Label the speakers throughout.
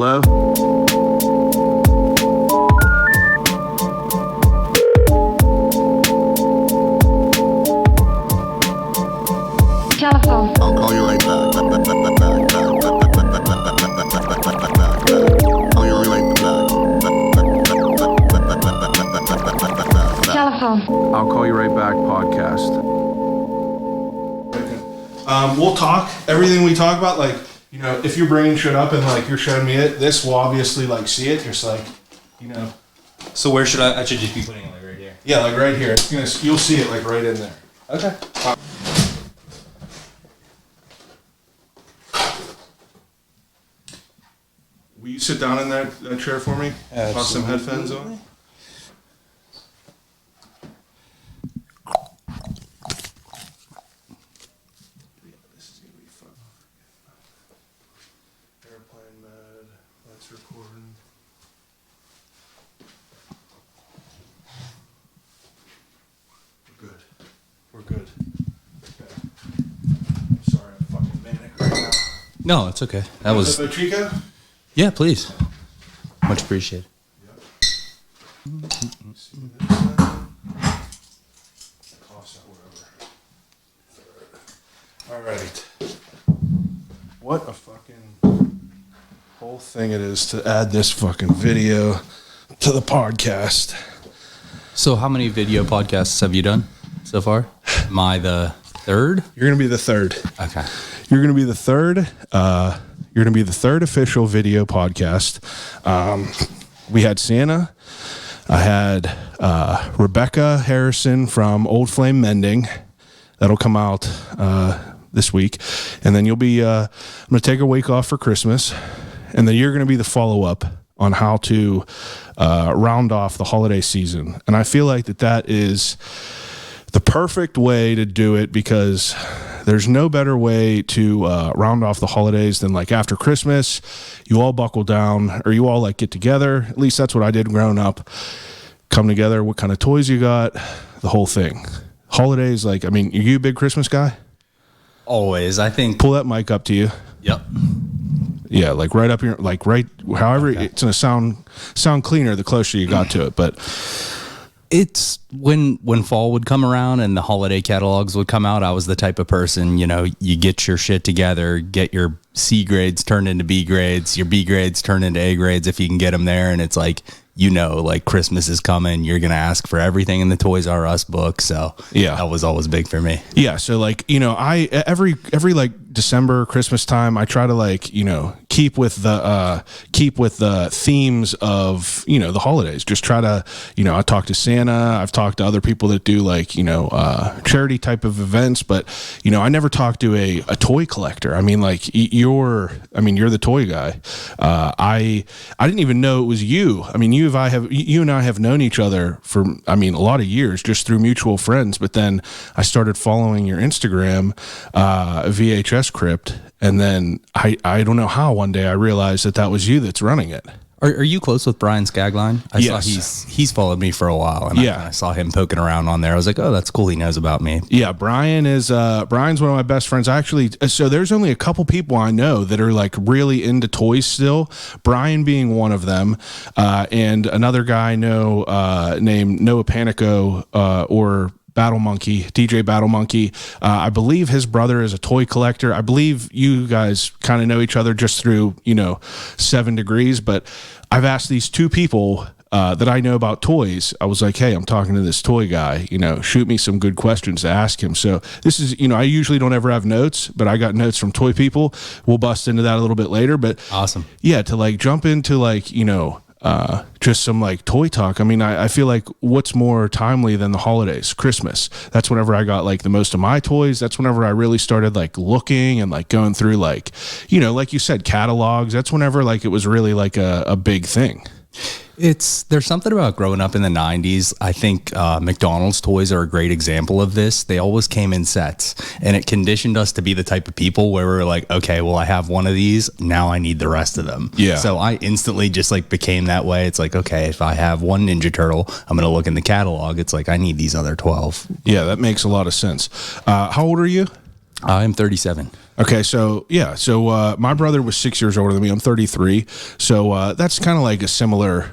Speaker 1: Hello?
Speaker 2: Telephone.
Speaker 3: I'll call you right back. Call you right back.
Speaker 2: Telephone.
Speaker 1: I'll call you right back podcast.
Speaker 4: We'll talk. Everything we talk about, like, you know, if you're bringing shit up and, like, you're showing me it, this will obviously, like, see it. Just, like, you know.
Speaker 5: So where should I should just be putting it, like, right here?
Speaker 4: Yeah, like, right here. It's gonna, you'll see it, like, right in there.
Speaker 5: Okay.
Speaker 4: Will you sit down in that chair for me?
Speaker 5: Absolutely.
Speaker 4: Put some headphones on. This is gonna be fun. Airplane mode. That's recording. We're good. Okay. I'm sorry, I'm fucking manic right now.
Speaker 5: No, it's okay. That was.
Speaker 4: Chico?
Speaker 5: Yeah, please. Much appreciated.
Speaker 4: All right. What a fucking whole thing it is to add this fucking video to the podcast.
Speaker 5: So how many video podcasts have you done so far? Am I the third?
Speaker 4: You're gonna be the third.
Speaker 5: Okay.
Speaker 4: You're gonna be the third. You're gonna be the third official video podcast. We had Santa. I had Rebecca Harrison from Old Flame Mending. That'll come out this week, and then you'll be. I'm gonna take a week off for Christmas, and then you're gonna be the follow up on how to round off the holiday season. And I feel like that is the perfect way to do it, because there's no better way to round off the holidays than, like, after Christmas, you all buckle down, or you all, like, get together. At least that's what I did growing up. Come together, what kind of toys you got, the whole thing. Holidays, like, I mean, are you a big Christmas guy?
Speaker 5: Always, I think.
Speaker 4: Pull that mic up to you.
Speaker 5: Yep.
Speaker 4: Yeah, like right up here, like right, however,
Speaker 5: Okay.
Speaker 4: It's going to sound cleaner the closer you got to it, but...
Speaker 5: It's when fall would come around and the holiday catalogs would come out, I was the type of person, you know, you get your shit together, get your C grades turned into B grades, your B grades turned into A grades if you can get them there. And it's like, you know, like Christmas is coming, you're going to ask for everything in the Toys R Us book. So
Speaker 4: yeah,
Speaker 5: that was always big for me.
Speaker 4: Yeah. So, like, you know, I, every like December, Christmas time, I try to, like, you know, keep with the themes of, you know, the holidays. Just try to, you know, I talk to Santa, I've talked to other people that do, like, you know, charity type of events, but, you know, I never talked to a toy collector. I mean, like, you're the toy guy. I didn't even know it was you. I mean, you and I have known each other for, I mean, a lot of years, just through mutual friends. But then I started following your Instagram, VHS Crypt, and then I don't know how one day I realized that was you that's running it.
Speaker 5: Are you close with Brian Skagline? I
Speaker 4: Yes.
Speaker 5: saw he's followed me for a while, and
Speaker 4: Yeah.
Speaker 5: I saw him poking around on there. I was like, oh, that's cool. He knows about me.
Speaker 4: Yeah, Brian's one of my best friends. So there's only a couple people I know that are, like, really into toys still. Brian being one of them, and another guy I know named Noah Panico, or Battle Monkey, DJ Battle Monkey. I believe his brother is a toy collector. I believe you guys kind of know each other just through, you know, 7 Degrees. But I've asked these two people that I know about toys. I was like, hey, I'm talking to this toy guy, you know, shoot me some good questions to ask him. So this is, you know, I usually don't ever have notes, but I got notes from toy people. We'll bust into that a little bit later. But
Speaker 5: awesome.
Speaker 4: Yeah, to, like, jump into, like, you know, just some, like, toy talk. I mean, I feel like what's more timely than the holidays? Christmas. That's whenever I got, like, the most of my toys. That's whenever I really started, like, looking and, like, going through, like, you know, like you said, catalogs. That's whenever, like, it was really, like, a big thing.
Speaker 5: There's something about growing up in the 90s. I think McDonald's toys are a great example of this. They always came in sets, and it conditioned us to be the type of people where we're like, okay, well, I have one of these, now I need the rest of them.
Speaker 4: Yeah.
Speaker 5: So I instantly just, like, became that way. It's like, okay, if I have one Ninja Turtle, I'm going to look in the catalog. It's like, I need these other 12.
Speaker 4: Yeah, that makes a lot of sense. How old are you?
Speaker 5: I'm 37.
Speaker 4: Okay, so yeah, so my brother was 6 years older than me. I'm 33, so that's kind of like a similar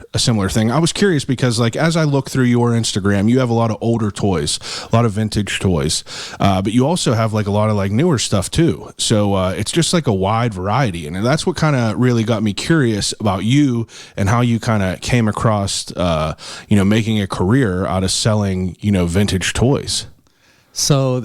Speaker 4: thing. I was curious because, like, as I look through your Instagram, you have a lot of older toys, a lot of vintage toys, but you also have like a lot of like newer stuff too. So it's just like a wide variety, and that's what kind of really got me curious about you and how you kind of came across, making a career out of selling, vintage toys.
Speaker 5: So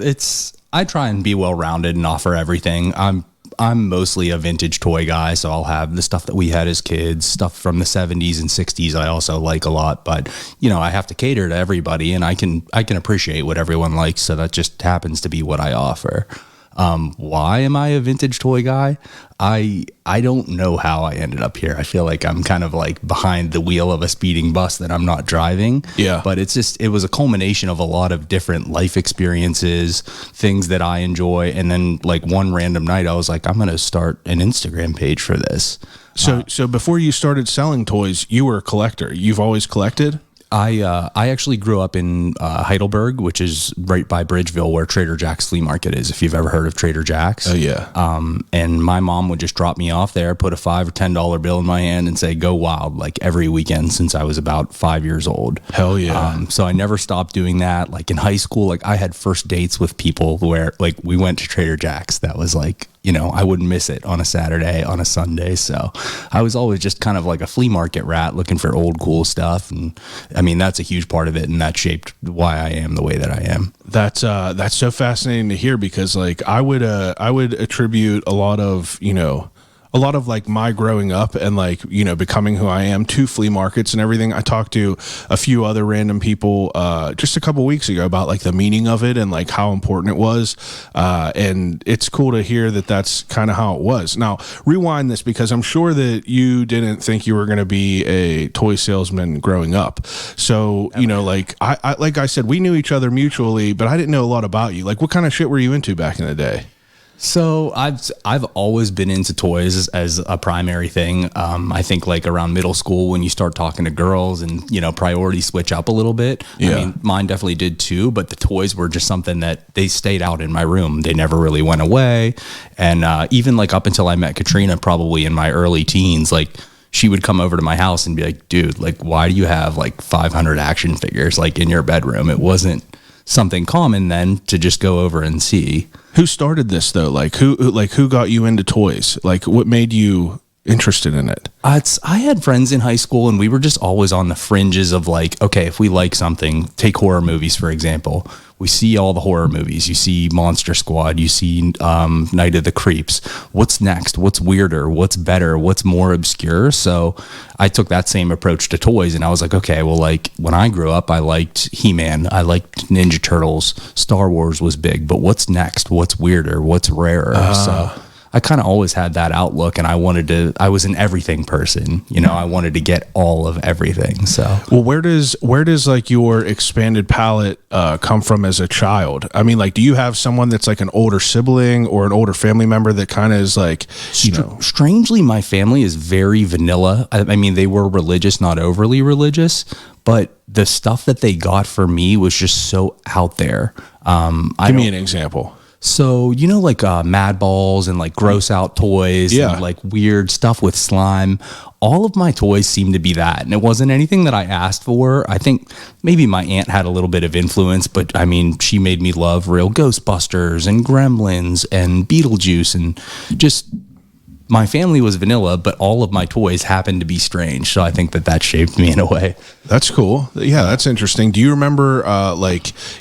Speaker 5: I try and be well-rounded and offer everything. I'm mostly a vintage toy guy, so I'll have the stuff that we had as kids, stuff from the 70s and 60s I also like a lot, but I have to cater to everybody, and I can appreciate what everyone likes, so that just happens to be what I offer. Why am I a vintage toy guy? I don't know how I ended up here. I feel like I'm kind of like behind the wheel of a speeding bus that I'm not driving.
Speaker 4: Yeah.
Speaker 5: But it was a culmination of a lot of different life experiences, things that I enjoy. And then like one random night I was like, I'm going to start an Instagram page for this.
Speaker 4: So before you started selling toys, you were a collector. You've always collected?
Speaker 5: I actually grew up in Heidelberg, which is right by Bridgeville, where Trader Jack's flea market is, if you've ever heard of Trader Jack's.
Speaker 4: Oh, yeah.
Speaker 5: And my mom would just drop me off there, put a $5 or $10 bill in my hand and say, go wild, like every weekend since I was about 5 years old.
Speaker 4: Hell yeah.
Speaker 5: So I never stopped doing that. Like in high school, like I had first dates with people where like we went to Trader Jack's. That was like, I wouldn't miss it on a Saturday, on a Sunday. So I was always just kind of like a flea market rat looking for old cool stuff. And I mean, that's a huge part of it. And that shaped why I am the way that I am.
Speaker 4: That's so fascinating to hear because like I would attribute a lot of like my growing up and like, becoming who I am to flea markets and everything. I talked to a few other random people just a couple weeks ago about like the meaning of it and like how important it was. And it's cool to hear that that's kind of how it was. Now, rewind this because I'm sure that you didn't think you were going to be a toy salesman growing up. So, like I said, we knew each other mutually, but I didn't know a lot about you. Like what kind of shit were you into back in the day?
Speaker 5: So I've always been into toys as a primary thing. I think like around middle school when you start talking to girls and priorities switch up a little bit.
Speaker 4: Yeah.
Speaker 5: I mean, mine definitely did too, but the toys were just something that they stayed out in my room. They never really went away. And even like up until I met Katrina, probably in my early teens, like she would come over to my house and be like, dude, like why do you have like 500 action figures like in your bedroom? It wasn't something common then to just go over and see.
Speaker 4: Who started this though? Like who got you into toys? Like what made you interested in it?
Speaker 5: I had friends in high school and we were just always on the fringes of like, okay, if we like something, take horror movies, for example. We see all the horror movies. You see Monster Squad. You see Night of the Creeps. What's next? What's weirder? What's better? What's more obscure? So I took that same approach to toys, and I was like, okay, well, like when I grew up, I liked He-Man. I liked Ninja Turtles. Star Wars was big, but what's next? What's weirder? What's rarer? So I kind of always had that outlook, and I was an everything person. I wanted to get all of everything. So,
Speaker 4: well, where does like your expanded palette come from as a child? I mean, like, do you have someone that's like an older sibling or an older family member that kind of is like,
Speaker 5: strangely, my family is very vanilla. I mean, they were religious, not overly religious, but the stuff that they got for me was just so out there.
Speaker 4: Give me an example.
Speaker 5: So, like Mad Balls and like gross out toys and like weird stuff with slime. All of my toys seem to be that. And it wasn't anything that I asked for. I think maybe my aunt had a little bit of influence, but I mean, she made me love real Ghostbusters and Gremlins and Beetlejuice and just... My family was vanilla, but all of my toys happened to be strange. So I think that shaped me in a way.
Speaker 4: That's cool. Yeah, that's interesting. Do you remember,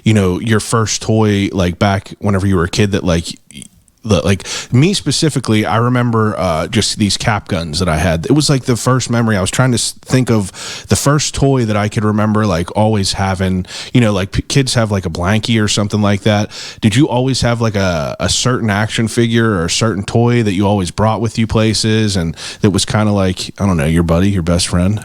Speaker 4: your first toy, like back whenever you were a kid that like me specifically, I remember just these cap guns that I had. It was like the first memory. I was trying to think of the first toy that I could remember like always having, like kids have like a blankie or something like that. Did you always have like a certain action figure or a certain toy that you always brought with you places and that was kind of like, I don't know, your buddy, your best friend?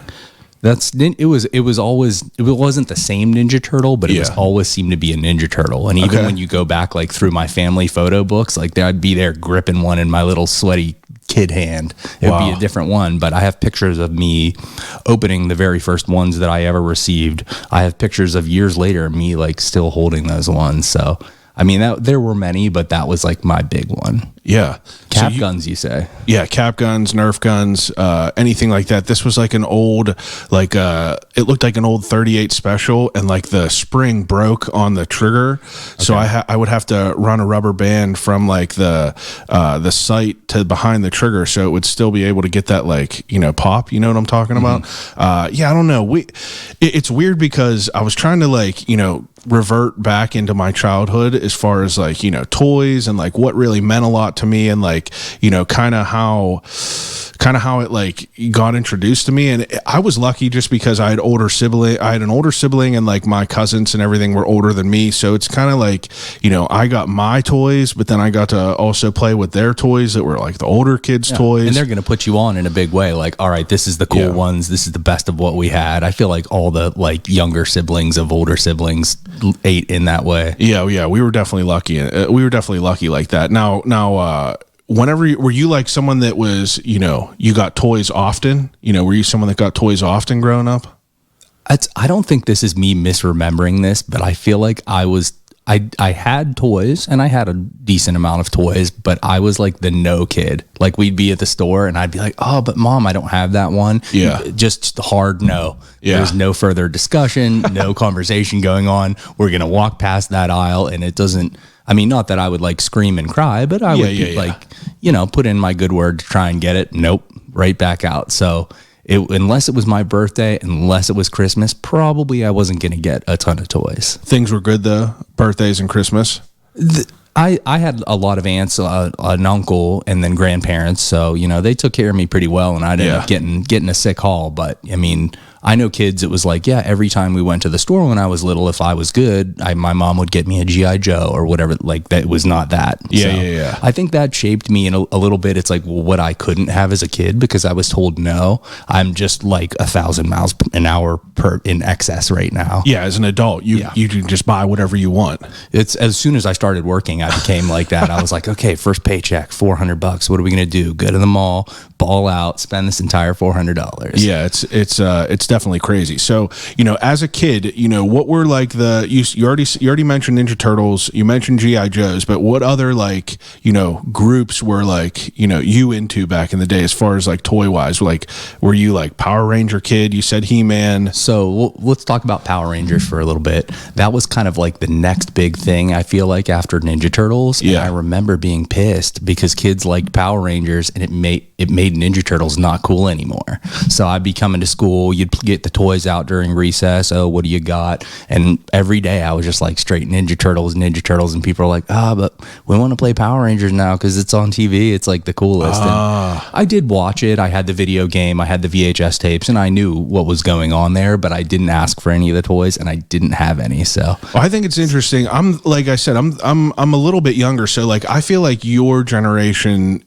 Speaker 5: It wasn't the same Ninja Turtle, but it was always seemed to be a Ninja Turtle. And even when you go back like through my family photo books, like I'd be there gripping one in my little sweaty kid hand. It would be a different one, but I have pictures of me opening the very first ones that I ever received. I have pictures of years later me like still holding those ones. So I mean, there were many, but that was like my big one.
Speaker 4: Yeah.
Speaker 5: Cap guns, you say?
Speaker 4: Yeah, cap guns, Nerf guns, anything like that. This was like an old, like it looked like an old 38 special, and like the spring broke on the trigger, so I would have to run a rubber band from like the sight to behind the trigger, so it would still be able to get that like pop. You know what I'm talking about? Yeah, I don't know. It's weird because I was trying to like revert back into my childhood as far as like toys and like what really meant a lot to me, and like kind of how it like got introduced to me. And I was lucky just because I had an older sibling, and like my cousins and everything were older than me, so it's kind of like I got my toys, but then I got to also play with their toys that were like the older kids' toys,
Speaker 5: and they're going to put you on in a big way, like, all right, this is the cool ones, this is the best of what we had. I feel like all the like younger siblings of older siblings ate in that way.
Speaker 4: Yeah, we were definitely lucky. We were definitely lucky like that. Now, whenever were you like someone that was, you got toys often? Were you someone that got toys often growing up?
Speaker 5: I don't think this is me misremembering this, but I feel like I had toys, and I had a decent amount of toys, but I was like the no kid. Like we'd be at the store and I'd be like, oh, but mom, I don't have that one.
Speaker 4: Yeah.
Speaker 5: Just hard no.
Speaker 4: Yeah.
Speaker 5: There's no further discussion, no conversation going on. We're going to walk past that aisle, and it doesn't, I mean, not that I would like scream and cry, but I would put in my good word to try and get it. Nope. Right back out. So unless it was my birthday, unless it was Christmas, probably I wasn't going to get a ton of toys.
Speaker 4: Things were good though, birthdays and Christmas.
Speaker 5: I had a lot of aunts, an uncle, and then grandparents. So, they took care of me pretty well, and I ended up getting a sick haul. But I mean, I know kids, it was like, every time we went to the store when I was little, if I was good, my mom would get me a G.I. Joe or whatever. Like that was not that.
Speaker 4: Yeah.
Speaker 5: I think that shaped me in a little bit. It's like, well, what I couldn't have as a kid because I was told no. I'm just like 1,000 miles an hour in excess right now.
Speaker 4: Yeah, as an adult, you can just buy whatever you want.
Speaker 5: It's as soon as I started working, I became like that. I was like, okay, first paycheck, $400. What are we gonna do? Go to the mall, ball out, spend this entire $400.
Speaker 4: Yeah, it's definitely crazy. So, as a kid, what were like you already mentioned Ninja Turtles, you mentioned G.I. Joes, but what other like, groups were like, you into back in the day as far as like toy wise? Like, were you like Power Ranger kid? You said He-Man.
Speaker 5: So let's talk about Power Rangers for a little bit. That was kind of like the next big thing, I feel like, after Ninja Turtles.
Speaker 4: Yeah.
Speaker 5: And I remember being pissed because kids liked Power Rangers, and it made Ninja Turtles not cool anymore. So I'd be coming to school, you'd get the toys out during recess. Oh, what do you got? And every day I was just like straight Ninja Turtles, and people are like, but we want to play Power Rangers now because it's on TV. It's like the coolest. And I did watch it. I had the video game, I had the VHS tapes, and I knew what was going on there, but I didn't ask for any of the toys, and I didn't have any. So
Speaker 4: I think it's interesting. I'm like I said, I'm a little bit younger, so like I feel like your generation,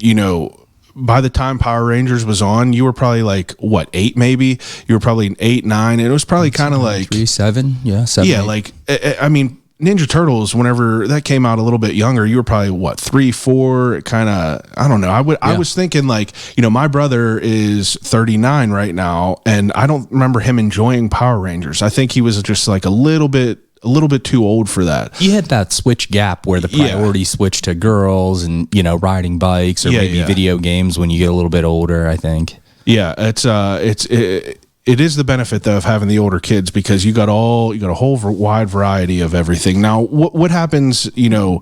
Speaker 4: by the time Power Rangers was on, you were probably like, what, 8 maybe? You were probably 8, 9. It was probably kind of like
Speaker 5: 3, 7. Yeah, 7.
Speaker 4: Yeah,
Speaker 5: 8.
Speaker 4: like, I mean, Ninja Turtles, whenever that came out a little bit younger, you were probably what, 3, 4, kind of, I don't know. I was thinking like, my brother is 39 right now, and I don't remember him enjoying Power Rangers. I think he was just like a little bit too old for that.
Speaker 5: He had that switch gap where the priority switched to girls and, riding bikes or maybe video games when you get a little bit older, I think. Yeah,
Speaker 4: it is the benefit though of having the older kids, because you got a whole wide variety of everything. Now, what happens, you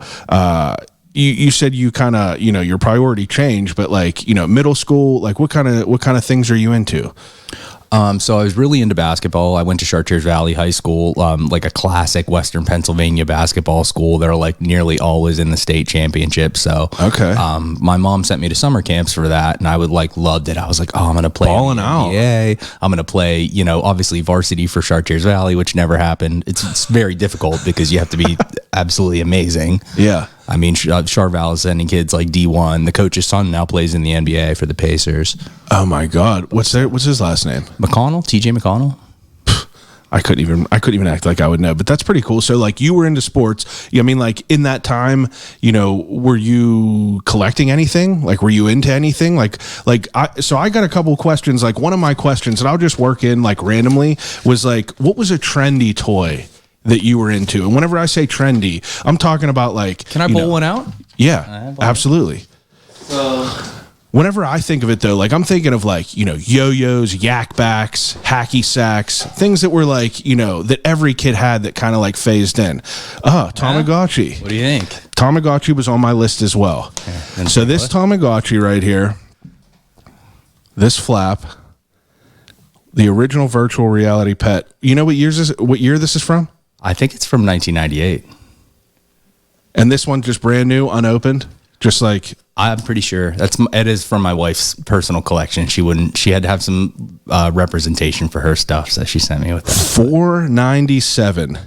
Speaker 4: said you kind of, your priority changed, but like, middle school, like what kind of things are you into?
Speaker 5: So I was really into basketball. I went to Chartiers Valley High School, like a classic Western Pennsylvania basketball school. They're like nearly always in the state championship. So,
Speaker 4: okay.
Speaker 5: My mom sent me to summer camps for that, and I loved it. I was like, I'm going to play
Speaker 4: balling out.
Speaker 5: NBA. I'm going to play, obviously varsity for Chartiers Valley, which never happened. It's very difficult because you have to be absolutely amazing.
Speaker 4: Yeah.
Speaker 5: I mean, Charval is sending kids like D1. The coach's son now plays in the NBA for the Pacers.
Speaker 4: Oh my God. What's his last name?
Speaker 5: McConnell, TJ McConnell.
Speaker 4: I couldn't even act like I would know, but that's pretty cool. So like you were into sports. I mean, like in that time, were you collecting anything? Like, were you into anything? So I got a couple questions. Like one of my questions, and I'll just work in like randomly, was like, what was a trendy toy that you were into? And whenever I say trendy, I'm talking about like,
Speaker 5: Can I pull one out?
Speaker 4: Yeah, absolutely. Whenever I think of it though, like I'm thinking of like, yo-yos, yak backs, hacky sacks, things that were like, that every kid had that kind of like phased in. Tamagotchi.
Speaker 5: What do you think?
Speaker 4: Tamagotchi was on my list as well.
Speaker 5: Okay,
Speaker 4: so this Tamagotchi right here, this flap, the original virtual reality pet. You know what year this is from?
Speaker 5: I think it's from 1998.
Speaker 4: And this one just brand new, unopened, just like.
Speaker 5: I'm pretty sure it is from my wife's personal collection. She had to have some representation for her stuff, so she sent me with that.
Speaker 4: $497.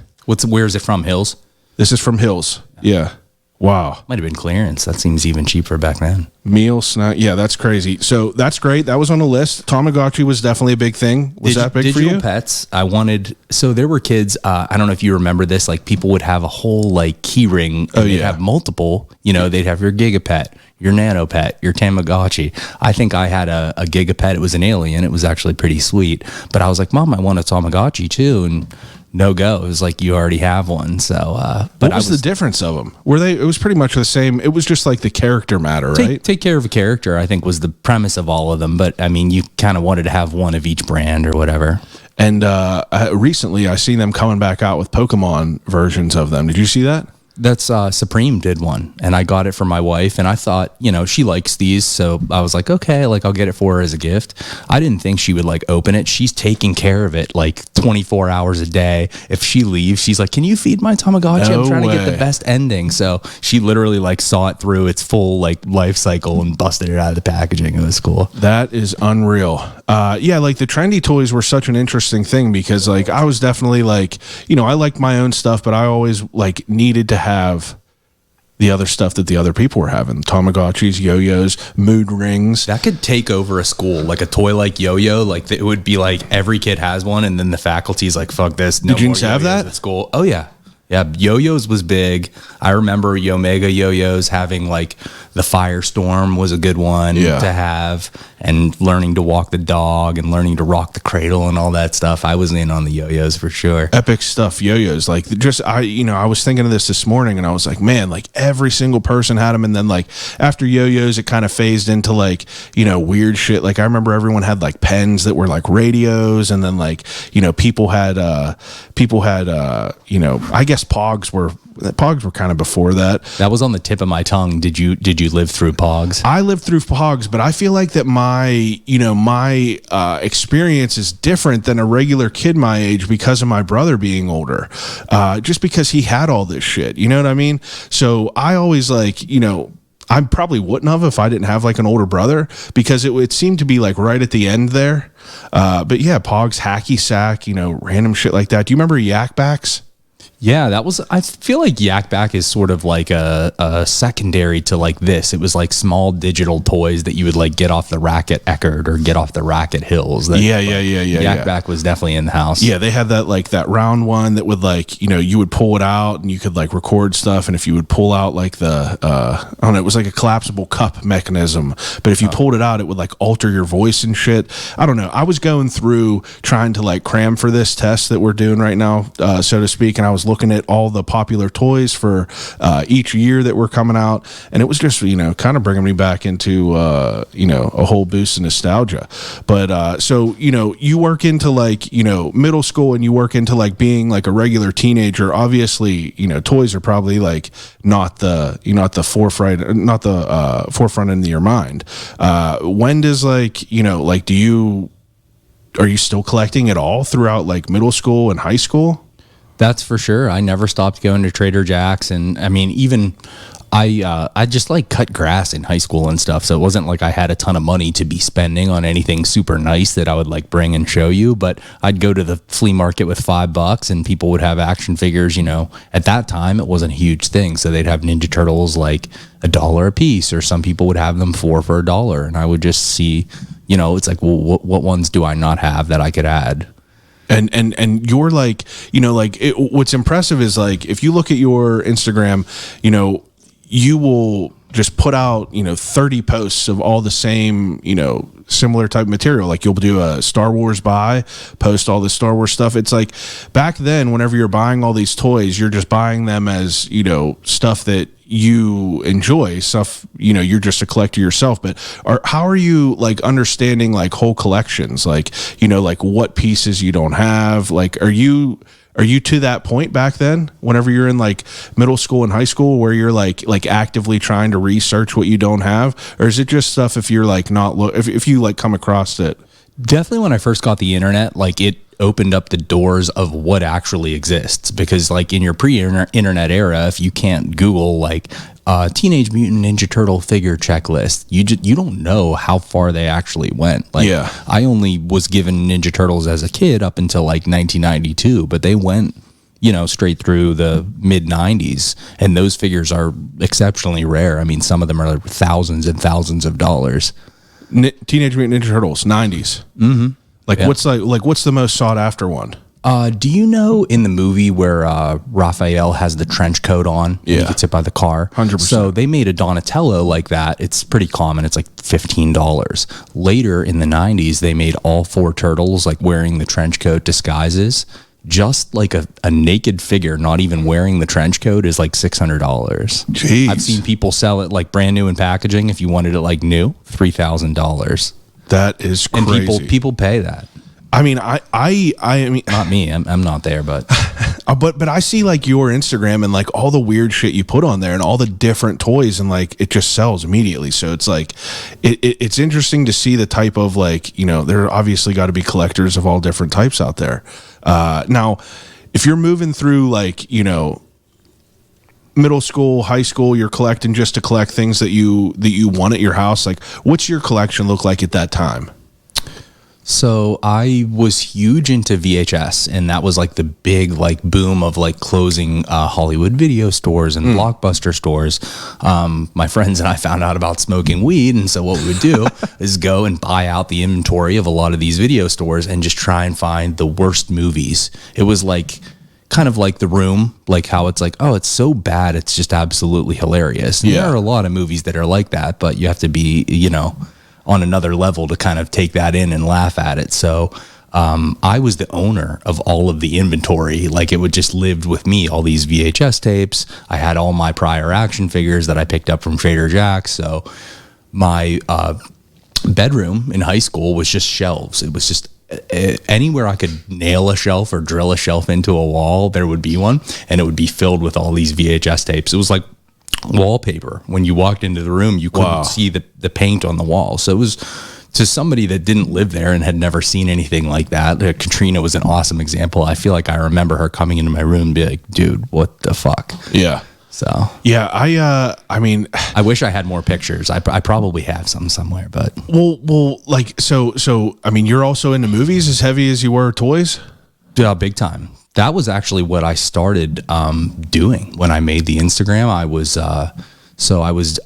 Speaker 5: Where is it from? Hills?
Speaker 4: This is from Hills. Yeah. Wow.
Speaker 5: Might have been clearance. That seems even cheaper back then.
Speaker 4: Meal snack. Yeah, that's crazy. So that's great. That was on the list. Tamagotchi was definitely a big thing. Was that big for you?
Speaker 5: Digital pets. So there were kids. I don't know if you remember this. Like people would have a whole like key ring. And they'd have multiple. They'd have your Gigapet, your Nano Pet, your Tamagotchi. I think I had a Gigapet. It was an alien. It was actually pretty sweet. But I was like, Mom, I want a Tamagotchi too. And no go. It was like you already have one. So, but
Speaker 4: what was the difference of them? Were they? It was pretty much the same. It was just like the character matter, right?
Speaker 5: Take care of a character, I think, was the premise of all of them. But I mean, you kind of wanted to have one of each brand or whatever.
Speaker 4: And recently, I seen them coming back out with Pokemon versions of them. Did you see that?
Speaker 5: That's Supreme did one, and I got it for my wife, and I thought, she likes these, so I was like, okay, like I'll get it for her as a gift. I didn't think she would like open it. She's taking care of it like 24 hours a day. If she leaves, she's like, can you feed my Tamagotchi?
Speaker 4: No
Speaker 5: I'm trying
Speaker 4: way.
Speaker 5: to get the best ending. So she literally like saw it through its full like life cycle and busted it out of the packaging. It was cool.
Speaker 4: That is unreal. Yeah, like the trendy toys were such an interesting thing because like I was definitely like, I liked my own stuff, but I always like needed to have the other stuff that the other people were having. Tamagotchis, yo-yos, mood rings.
Speaker 5: That could take over a school, like a toy like yo-yo. Like it would be like every kid has one, and then the faculty's like, fuck this. No
Speaker 4: Did you
Speaker 5: more
Speaker 4: have
Speaker 5: yo-yos
Speaker 4: that?
Speaker 5: at school? Oh yeah. Yeah, yo-yos was big. I remember Omega yo-yos having like the Firestorm was a good one to have, and learning to walk the dog and learning to rock the cradle and all that stuff. I was in on the yo-yos for sure.
Speaker 4: Epic stuff, yo-yos. Like I was thinking of this morning and I was like, man, like every single person had them. And then like after yo-yos, it kind of phased into like, weird shit. Like I remember everyone had like pens that were like radios. And then like, people had, I guess Pogs were kind of before that.
Speaker 5: That was on the tip of my tongue. Did you live through Pogs?
Speaker 4: I lived through Pogs, but I feel like that my experience is different than a regular kid my age because of my brother being older. Just because he had all this shit, you know what I mean? So I always like, I probably wouldn't have if I didn't have like an older brother because it seemed to be like right at the end there. But yeah, Pogs, hacky sack, random shit like that. Do you remember yak backs?
Speaker 5: Yeah, I feel like Yak Back is sort of like a secondary to like this. It was like small digital toys that you would like get off the rack at Eckerd or get off the rack at Hills. Yak Back was definitely in the house.
Speaker 4: Yeah, they had that round one that would like, you would pull it out and you could like record stuff. And if you would pull out like it was like a collapsible cup mechanism. But if you pulled it out, it would like alter your voice and shit. I don't know. I was going through trying to like cram for this test that we're doing right now, so to speak. And I was looking at all the popular toys for each year that were coming out, and it was just kind of bringing me back into a whole boost of nostalgia. But so you work into like middle school and you work into like being like a regular teenager. Obviously toys are probably like not the forefront in your mind. When does are you still collecting at all throughout like middle school and high school?
Speaker 5: That's for sure. I never stopped going to Trader Jack's, and I mean, even I just like cut grass in high school and stuff. So it wasn't like I had a ton of money to be spending on anything super nice that I would like bring and show you. But I'd go to the flea market with $5 and people would have action figures. At that time it wasn't a huge thing. So they'd have Ninja Turtles like $1 a piece, or some people would have them 4 for $1. And I would just see, it's like, well, what ones do I not have that I could add?
Speaker 4: And you're like, what's impressive is like, if you look at your Instagram, you will just put out, 30 posts of all the same, similar type material. Like you'll do a Star Wars buy, post all this Star Wars stuff. It's like back then, whenever you're buying all these toys, you're just buying them as, stuff that you enjoy, stuff, you're just a collector yourself. But how are you like understanding like whole collections? Like, like what pieces you don't have? Like, are you to that point back then, whenever you're in like middle school and high school, where you're like actively trying to research what you don't have? Or is it just stuff if you're like not, if you like come across it?
Speaker 5: Definitely when I first got the internet, like it opened up the doors of what actually exists, because like in your pre-internet era, if you can't Google like Teenage Mutant Ninja Turtle figure checklist, you don't know how far they actually went. Like,
Speaker 4: yeah,
Speaker 5: I only was given Ninja Turtles as a kid up until like 1992, but they went straight through the mid 90s, and those figures are exceptionally rare. I mean, some of them are thousands and thousands of dollars.
Speaker 4: Teenage Mutant Ninja Turtles 90s.
Speaker 5: Mm-hmm.
Speaker 4: Like, yeah. What's the most sought after one?
Speaker 5: Do you know in the movie where Raphael has the trench coat on?
Speaker 4: Yeah.
Speaker 5: He gets hit by the car.
Speaker 4: 100%.
Speaker 5: So they made a Donatello like that. It's pretty common. It's like $15. Later in the 90s, they made all 4 turtles like wearing the trench coat disguises. Just like a naked figure, not even wearing the trench coat, is like $600.
Speaker 4: Jeez.
Speaker 5: I've seen people sell it like brand new in packaging. If you wanted it like new, $3,000.
Speaker 4: That is crazy.
Speaker 5: And people pay that.
Speaker 4: I mean, I mean,
Speaker 5: not me. I'm not there, but
Speaker 4: but I see like your Instagram and like all the weird shit you put on there and all the different toys, and like it just sells immediately. So it's like it's interesting to see the type of like, there obviously got to be collectors of all different types out there. Now, if you're moving through like, middle school, high school, you're collecting just to collect things that you want at your house. Like, what's your collection look like at that time?
Speaker 5: So I was huge into VHS, and that was like the big like boom of like closing Hollywood video stores and Blockbuster stores. My friends and I found out about smoking weed, and so what we would do is go and buy out the inventory of a lot of these video stores and just try and find the worst movies. It was like kind of like The Room, like how it's like, oh, it's so bad, it's just absolutely hilarious. And there are a lot of movies that are like that, but you have to be, on another level to kind of take that in and laugh at it. So I was the owner of all of the inventory. Like it would just lived with me, all these VHS tapes. I had all my prior action figures that I picked up from Trader Jack's. So my bedroom in high school was just shelves. It was just anywhere I could nail a shelf or drill a shelf into a wall, there would be one, and it would be filled with all these VHS tapes. It was like wallpaper. When you walked into the room, you couldn't see the paint on the wall. So it was, to somebody that didn't live there and had never seen anything like that. Katrina was an awesome example. I feel like I remember her coming into my room and be like, dude, what the fuck?
Speaker 4: Yeah.
Speaker 5: So
Speaker 4: yeah, I mean,
Speaker 5: I wish I had more pictures. I probably have some somewhere, but
Speaker 4: well, like so. I mean, you're also into movies as heavy as you were toys.
Speaker 5: Yeah, big time. That was actually what I started doing when I made the Instagram.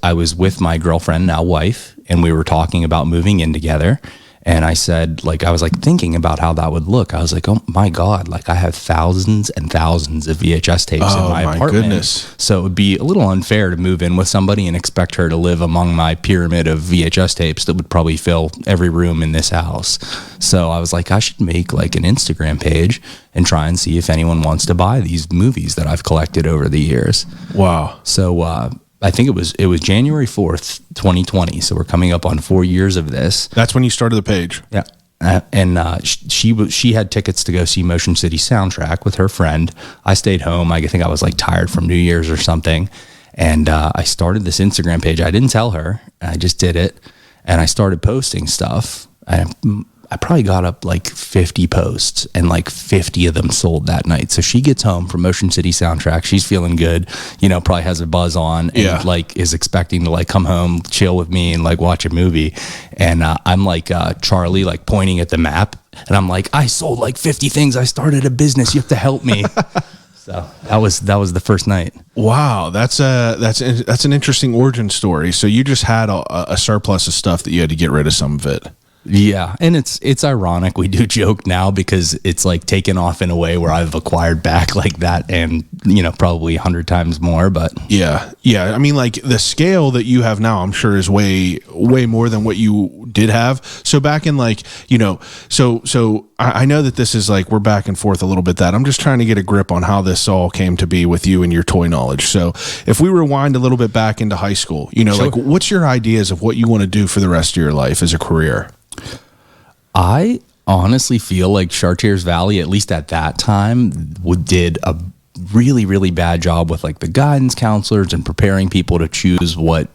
Speaker 5: I was with my girlfriend, now wife, and we were talking about moving in together. And I said, like, I was like thinking about how that would look. I was like, oh my God, like I have thousands and thousands of VHS tapes in my apartment.
Speaker 4: Goodness.
Speaker 5: So it would be a little unfair to move in with somebody and expect her to live among my pyramid of VHS tapes that would probably fill every room in this house. So I was like, I should make like an Instagram page and try and see if anyone wants to buy these movies that I've collected over the years.
Speaker 4: Wow.
Speaker 5: So, I think it was January 4th, 2020. So we're coming up on 4 years of this.
Speaker 4: That's when you started the page.
Speaker 5: Yeah. And she had tickets to go see Motion City Soundtrack with her friend. I stayed home. I think I was like tired from New Year's or something. And I started this Instagram page. I didn't tell her. I just did it. And I started posting stuff. I probably got up like 50 posts, and like 50 of them sold that night. So she gets home from Motion City Soundtrack. She's feeling good, probably has a buzz on, and like is expecting to like come home, chill with me and like watch a movie. And I'm like Charlie, like pointing at the map, and I'm like, I sold like 50 things. I started a business. You have to help me. So that was the first night.
Speaker 4: Wow, that's an interesting origin story. So you just had a surplus of stuff that you had to get rid of some of it.
Speaker 5: Yeah, and it's ironic. We do joke now because it's like taken off in a way where I've acquired back like that, and probably 100 times more. But
Speaker 4: yeah. I mean, like the scale that you have now, I'm sure is way more than what you did have. So back in like so I know that this is like we're back and forth a little bit. That I'm just trying to get a grip on how this all came to be with you and your toy knowledge. So if we rewind a little bit back into high school, sure. Like what's your ideas of what you want to do for the rest of your life as a career?
Speaker 5: I honestly feel like Chartiers Valley, at least at that time, did a really, really bad job with like the guidance counselors and preparing people to choose what,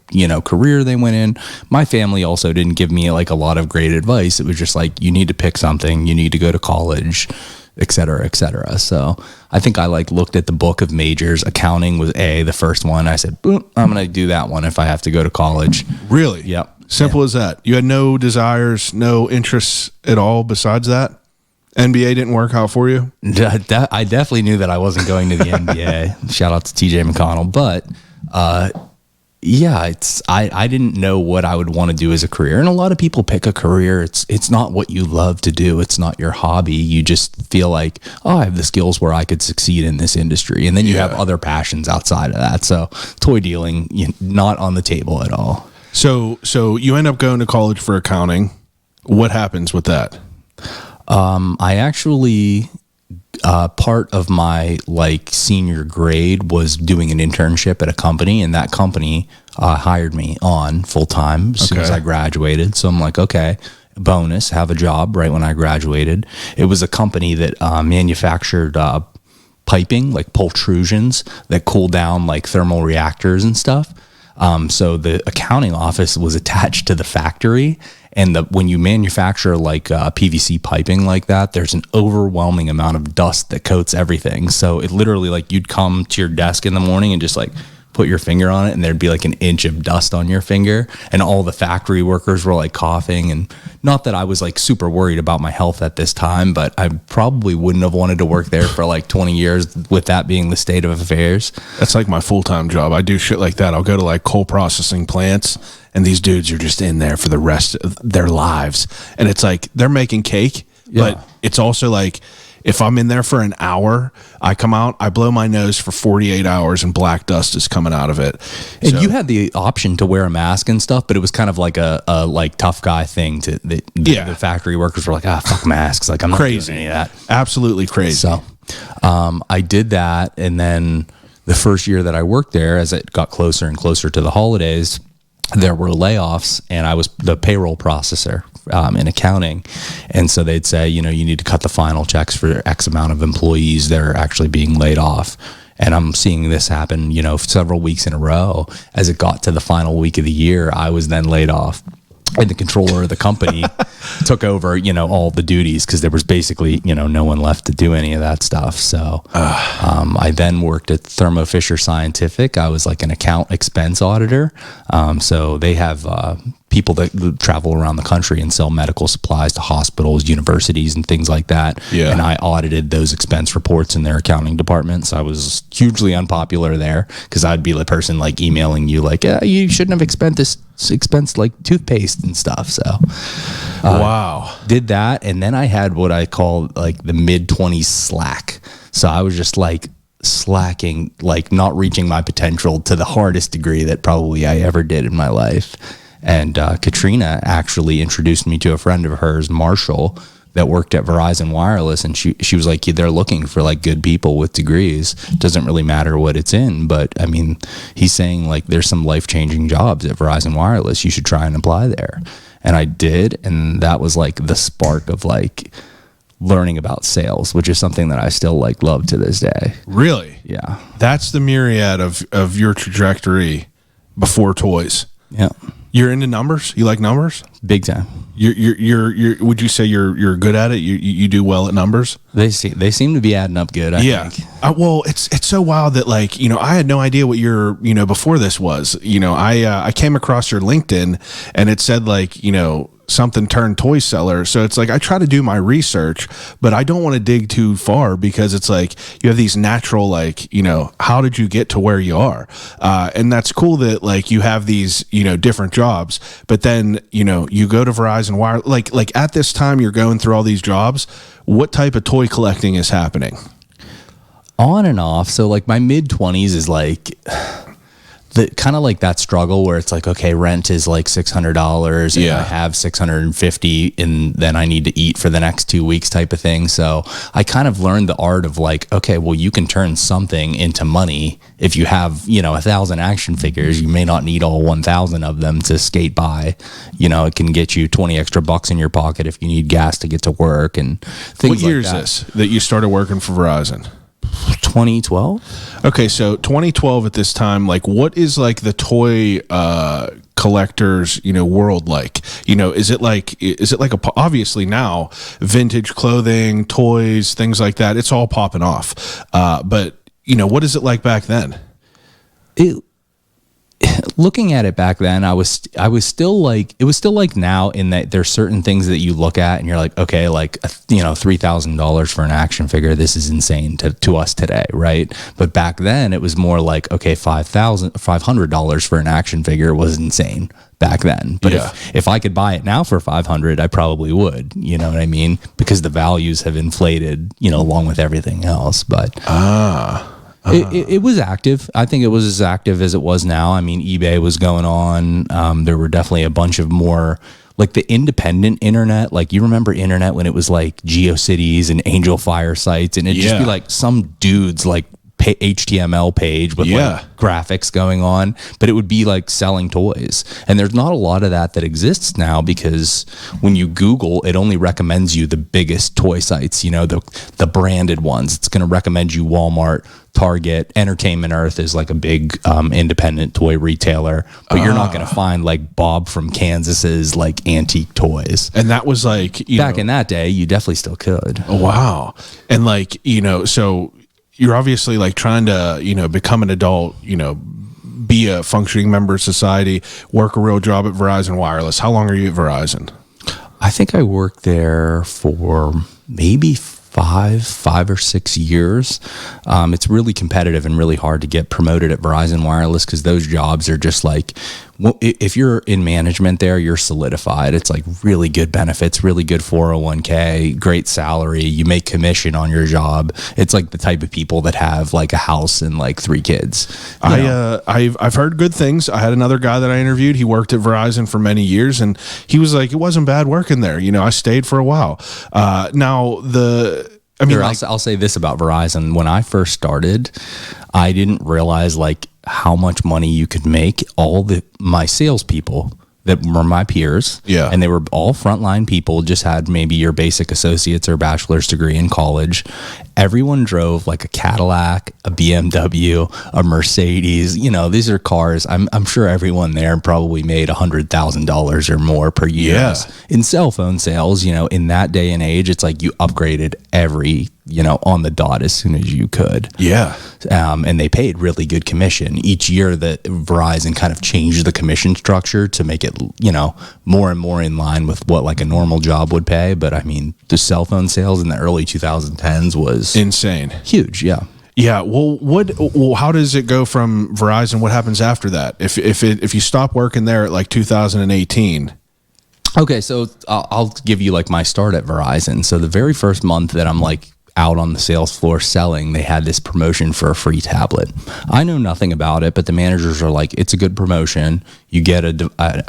Speaker 5: career they went in. My family also didn't give me like a lot of great advice. It was just like, you need to pick something, you need to go to college, et cetera, et cetera. So I think I like looked at the book of majors. Accounting was the first one. I said, boom, I'm going to do that one if I have to go to college.
Speaker 4: Really?
Speaker 5: Yep.
Speaker 4: Simple as that. You had no desires, no interests at all besides that? NBA didn't work out for you?
Speaker 5: I definitely knew that I wasn't going to the NBA. Shout out to TJ McConnell. But I didn't know what I would want to do as a career. And a lot of people pick a career. It's not what you love to do. It's not your hobby. You just feel like, I have the skills where I could succeed in this industry. And then you have other passions outside of that. So toy dealing, not on the table at all.
Speaker 4: So you end up going to college for accounting. What happens with that?
Speaker 5: I actually, part of my like senior grade was doing an internship at a company, and that company hired me on full time as soon as I graduated. So I'm like, okay, bonus, have a job right when I graduated. It was a company that manufactured piping, like pultrusions that cool down like thermal reactors and stuff. So the accounting office was attached to the factory, and when you manufacture like PVC piping like that, there's an overwhelming amount of dust that coats everything. So it literally like you'd come to your desk in the morning and just like put your finger on it, and there'd be like an inch of dust on your finger, and all the factory workers were like coughing. And not that I was like super worried about my health at this time, but I probably wouldn't have wanted to work there for like 20 years with that being the state of affairs.
Speaker 4: That's like my full-time job. I do shit like that. I'll go to like coal processing plants, and these dudes are just in there for the rest of their lives. And it's like they're making cake, but it's also like, if I'm in there for an hour, I come out, I blow my nose for 48 hours, and black dust is coming out of it.
Speaker 5: And you had the option to wear a mask and stuff, but it was kind of like a like tough guy thing. The factory workers were like, fuck masks. Like, I'm not doing any of that.
Speaker 4: Absolutely crazy.
Speaker 5: So I did that. And then the first year that I worked there, as it got closer and closer to the holidays, there were layoffs, and I was the payroll processor in accounting. And so they'd say, you need to cut the final checks for X amount of employees that are actually being laid off. And I'm seeing this happen, several weeks in a row. As it got to the final week of the year, I was then laid off. And the controller of the company took over, all the duties, because there was basically, no one left to do any of that stuff. So I then worked at Thermo Fisher Scientific. I was like an account expense auditor. So they have people that travel around the country and sell medical supplies to hospitals, universities, and things like that. Yeah. And I audited those expense reports in their accounting departments. I was hugely unpopular there, because I'd be the person like emailing you like, you shouldn't have expensed like toothpaste and stuff. So
Speaker 4: wow,
Speaker 5: did that. And then I had what I call like the mid-20s slack. So I was just like slacking, like not reaching my potential to the hardest degree that probably I ever did in my life. And Katrina actually introduced me to a friend of hers, Marshall, that worked at Verizon Wireless, and she was like, they're looking for like good people with degrees. Doesn't really matter what it's in, but I mean, he's saying like there's some life-changing jobs at Verizon Wireless. You should try and apply there. And I did, and that was like the spark of like learning about sales, which is something that I still like love to this day.
Speaker 4: Really?
Speaker 5: Yeah.
Speaker 4: That's the myriad of your trajectory before toys.
Speaker 5: Yeah.
Speaker 4: You're into numbers? You like numbers?
Speaker 5: Big time.
Speaker 4: You're would you say you're good at it? You do well at numbers?
Speaker 5: They seem to be adding up good, I think.
Speaker 4: Well, it's so wild that like, I had no idea what your, before this was. I came across your LinkedIn, and it said like, something turned toy seller. So it's like I try to do my research, but I don't want to dig too far because it's like you have these natural, like, you know, how did you get to where you are? And that's cool that like you have these, you know, different jobs, but then, you know, you go to Verizon Wire, like at this time you're going through all these jobs. What type of toy collecting is happening?
Speaker 5: On and off. So like my mid 20s is like the kind of like that struggle where it's like, okay, rent is like $600 and I have $650 and then I need to eat for the next 2 weeks type of thing. So I kind of learned the art of like, okay, well, you can turn something into money. If you have, you know, 1,000 action figures, you may not need all 1,000 of them to skate by. You know, it can get you 20 extra bucks in your pocket if you need gas to get to work and things like that.
Speaker 4: What year is this that you started working for Verizon?
Speaker 5: 2012.
Speaker 4: Okay, so 2012 at this time, like what is like the toy collectors, you know, world like? You know, is it like obviously now vintage clothing, toys, things like that, it's all popping off. But you know, what is it like back then?
Speaker 5: Looking at it back then, I was still like, it was still like now in that there's certain things that you look at and you're like, okay, like, you know, $3,000 for an action figure. This is insane to us today. Right. But back then it was more like, okay, $500 for an action figure was insane back then. But if I could buy it now for $500, I probably would, you know what I mean? Because the values have inflated, you know, along with everything else. But, It was active. I think it was as active as it was now. I mean, eBay was going on. There were definitely a bunch of more like the independent internet. Like you remember internet when it was like GeoCities and Angel Fire sites, and it'd just be like some dudes like HTML page with like graphics going on, but it would be like selling toys. And there's not a lot of that exists now because when you Google, it only recommends you the biggest toy sites, you know, the branded ones. It's going to recommend you Walmart, Target. Entertainment Earth is like a big independent toy retailer, but you're not going to find like Bob from Kansas's like antique toys.
Speaker 4: And that was like,
Speaker 5: back in that day, you definitely still could.
Speaker 4: Oh, wow. And like, you know, so you're obviously like trying to, you know, become an adult, you know, be a functioning member of society, work a real job at Verizon Wireless. How long are you at Verizon?
Speaker 5: I think I worked there for maybe five or 6 years. It's really competitive and really hard to get promoted at Verizon Wireless because those jobs are just like, if you're in management there, you're solidified. It's like really good benefits, really good 401k, great salary. You make commission on your job. It's like the type of people that have like a house and like 3 kids.
Speaker 4: I've heard good things. I had another guy that I interviewed. He worked at Verizon for many years, and he was like, it wasn't bad working there. You know, I stayed for a while.
Speaker 5: I'll say this about Verizon. When I first started, I didn't realize like how much money you could make. My salespeople that were my peers, and they were all frontline people, just had maybe your basic associate's or bachelor's degree in college. Everyone drove like a Cadillac, a BMW, a Mercedes. You know, these are cars. I'm sure everyone there probably made $100,000 or more per year.
Speaker 4: Yeah.
Speaker 5: In cell phone sales, you know, in that day and age, it's like you upgraded every, you know, on the dot as soon as you could.
Speaker 4: Yeah.
Speaker 5: And they paid really good commission. Each year that Verizon kind of changed the commission structure to make it, you know, more and more in line with what like a normal job would pay. But I mean, the cell phone sales in the early 2010s was
Speaker 4: insane.
Speaker 5: Huge. Yeah.
Speaker 4: Yeah. Well, how does it go from Verizon? What happens after that? If you stop working there at like 2018?
Speaker 5: Okay. So I'll give you like my start at Verizon. So the very first month that I'm like out on the sales floor selling, they had this promotion for a free tablet. I know nothing about it, but the managers are like, it's a good promotion. You get a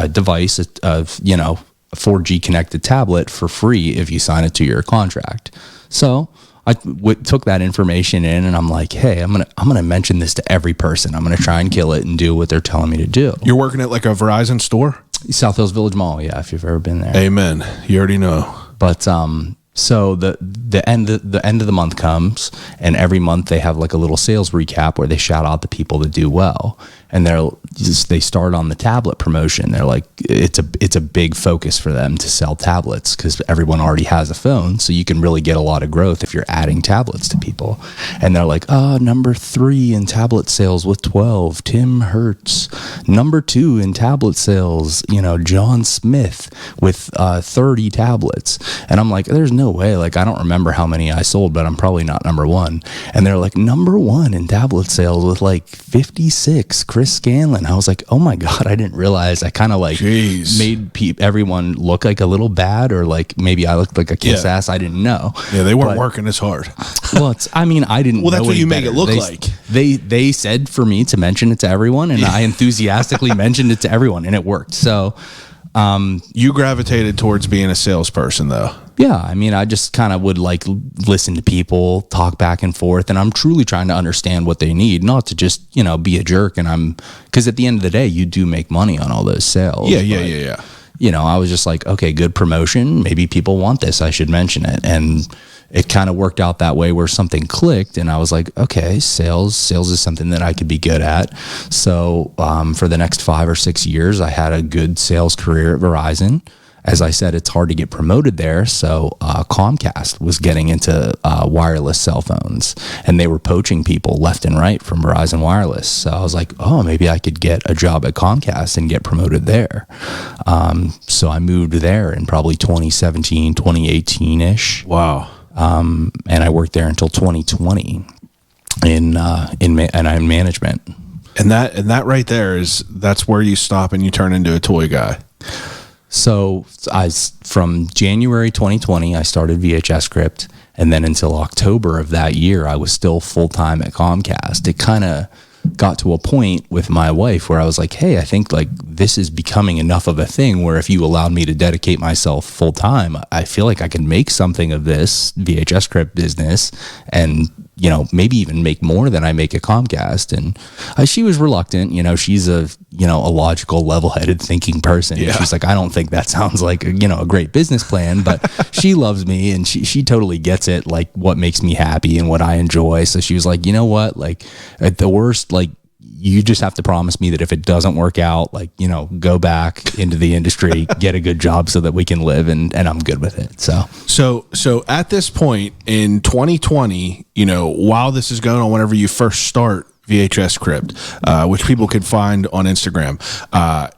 Speaker 5: device of, you know, a 4G connected tablet for free if you sign it to your contract. So I took that information in and I'm like, hey, I'm gonna mention this to every person. I'm gonna try and kill it and do what they're telling me to do.
Speaker 4: You're working at like a Verizon store?
Speaker 5: South Hills Village Mall, yeah, if you've ever been there.
Speaker 4: Amen. You already know.
Speaker 5: But So the end of the month comes, and every month they have like a little sales recap where they shout out the people that do well, and they start on the tablet promotion. They're like, it's a big focus for them to sell tablets because everyone already has a phone, so you can really get a lot of growth if you're adding tablets to people. And they're like, number 3 in tablet sales with 12, Tim Hertz. Number 2 in tablet sales, John Smith with 30 tablets. And I'm like, there's no way. Like, I don't remember how many I sold, but I'm probably not number 1. And they're like, number 1 in tablet sales with like 56, Chris Scanlon. I was like, oh my God, I didn't realize. I kind of like made everyone look like a little bad, or like maybe I looked like a kiss ass. I didn't know.
Speaker 4: Yeah, they weren't working as hard.
Speaker 5: Well, I didn't know.
Speaker 4: Well, that's what you make
Speaker 5: better.
Speaker 4: it look like.
Speaker 5: They said for me to mention it to everyone, and I enthusiastically mentioned it to everyone, and it worked. So
Speaker 4: you gravitated towards being a salesperson, though.
Speaker 5: Yeah, I just kind of would like listen to people talk back and forth, and I'm truly trying to understand what they need, not to just be a jerk. And because at the end of the day, you do make money on all those sales.
Speaker 4: Yeah.
Speaker 5: I was just like, okay, good promotion. Maybe people want this. I should mention it. And it kind of worked out that way where something clicked, and I was like, okay, sales is something that I could be good at. So for the next 5 or 6 years, I had a good sales career at Verizon. As I said, it's hard to get promoted there. So Comcast was getting into wireless cell phones, and they were poaching people left and right from Verizon Wireless. So I was like, oh, maybe I could get a job at Comcast and get promoted there. So I moved there in probably 2017, 2018-ish.
Speaker 4: Wow.
Speaker 5: And I worked there until 2020 in management.
Speaker 4: And that right there that's where you stop and you turn into a toy guy.
Speaker 5: So from January 2020, I started VHS Crypt, and then until October of that year, I was still full-time at Comcast. It kind of got to a point with my wife where I was like, hey, I think like this is becoming enough of a thing where if you allowed me to dedicate myself full-time, I feel like I can make something of this VHS Crypt business and maybe even make more than I make at Comcast. And she was reluctant. She's a logical, level-headed thinking person. Yeah. She's like, I don't think that sounds like a great business plan, but she loves me and she totally gets it, like what makes me happy and what I enjoy. So she was like, you know what, like at the worst, like you just have to promise me that if it doesn't work out, like, go back into the industry, get a good job so that we can live, and I'm good with it. So
Speaker 4: at this point in 2020, while this is going on, whenever you first start VHS Crypt, which people can find on Instagram, like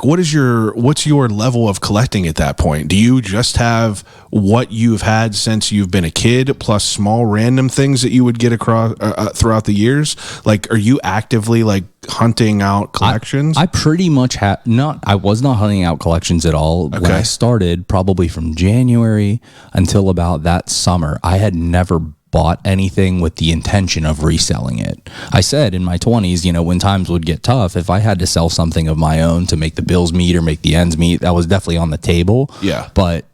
Speaker 4: what's your level of collecting at that point? Do you just have what you've had since you've been a kid plus small random things that you would get across throughout the years? Like, are you actively like hunting out collections?
Speaker 5: I pretty much I was not hunting out collections at all. Okay. When I started, probably from January until about that summer, I had never bought anything with the intention of reselling it. I said in my 20s, when times would get tough, if I had to sell something of my own to make the bills meet or make the ends meet, that was definitely on the table.
Speaker 4: Yeah.
Speaker 5: But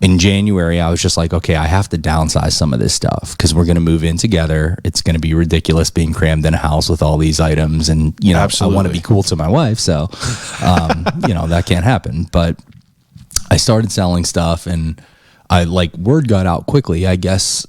Speaker 5: in January, I was just like, okay, I have to downsize some of this stuff because we're going to move in together. It's going to be ridiculous being crammed in a house with all these items. And,
Speaker 4: Absolutely.
Speaker 5: I want to be cool to my wife. So, that can't happen. But I started selling stuff, and word got out quickly. I guess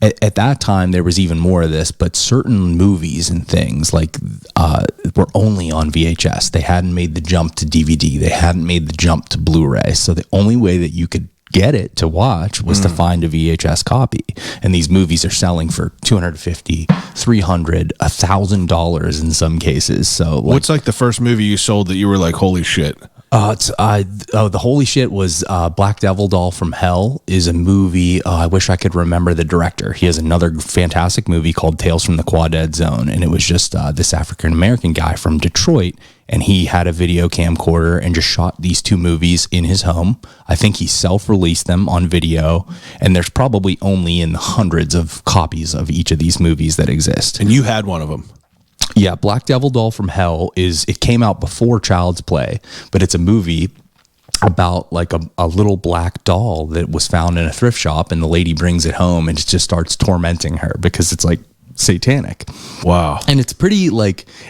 Speaker 5: at that time there was even more of this, but certain movies and things were only on VHS. They hadn't made the jump to DVD. They hadn't made the jump to Blu-ray. So the only way that you could get it to watch was to find a VHS copy. And these movies are selling for $250, $300, $1,000 in some cases. So
Speaker 4: what's like the first movie you sold that you were like, holy shit?
Speaker 5: The holy shit was Black Devil Doll from Hell is a movie. I wish I could remember the director. He has another fantastic movie called Tales from the Quaded Zone, and it was just this African-American guy from Detroit, and he had a video camcorder and just shot these 2 movies in his home. I think he self-released them on video, and there's probably only in the hundreds of copies of each of these movies that exist.
Speaker 4: And you had one of them.
Speaker 5: Yeah, Black Devil Doll from Hell it came out before Child's Play, but it's a movie about like a little black doll that was found in a thrift shop, and the lady brings it home and it just starts tormenting her because it's like satanic.
Speaker 4: Wow.
Speaker 5: And it's pretty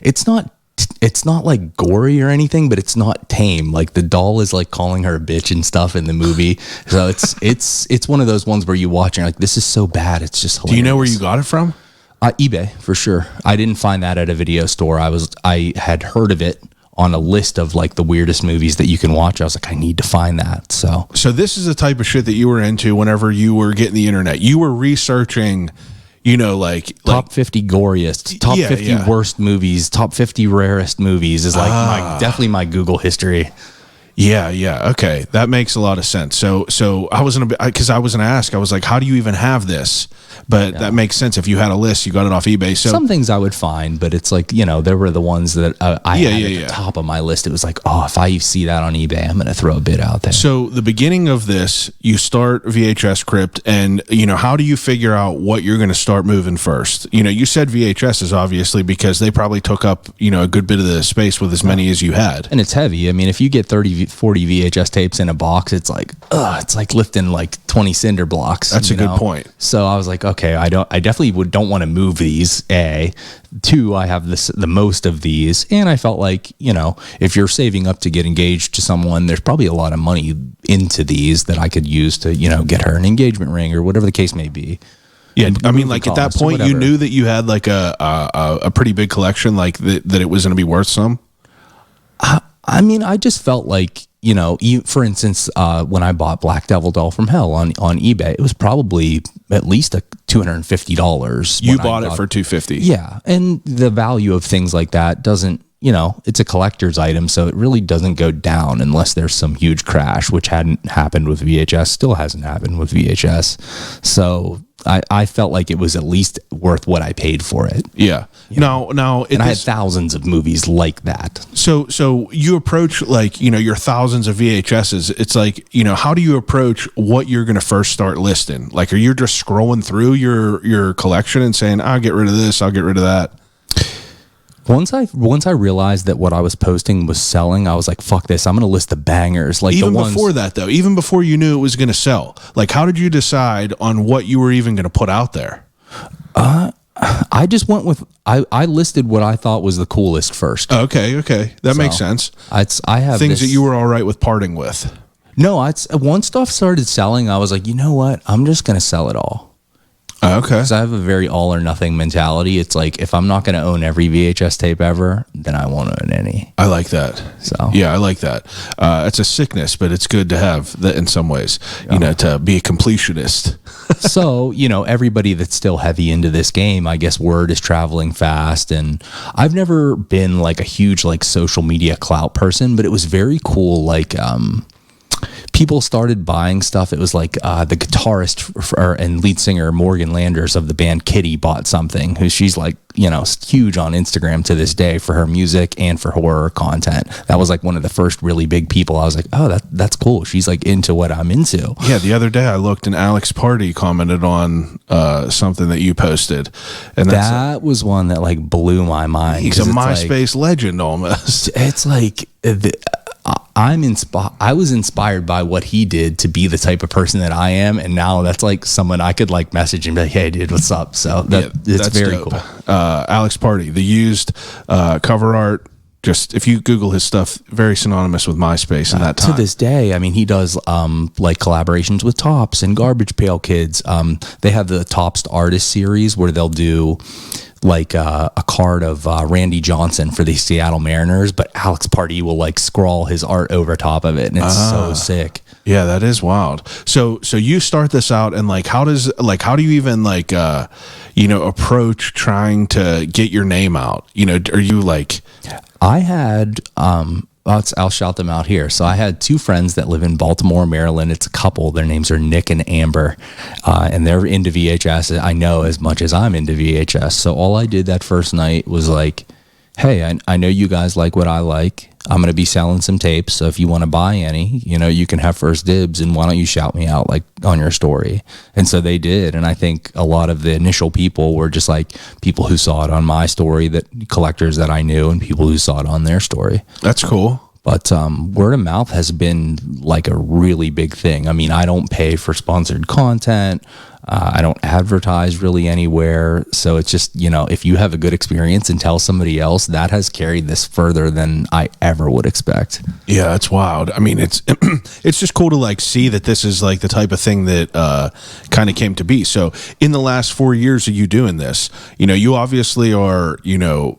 Speaker 5: it's not it's not like gory or anything, but it's not tame. Like the doll is like calling her a bitch and stuff in the movie. So it's one of those ones where you watch and you're like, this is so bad. It's just hilarious.
Speaker 4: Do you know where you got it from?
Speaker 5: eBay for sure. I didn't find that at a video store. I had heard of it on a list of like the weirdest movies that you can watch. I was like, I need to find that. So
Speaker 4: this is the type of shit that you were into whenever you were getting the internet. You were researching, you know, like
Speaker 5: top 50 goriest, top 50 worst movies, top 50 rarest movies is like definitely my Google history.
Speaker 4: Yeah. Okay. That makes a lot of sense. So I was going to ask, I was like, how do you even have this? But that makes sense. If you had a list, you got it off eBay. So
Speaker 5: some things I would find, but it's like, you know, there were the ones that I had at the top of my list. It was like, oh, if I see that on eBay, I'm going to throw a bid out there.
Speaker 4: So the beginning of this, you start VHS Crypt, and, you know, how do you figure out what you're going to start moving first? You know, you said VHS is obviously because they probably took up, you know, a good bit of the space with as many as you had.
Speaker 5: And it's heavy. I mean, if you get 30, 40 VHS tapes in a box, it's like lifting like 20 cinder blocks.
Speaker 4: That's a good point.
Speaker 5: So I was like, okay, I definitely don't want to move these. A, two, I have the most of these, and I felt like, you know, if you're saving up to get engaged to someone, there's probably a lot of money into these that I could use to, you know, get her an engagement ring or whatever the case may be.
Speaker 4: Yeah, I mean, like at that point, you knew that you had like a pretty big collection, like that it was going to be worth some.
Speaker 5: I mean, I just felt like, you know, for instance, when I bought Black Devil Doll from Hell on eBay, it was probably at least $250.
Speaker 4: You bought it for $250.
Speaker 5: Yeah, and the value of things like that doesn't, you know, it's a collector's item, so it really doesn't go down unless there's some huge crash, which hadn't happened with VHS, still hasn't happened with VHS. So I felt like it was at least worth what I paid for it.
Speaker 4: Yeah. Now,
Speaker 5: and I had thousands of movies like that.
Speaker 4: So you approach, like, you know, your thousands of VHSs. It's like, you know, how do you approach what you're going to first start listing? Like, are you just scrolling through your collection and saying, I'll get rid of this, I'll get rid of that?
Speaker 5: Once I realized that what I was posting was selling, I was like, fuck this, I'm going to list the bangers. Like
Speaker 4: even before that, though, even before you knew it was going to sell, like, how did you decide on what you were even going to put out there?
Speaker 5: I just went with, I listed what I thought was the coolest first.
Speaker 4: Okay. That makes sense.
Speaker 5: I have
Speaker 4: things that you were all right with parting with.
Speaker 5: No, once stuff started selling, I was like, you know what? I'm just going to sell it all.
Speaker 4: Okay.
Speaker 5: Because I have a very all or nothing mentality. It's like, if I'm not going to own every VHS tape ever, then I won't own any.
Speaker 4: I like that.
Speaker 5: So
Speaker 4: yeah, I like that. It's a sickness, but it's good to have that in some ways, you know, to be a completionist.
Speaker 5: So, you know, everybody that's still heavy into this game, I guess word is traveling fast. And I've never been like a huge like social media clout person, but it was very cool. Like, people started buying stuff. It was like the guitarist and lead singer Morgan Landers of the band Kitty bought something. Who she's like, you know, huge on Instagram to this day for her music and for horror content. That was like one of the first really big people. I was like, oh, that's cool. She's like into what I'm into.
Speaker 1: Yeah, the other day I looked and Alex Party commented on something that you posted, and
Speaker 5: that was one that like blew my mind.
Speaker 1: He's a MySpace legend almost.
Speaker 5: It's like I was inspired by what he did to be the type of person that I am, and now that's like someone I could like message and be like, "Hey, dude, what's up?" So it's very dope. Cool.
Speaker 4: Alex Party, the used cover art. Just if you Google his stuff, very synonymous with MySpace in that time.
Speaker 5: To this day, I mean, he does like collaborations with Tops and Garbage Pail Kids. They have the Tops Artist series where they'll do like a card of Randy Johnson for the Seattle Mariners, but Alex Party will like scrawl his art over top of it, and it's so sick.
Speaker 4: Yeah, that is wild. So you start this out, and like how do you even like approach trying to get your name out? You know, are you like?
Speaker 5: I had I'll shout them out here. So I had two friends that live in Baltimore, Maryland. It's a couple. Their names are Nick and Amber, and they're into VHS. I know as much as I'm into VHS. So all I did that first night was like, hey, I know you guys like what I like. I'm going to be selling some tapes. So if you want to buy any, you know, you can have first dibs, and why don't you shout me out like on your story? And so they did. And I think a lot of the initial people were just like people who saw it on my story, that collectors that I knew, and people who saw it on their story.
Speaker 4: That's cool.
Speaker 5: But word of mouth has been like a really big thing. I mean, I don't pay for sponsored content. I don't advertise really anywhere. So it's just, you know, if you have a good experience and tell somebody else, that has carried this further than I ever would expect.
Speaker 1: Yeah, it's wild. I mean, it's it's just cool to like see that this is like the type of thing that kind of came to be. So in the last 4 years of you doing this, you know, you obviously are, you know,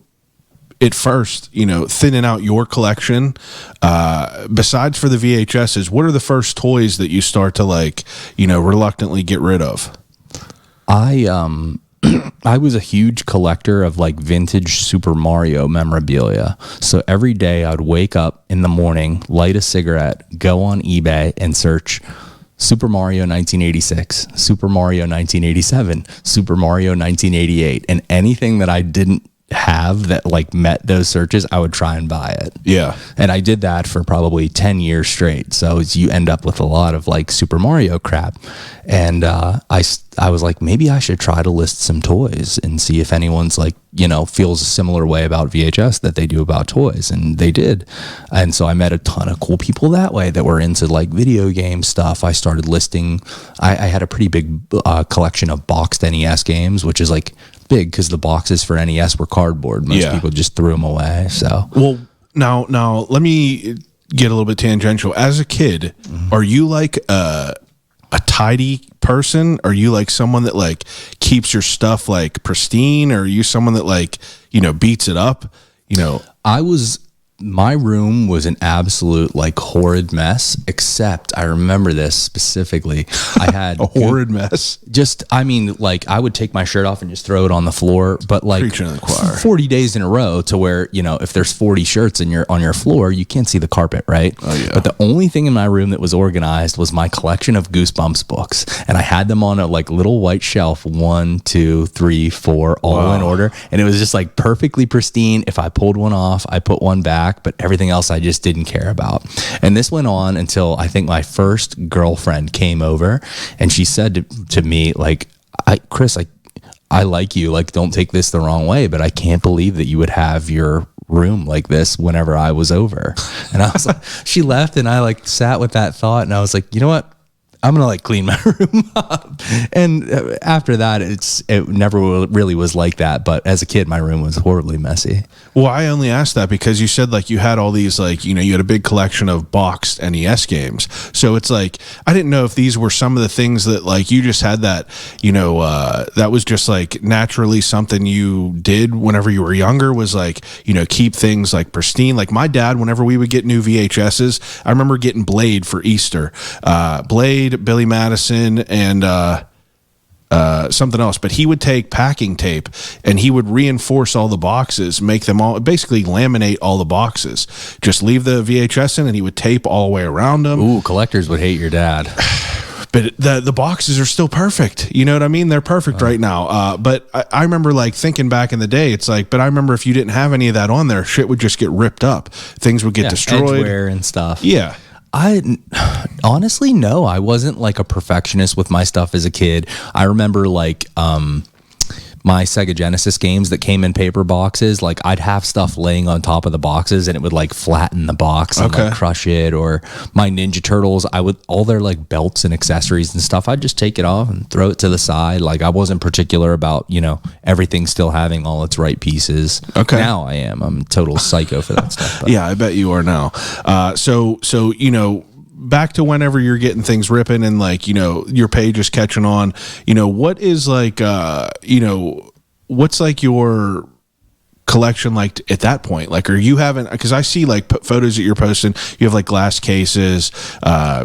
Speaker 1: at first, you know, thinning out your collection. Besides for the VHSs, what are the first toys that you start to like, you know, reluctantly get rid of?
Speaker 5: I was a huge collector of like vintage Super Mario memorabilia. So every day I'd wake up in the morning, light a cigarette, go on eBay and search Super Mario 1986, Super Mario 1987, Super Mario 1988, and anything that I didn't have that like met those searches, I would try and buy it.
Speaker 1: Yeah.
Speaker 5: And I did that for probably 10 years straight. So you end up with a lot of like Super Mario crap. And I was like, maybe I should try to list some toys and see if anyone's like, you know, feels a similar way about VHS that they do about toys. And they did. And so I met a ton of cool people that way that were into like video game stuff. I started listing, I had a pretty big collection of boxed NES games, which is like big because the boxes for NES were cardboard. Most people just threw them away. So,
Speaker 1: well, now let me get a little bit tangential. As a kid, are you like a tidy person? Are you like someone that like keeps your stuff like pristine? Or are you someone that like, you know, beats it up? You know,
Speaker 5: my room was an absolute like horrid mess, except I remember this specifically. I had
Speaker 1: a horrid mess.
Speaker 5: Just, I mean, like I would take my shirt off and just throw it on the floor, but like
Speaker 1: Preaching to the choir.
Speaker 5: 40 days in a row to where, you know, if there's 40 shirts on your floor, you can't see the carpet, right?
Speaker 1: Oh, yeah.
Speaker 5: But the only thing in my room that was organized was my collection of Goosebumps books. And I had them on a like little white shelf, 1, 2, 3, 4, all in order. And it was just like perfectly pristine. If I pulled one off, I put one back, but everything else I just didn't care about. And this went on until I think my first girlfriend came over and she said to me, like, Chris, I like you, like, don't take this the wrong way, but I can't believe that you would have your room like this whenever I was over. And I was like, she left and I like sat with that thought and I was like, you know what? I'm going to like clean my room up. And after that, it never really was like that. But as a kid, my room was horribly messy.
Speaker 1: Well, I only asked that because you said like you had all these like, you know, you had a big collection of boxed NES games. So it's like, I didn't know if these were some of the things that like you just had that, you know, that was just like naturally something you did whenever you were younger was like, you know, keep things like pristine. Like my dad, whenever we would get new VHSs, I remember getting Blade for Easter. Blade, Billy Madison, and something else, but he would take packing tape and he would reinforce all the boxes, make them all, basically laminate all the boxes, just leave the VHS in and he would tape all the way around them.
Speaker 5: Ooh, collectors would hate your dad.
Speaker 1: But the boxes are still perfect. You know what I mean? They're perfect right now. But I remember like thinking back in the day, it's like, but I remember if you didn't have any of that on there, shit would just get ripped up. Things would get destroyed.
Speaker 5: Edgeware and stuff.
Speaker 1: Yeah.
Speaker 5: I honestly, no, I wasn't like a perfectionist with my stuff as a kid. I remember like my Sega Genesis games that came in paper boxes, like I'd have stuff laying on top of the boxes and it would like flatten the box and like crush it. Or my Ninja Turtles, all their like belts and accessories and stuff, I'd just take it off and throw it to the side. Like I wasn't particular about, you know, everything still having all its right pieces.
Speaker 1: Okay.
Speaker 5: Now I am. I'm a total psycho for that stuff. But.
Speaker 1: Yeah, I bet you are now. So you know, back to whenever you're getting things ripping and like, you know, your page is catching on, you know, what is like, you know, what's like your collection like at that point? Like, are you having, because I see like photos that you're posting, you have like glass cases,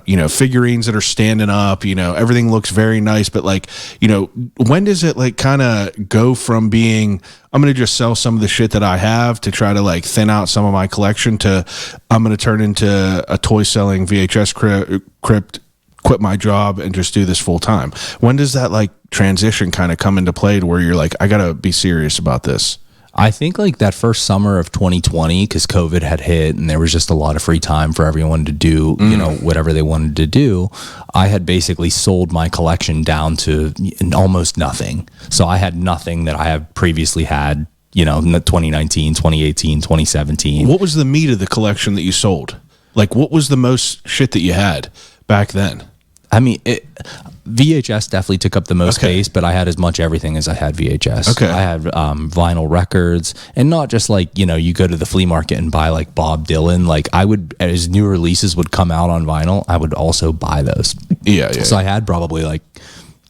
Speaker 1: you know, figurines that are standing up, you know, everything looks very nice, but like, you know, when does it like kind of go from being, I'm going to just sell some of the shit that I have to try to like thin out some of my collection to I'm going to turn into a toy selling VHS crypt, quit my job and just do this full time? When does that like transition kind of come into play to where you're like, I got to be serious about this?
Speaker 5: I think like that first summer of 2020, because COVID had hit and there was just a lot of free time for everyone to do, you know, whatever they wanted to do. I had basically sold my collection down to almost nothing. So I had nothing that I have previously had, 2019, 2018, 2017.
Speaker 1: What was the meat of the collection that you sold? Like, what was the most shit that you had back then?
Speaker 5: I mean, VHS definitely took up the most
Speaker 1: Okay.
Speaker 5: space, but I had as much everything as I had VHS.
Speaker 1: Okay.
Speaker 5: I had vinyl records, and not just like, you go to the flea market and buy like Bob Dylan. Like I would, as new releases would come out on vinyl, I would also buy those.
Speaker 1: Yeah.
Speaker 5: So I had probably like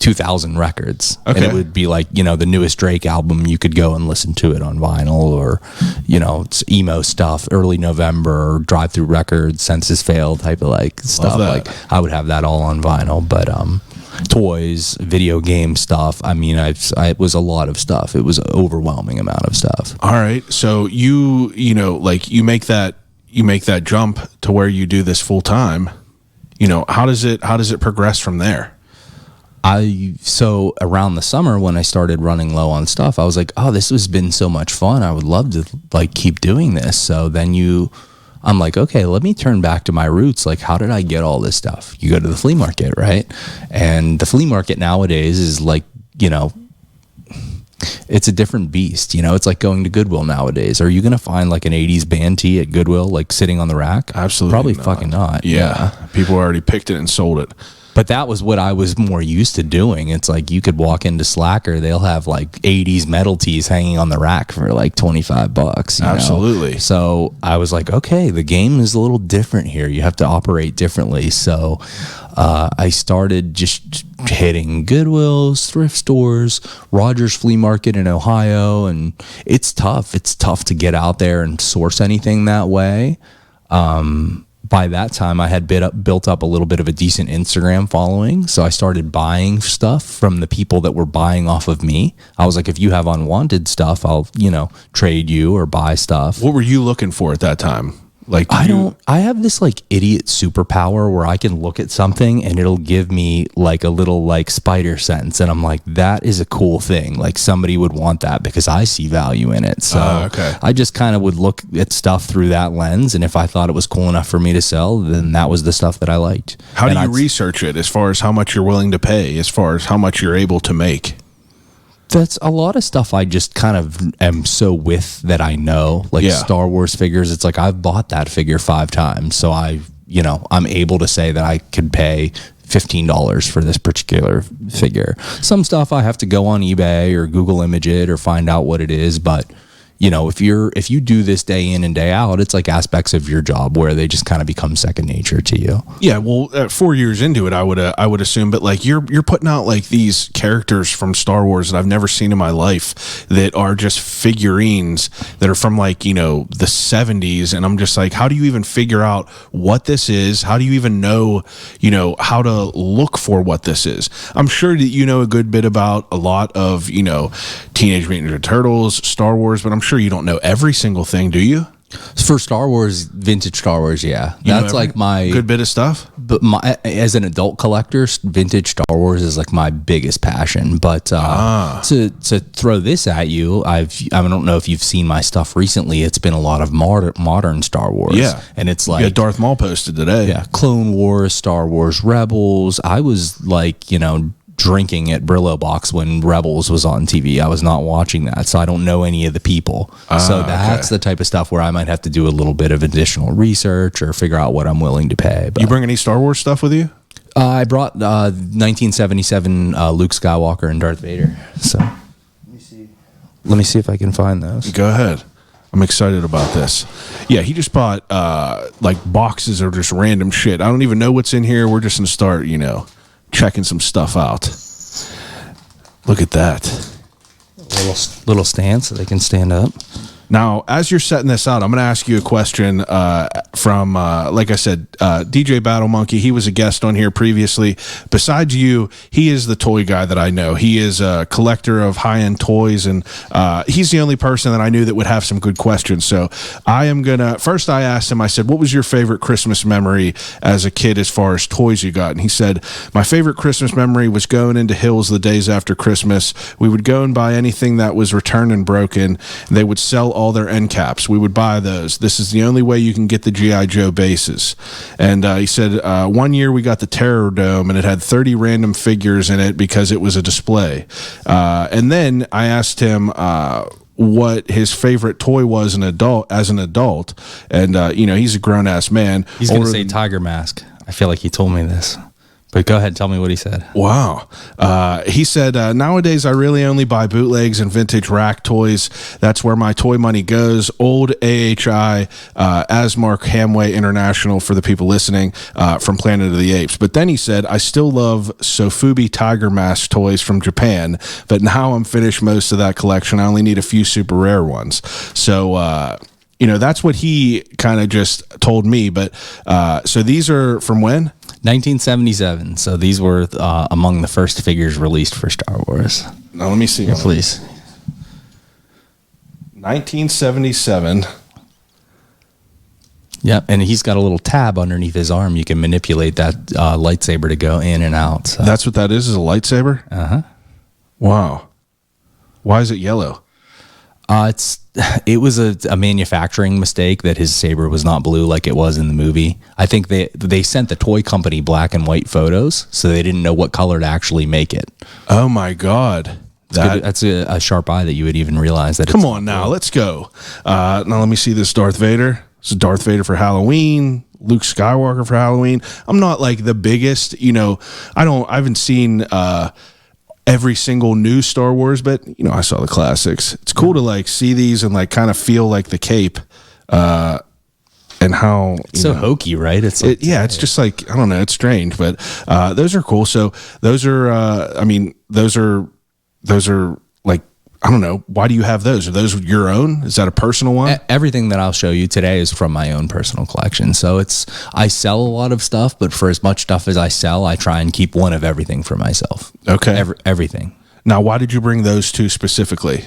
Speaker 5: 2,000 records.
Speaker 1: Okay.
Speaker 5: And it would be like, the newest Drake album, you could go and listen to it on vinyl, or, it's emo stuff, early November, Drive Through Records, Census Failed type of like stuff.
Speaker 1: that.
Speaker 5: Like I would have that all on vinyl, but toys, video game stuff. I mean, it was a lot of stuff. It was an overwhelming amount of stuff.
Speaker 1: All right. So you make that jump to where you do this full time. How does it progress from there?
Speaker 5: So around the summer when I started running low on stuff, I was like, oh, this has been so much fun. I would love to like keep doing this. So then I'm like, okay, let me turn back to my roots. Like, how did I get all this stuff? You go to the flea market, right? And the flea market nowadays is like, it's a different beast. It's like going to Goodwill nowadays. Are you going to find like an 80s band tee at Goodwill, like sitting on the rack?
Speaker 1: Absolutely
Speaker 5: Probably
Speaker 1: not.
Speaker 5: fucking not.
Speaker 1: Yeah. People already picked it and sold it.
Speaker 5: But that was what I was more used to doing. It's like you could walk into Slacker, they'll have like 80s metal tees hanging on the rack for like $25. you know?
Speaker 1: Absolutely.
Speaker 5: So I was like, okay, the game is a little different here. You have to operate differently. So I started just hitting Goodwills, thrift stores, Rogers Flea Market in Ohio, and it's tough. It's tough to get out there and source anything that way. By that time, I had built up a little bit of a decent Instagram following, so I started buying stuff from the people that were buying off of me. I was like, if you have unwanted stuff, I'll, trade you or buy stuff.
Speaker 1: What were you looking for at that time? Like,
Speaker 5: I have this like idiot superpower where I can look at something and it'll give me like a little like spider sense. And I'm like, that is a cool thing. Like somebody would want that because I see value in it. So
Speaker 1: okay.
Speaker 5: I just kind of would look at stuff through that lens. And if I thought it was cool enough for me to sell, then that was the stuff that I liked.
Speaker 1: How do you research it as far as how much you're willing to pay, as far as how much you're able to make?
Speaker 5: That's a lot of stuff I just kind of am so with that I know. Like Star Wars figures, it's like I've bought that figure 5 times. So I'm able to say that I could pay $15 for this particular figure. Some stuff I have to go on eBay or Google image it or find out what it is, but if you do this day in and day out, it's like aspects of your job where they just kind of become second nature to you.
Speaker 1: Yeah, well, 4 years into it, I would assume, but like you're putting out like these characters from Star Wars that I've never seen in my life that are just figurines that are from like the 70s, and I'm just like, how do you even figure out what this is? How do you even know how to look for what this is? I'm sure that you know a good bit about a lot of Teenage Mutant Ninja Turtles, Star Wars, but I'm sure you don't know every single thing, do you?
Speaker 5: For Star Wars, vintage Star Wars, yeah. That's like my
Speaker 1: good bit of stuff.
Speaker 5: But as an adult collector, vintage Star Wars is like my biggest passion. But to throw this at you, I don't know if you've seen my stuff recently. It's been a lot of modern Star Wars.
Speaker 1: Yeah,
Speaker 5: and it's like
Speaker 1: Darth Maul posted today.
Speaker 5: Yeah, Clone Wars, Star Wars Rebels. I was like drinking at Brillo Box when Rebels was on TV. I was not watching that, so I don't know any of the people. So that's the type of stuff where I might have to do a little bit of additional research or figure out what I'm willing to pay. But
Speaker 1: you bring any Star Wars stuff with you?
Speaker 5: I brought 1977 Luke Skywalker and Darth Vader. So let me see if I can find those.
Speaker 1: Go ahead. I'm excited about this. Yeah, he just bought like boxes of just random shit. I don't even know what's in here. We're just gonna start, checking some stuff out. Look at that.
Speaker 5: Little stand so they can stand up.
Speaker 1: Now, as you're setting this out, I'm going to ask you a question from, like I said, DJ Battle Monkey. He was a guest on here previously. Besides you, he is the toy guy that I know. He is a collector of high-end toys, and he's the only person that I knew that would have some good questions. So I am going to, first I asked him, I said, what was your favorite Christmas memory as a kid as far as toys you got? And he said, my favorite Christmas memory was going into Hills the days after Christmas. We would go and buy anything that was returned and broken. And they would sell all their end caps. We would buy those. This is the only way you can get the G.I. Joe bases. And he said, one year we got the Terror Dome, and it had 30 random figures in it because it was a display. And then I asked him, what his favorite toy was as an adult, and he's a grown ass man.
Speaker 5: He's going to say Tiger Mask. I feel like he told me this. But go ahead and tell me what he said.
Speaker 1: Wow. He said, nowadays I really only buy bootlegs and vintage rack toys. That's where my toy money goes. Old AHI, Asmark Hamway International for the people listening, from Planet of the Apes. But then he said, I still love Sofubi Tiger Mask toys from Japan, but now I'm finished most of that collection. I only need a few super rare ones. So, that's what he kind of just told me. But so these are from when?
Speaker 5: 1977. So these were among the first figures released for Star Wars.
Speaker 1: Now let me see.
Speaker 5: Here, please.
Speaker 1: 1977.
Speaker 5: Yep, and he's got a little tab underneath his arm. You can manipulate that lightsaber to go in and out. So.
Speaker 1: That's what that is a lightsaber?
Speaker 5: Uh-huh.
Speaker 1: Wow. Why is it yellow?
Speaker 5: It was a manufacturing mistake that his saber was not blue like it was in the movie. I think they sent the toy company black and white photos, so they didn't know what color to actually make it.
Speaker 1: Oh my God.
Speaker 5: That's a sharp eye that you would even realize that.
Speaker 1: Come on now, let's go. Now let me see this Darth Vader. This is Darth Vader for Halloween. Luke Skywalker for Halloween. I'm not like the biggest, I haven't seen every single new Star Wars, but I saw the classics. It's cool to like see these and like kind of feel like the cape, and how
Speaker 5: it's so hokey, right? It's like,
Speaker 1: it's just like, I don't know, it's strange, but those are cool. So those are those are like, I don't know, why do you have those? Are those your own? Is that a personal one?
Speaker 5: Everything that I'll show you today is from my own personal collection. So I sell a lot of stuff, but for as much stuff as I sell, I try and keep one of everything for myself.
Speaker 1: Okay.
Speaker 5: Everything.
Speaker 1: Now, why did you bring those two specifically?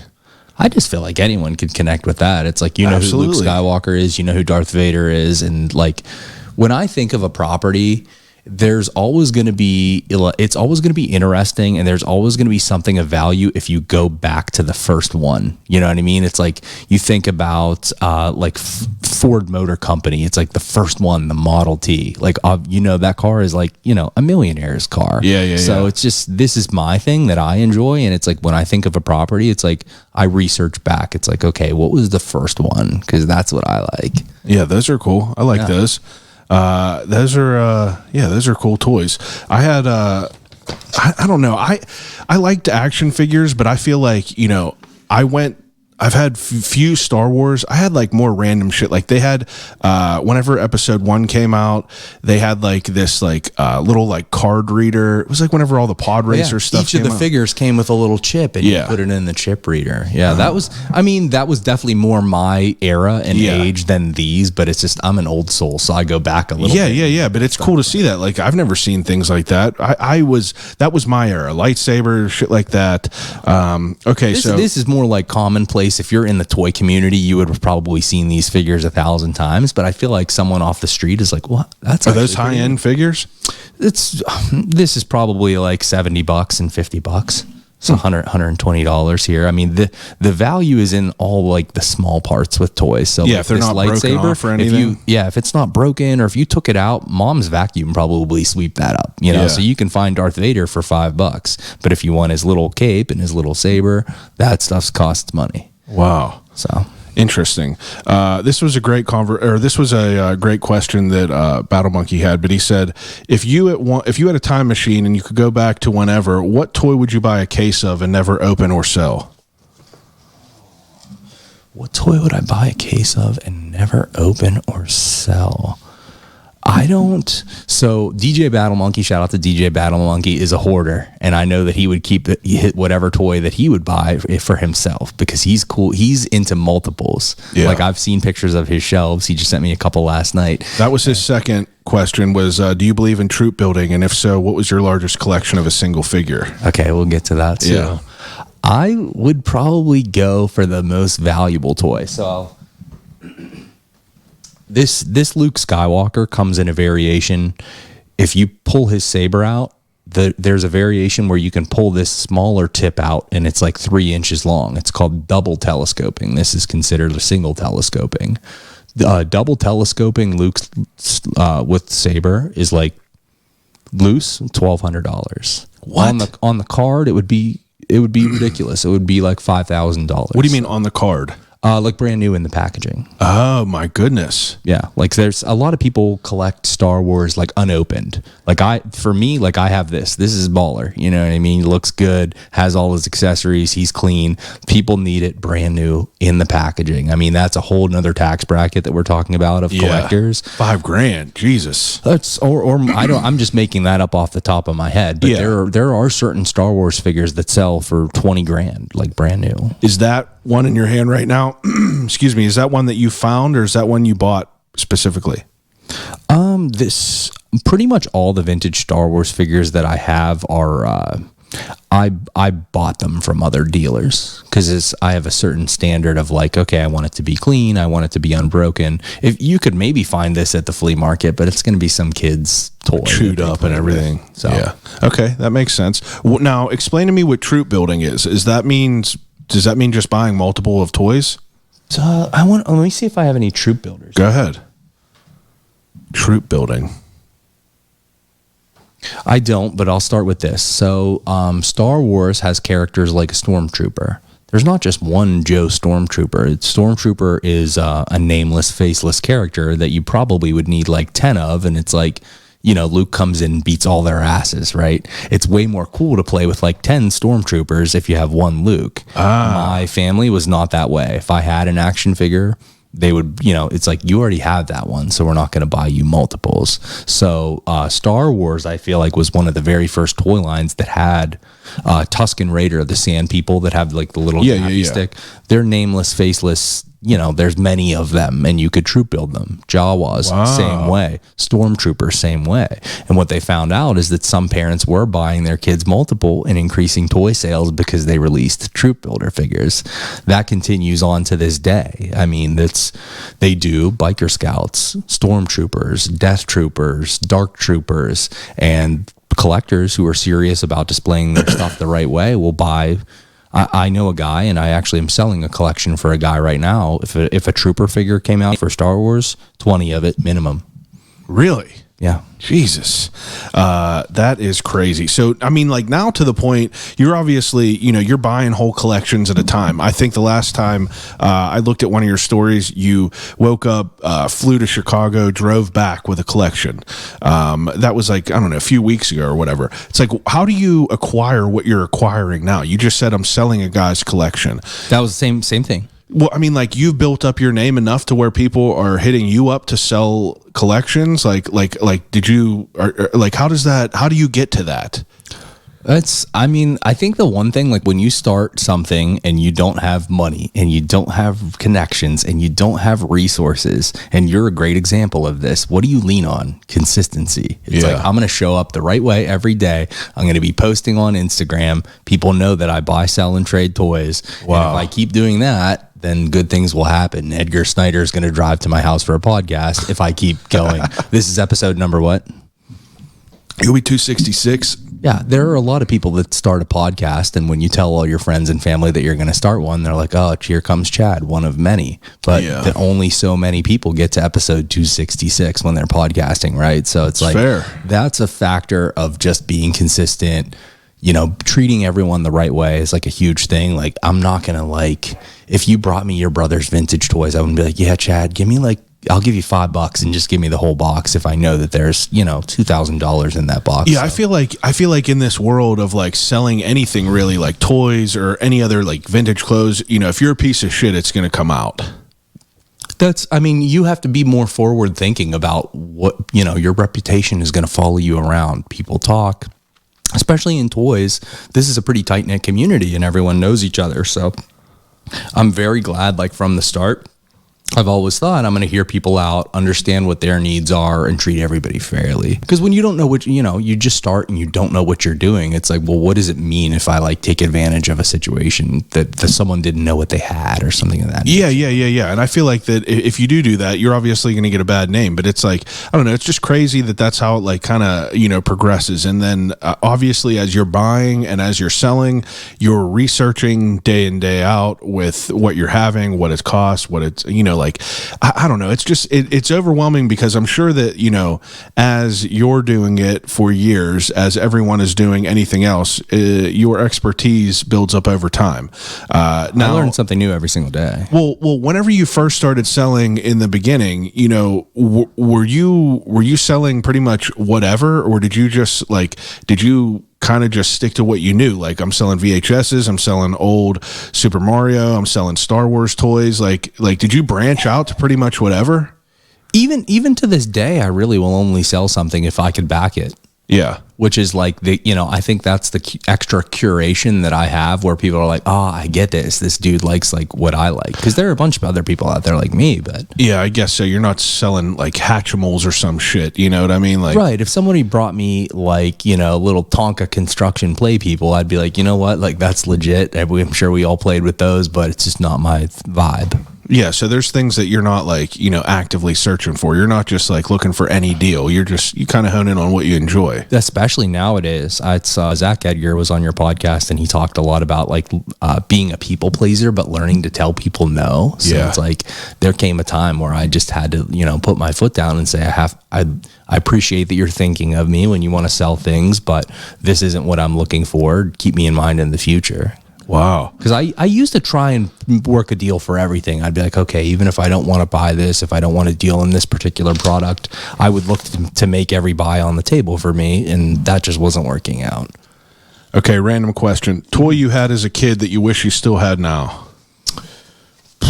Speaker 5: I just feel like anyone could connect with that. It's like, who Luke Skywalker is, who Darth Vader is. And like, when I think of a property, it's always going to be interesting, and there's always going to be something of value if you go back to the first one. You know what I mean? It's like you think about Ford Motor Company. It's like the first one, the Model T. Like that car is like a millionaire's car.
Speaker 1: Yeah.
Speaker 5: So it's just, this is my thing that I enjoy, and it's like when I think of a property, it's like I research back. It's like, okay, what was the first one? Because that's what I like.
Speaker 1: Yeah, those are cool. I like those. Those are cool toys. I had I don't know. I liked action figures, but I feel like I've had few Star Wars. I had like more random shit. Like they had whenever episode 1 came out, they had like this little like card reader. It was like whenever all the pod racer stuff
Speaker 5: each of the figures came with a little chip, and you put it in the chip reader. That was definitely more my era and age than these, but it's just, I'm an old soul, so I go back a little bit.
Speaker 1: Yeah, but it's cool to see that. Like I've never seen things like that. That was my era. Lightsaber, shit like that. Okay,
Speaker 5: this is more like commonplace. If you're in the toy community, you would have probably seen these figures 1,000 times, but I feel like someone off the street is like, what?
Speaker 1: Are those high-end figures?
Speaker 5: This is probably like $70 and $50. So $120 here. I mean, the value is in all like the small parts with toys. So
Speaker 1: if they're not broken off or anything.
Speaker 5: If it's not broken, or if you took it out, mom's vacuum probably sweep that up. So you can find Darth Vader for $5, but if you want his little cape and his little saber, that stuff costs money.
Speaker 1: Wow.
Speaker 5: So
Speaker 1: interesting. This was a great great question that Battle Monkey had. But he said, if you had a time machine and you could go back to whenever, what toy would you buy a case of and never open or sell?
Speaker 5: What toy would I buy a case of and never open or sell? So DJ Battle Monkey, shout out to DJ Battle Monkey, is a hoarder, and I know that he would keep whatever toy that he would buy for himself, because he's cool. He's into multiples. Yeah. Like I've seen pictures of his shelves. He just sent me a couple last night.
Speaker 1: That was his second question was, do you believe in troop building? And if so, what was your largest collection of a single figure?
Speaker 5: Okay, we'll get to that too. Yeah. I would probably go for the most valuable toy. So This Luke Skywalker comes in a variation. If you pull his saber out, there's a variation where you can pull this smaller tip out, and it's like 3 inches long. It's called double telescoping. This is considered a single telescoping. Double telescoping Luke's with saber is like loose $1,200.
Speaker 1: What?
Speaker 5: On the card, it would be ridiculous. It would be like $5,000.
Speaker 1: What do you mean on the card?
Speaker 5: Like brand new in the packaging.
Speaker 1: Oh my goodness.
Speaker 5: Yeah, like there's a lot of people collect Star Wars like unopened. Like I have this. This is baller. You know what I mean? Looks good, has all his accessories, he's clean. People need it brand new in the packaging. I mean, that's a whole nother tax bracket that we're talking about of collectors.
Speaker 1: $5,000, Jesus.
Speaker 5: That's or I don't. I'm just making that up off the top of my head. But there are certain Star Wars figures that sell for $20,000, like brand new.
Speaker 1: Is that one in your hand right now? Excuse me. Is that one that you found, or is that one you bought specifically?
Speaker 5: This pretty much all the vintage Star Wars figures that I have are I bought them from other dealers because I have a certain standard of like, okay, I want it to be clean, I want it to be unbroken. If you could maybe find this at the flea market, but it's going to be some kid's toy,
Speaker 1: chewed up and everything.
Speaker 5: So
Speaker 1: yeah, okay, that makes sense. Now, explain to me what troop building is. Does that mean just buying multiple of toys?
Speaker 5: So let me see if I have any troop builders.
Speaker 1: Go ahead. Troop building.
Speaker 5: I don't, but I'll start with this. So Star Wars has characters like a Stormtrooper. There's not just one Joe Stormtrooper. Stormtrooper is a nameless, faceless character that you probably would need like 10 of, and it's like, you know, Luke comes in and beats all their asses, right? It's way more cool to play with like 10 Stormtroopers if you have one Luke. My family was not that way. If I had an action figure, they would, you know, it's like, you already have that one, so we're not going to buy you multiples. So Star Wars, I feel like, was one of the very first toy lines that had Tusken Raider, the sand people that have like the little stick. They're nameless, faceless. You know, there's many of them, and you could troop build them. Jawas, same way. Stormtroopers, same way. And what they found out is that some parents were buying their kids multiple and increasing toy sales because they released troop builder figures. That continues on to this day. I mean, they do biker scouts, stormtroopers, death troopers, dark troopers, and collectors who are serious about displaying their stuff the right way will buy. I know a guy, and I actually am selling a collection for a guy right now. If a trooper figure came out for Star Wars, 20 of it minimum.
Speaker 1: Really?
Speaker 5: Yeah.
Speaker 1: Jesus. That is crazy. So, I mean, like now to the point, you're obviously, you know, you're buying whole collections at a time. I think the last time I looked at one of your stories, you woke up, flew to Chicago, drove back with a collection. That was like, I don't know, a few weeks ago or whatever. It's like, how do you acquire what you're acquiring now? You just said I'm selling a guy's collection.
Speaker 5: That was the same thing.
Speaker 1: Well, I mean, like you've built up your name enough to where people are hitting you up to sell collections. Like, did you, like, how do you get to that?
Speaker 5: I think the one thing, like when you start something and you don't have money and you don't have connections and you don't have resources, and you're a great example of this, what do you lean on? Consistency. It's like, I'm going to show up the right way every day. I'm going to be posting on Instagram. People know that I buy, sell, and trade toys. Wow. And if I keep doing that, then good things will happen. Edgar Snyder is going to drive to my house for a podcast if I keep going. This is episode number what?
Speaker 1: It'll be 266.
Speaker 5: Yeah, there are a lot of people that start a podcast, and when you tell all your friends and family that you're going to start one, they're like, oh, here comes Chad, one of many. But that only so many people get to episode 266 when they're podcasting, right? So it's like, that's a factor of just being consistent, you know, treating everyone the right way is like a huge thing. Like, I'm not going to, like, if you brought me your brother's vintage toys, I wouldn't be like, yeah, Chad, give me like, I'll give you $5 and just give me the whole box if I know that there's, you know, $2,000 in that box.
Speaker 1: Yeah, so. I feel like in this world of like selling anything really, like toys or any other like vintage clothes, you know, if you're a piece of shit, it's going to come out.
Speaker 5: You have to be more forward thinking about what, you know, your reputation is going to follow you around. People talk, especially in toys. This is a pretty tight knit community and everyone knows each other. So I'm very glad, like from the start, I've always thought I'm going to hear people out, understand what their needs are, and treat everybody fairly. Because when you don't know what, you know, you just start and you don't know what you're doing, it's like, well, what does it mean if I like take advantage of a situation that someone didn't know what they had or something like that?
Speaker 1: Yeah. And I feel like that if you do that, you're obviously going to get a bad name. But it's like, I don't know, it's just crazy that's how it like kind of, you know, progresses. And then obviously as you're buying and as you're selling, you're researching day in, day out with what you're having, what it costs, what it's, you know, like, I don't know. It's just, it's overwhelming because I'm sure that, you know, as you're doing it for years, as everyone is doing anything else, your expertise builds up over time. Now,
Speaker 5: I learn something new every single day.
Speaker 1: Well, whenever you first started selling in the beginning, you know, were you selling pretty much whatever, or did you just like, did you kind of just stick to what you knew? Like, I'm selling VHSs, I'm selling old Super Mario, I'm selling Star Wars toys. Like, did you branch out to pretty much whatever?
Speaker 5: Even to this day, I really will only sell something if I could back it.
Speaker 1: Yeah.
Speaker 5: Which is like I think that's the extra curation that I have, where people are like, oh, I get this. This dude likes like what I like. Because there are a bunch of other people out there like me, but
Speaker 1: yeah, I guess so. You're not selling like Hatchimals or some shit. You know what I mean? Like,
Speaker 5: right. If somebody brought me like, you know, little Tonka construction play people, I'd be like, you know what? Like, that's legit. I'm sure we all played with those, but it's just not my vibe.
Speaker 1: Yeah, so there's things that you're not like, you know, actively searching for. You're not just like looking for any deal. You kind of hone in on what you enjoy.
Speaker 5: Especially nowadays. I saw Zach Edgar was on your podcast, and he talked a lot about like being a people pleaser, but learning to tell people no. So
Speaker 1: yeah.
Speaker 5: It's like there came a time where I just had to, you know, put my foot down and say, I appreciate that you're thinking of me when you want to sell things, but this isn't what I'm looking for. Keep me in mind in the future.
Speaker 1: Wow.
Speaker 5: Because I used to try and work a deal for everything. I'd be like, okay, even if I don't want to buy this, if I don't want to deal in this particular product, I would look to make every buy on the table for me, and that just wasn't working out.
Speaker 1: Okay, random question. Toy you had as a kid that you wish you still had now?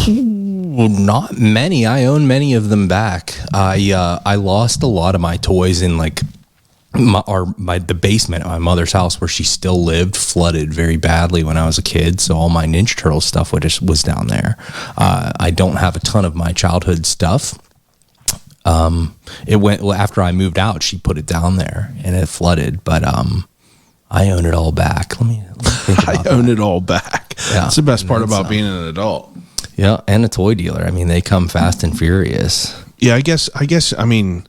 Speaker 5: Well, not many. I own many of them back. I lost a lot of my toys in like the basement at my mother's house where she still lived, flooded very badly when I was a kid. So all my Ninja Turtle stuff was down there. I don't have a ton of my childhood stuff. It went after I moved out. She put it down there and it flooded, but I own it all back. Let me think about
Speaker 1: I own it all back.
Speaker 5: Yeah,
Speaker 1: that's the best part about being an adult.
Speaker 5: Yeah, and a toy dealer. I mean, they come fast and furious.
Speaker 1: Yeah, I guess. I mean,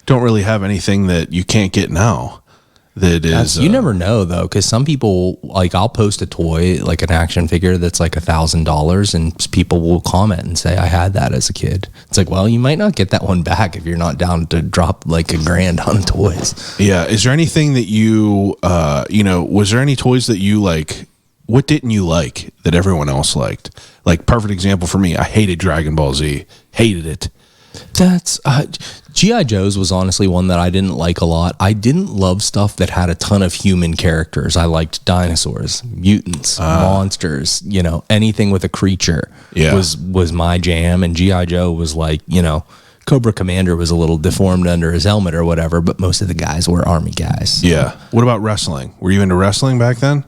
Speaker 1: don't really have anything that you can't get now. That is,
Speaker 5: you never know though, because some people, like, I'll post a toy like an action figure that's like $1,000, and people will comment and say, I had that as a kid. It's like, well, you might not get that one back if you're not down to drop like $1,000 on toys.
Speaker 1: Yeah. Is there anything that you was there any toys that you like? What didn't you like that everyone else liked? Like, perfect example for me, I hated Dragon Ball Z. Hated it.
Speaker 5: That's G.I. Joe's was honestly one that I didn't like a lot. I didn't love stuff that had a ton of human characters. I liked dinosaurs, mutants, monsters, you know, anything with a creature was my jam. And G.I. Joe was like, you know, Cobra Commander was a little deformed under his helmet or whatever, but most of the guys were army guys.
Speaker 1: Yeah. What about wrestling? Were you into wrestling back then?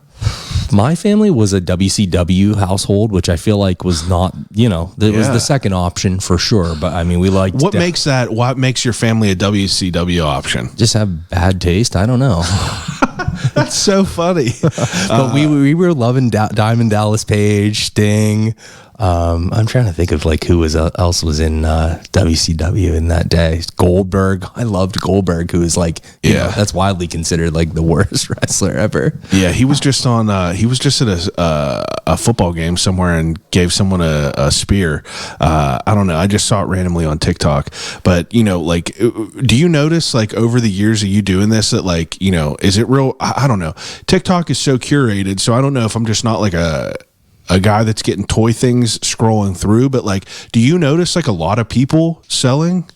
Speaker 5: My family was a WCW household, which I feel like was not, you know, it was the second option for sure. But I mean, we liked.
Speaker 1: What makes your family a WCW option?
Speaker 5: Just have bad taste. I don't know.
Speaker 1: That's so funny.
Speaker 5: But we were loving Diamond Dallas Page, Sting. I'm trying to think of like who else was in WCW in that day. Goldberg. I loved Goldberg, who was like, you know, that's widely considered like the worst wrestler ever.
Speaker 1: Yeah, he was just at a football game somewhere and gave someone a spear. I don't know. I just saw it randomly on TikTok. But, you know, like, do you notice like over the years of you doing this that like, you know, is it real? I don't know. TikTok is so curated, so I don't know if I'm just not like a guy that's getting toy things scrolling through, but like, do you notice like a lot of people selling?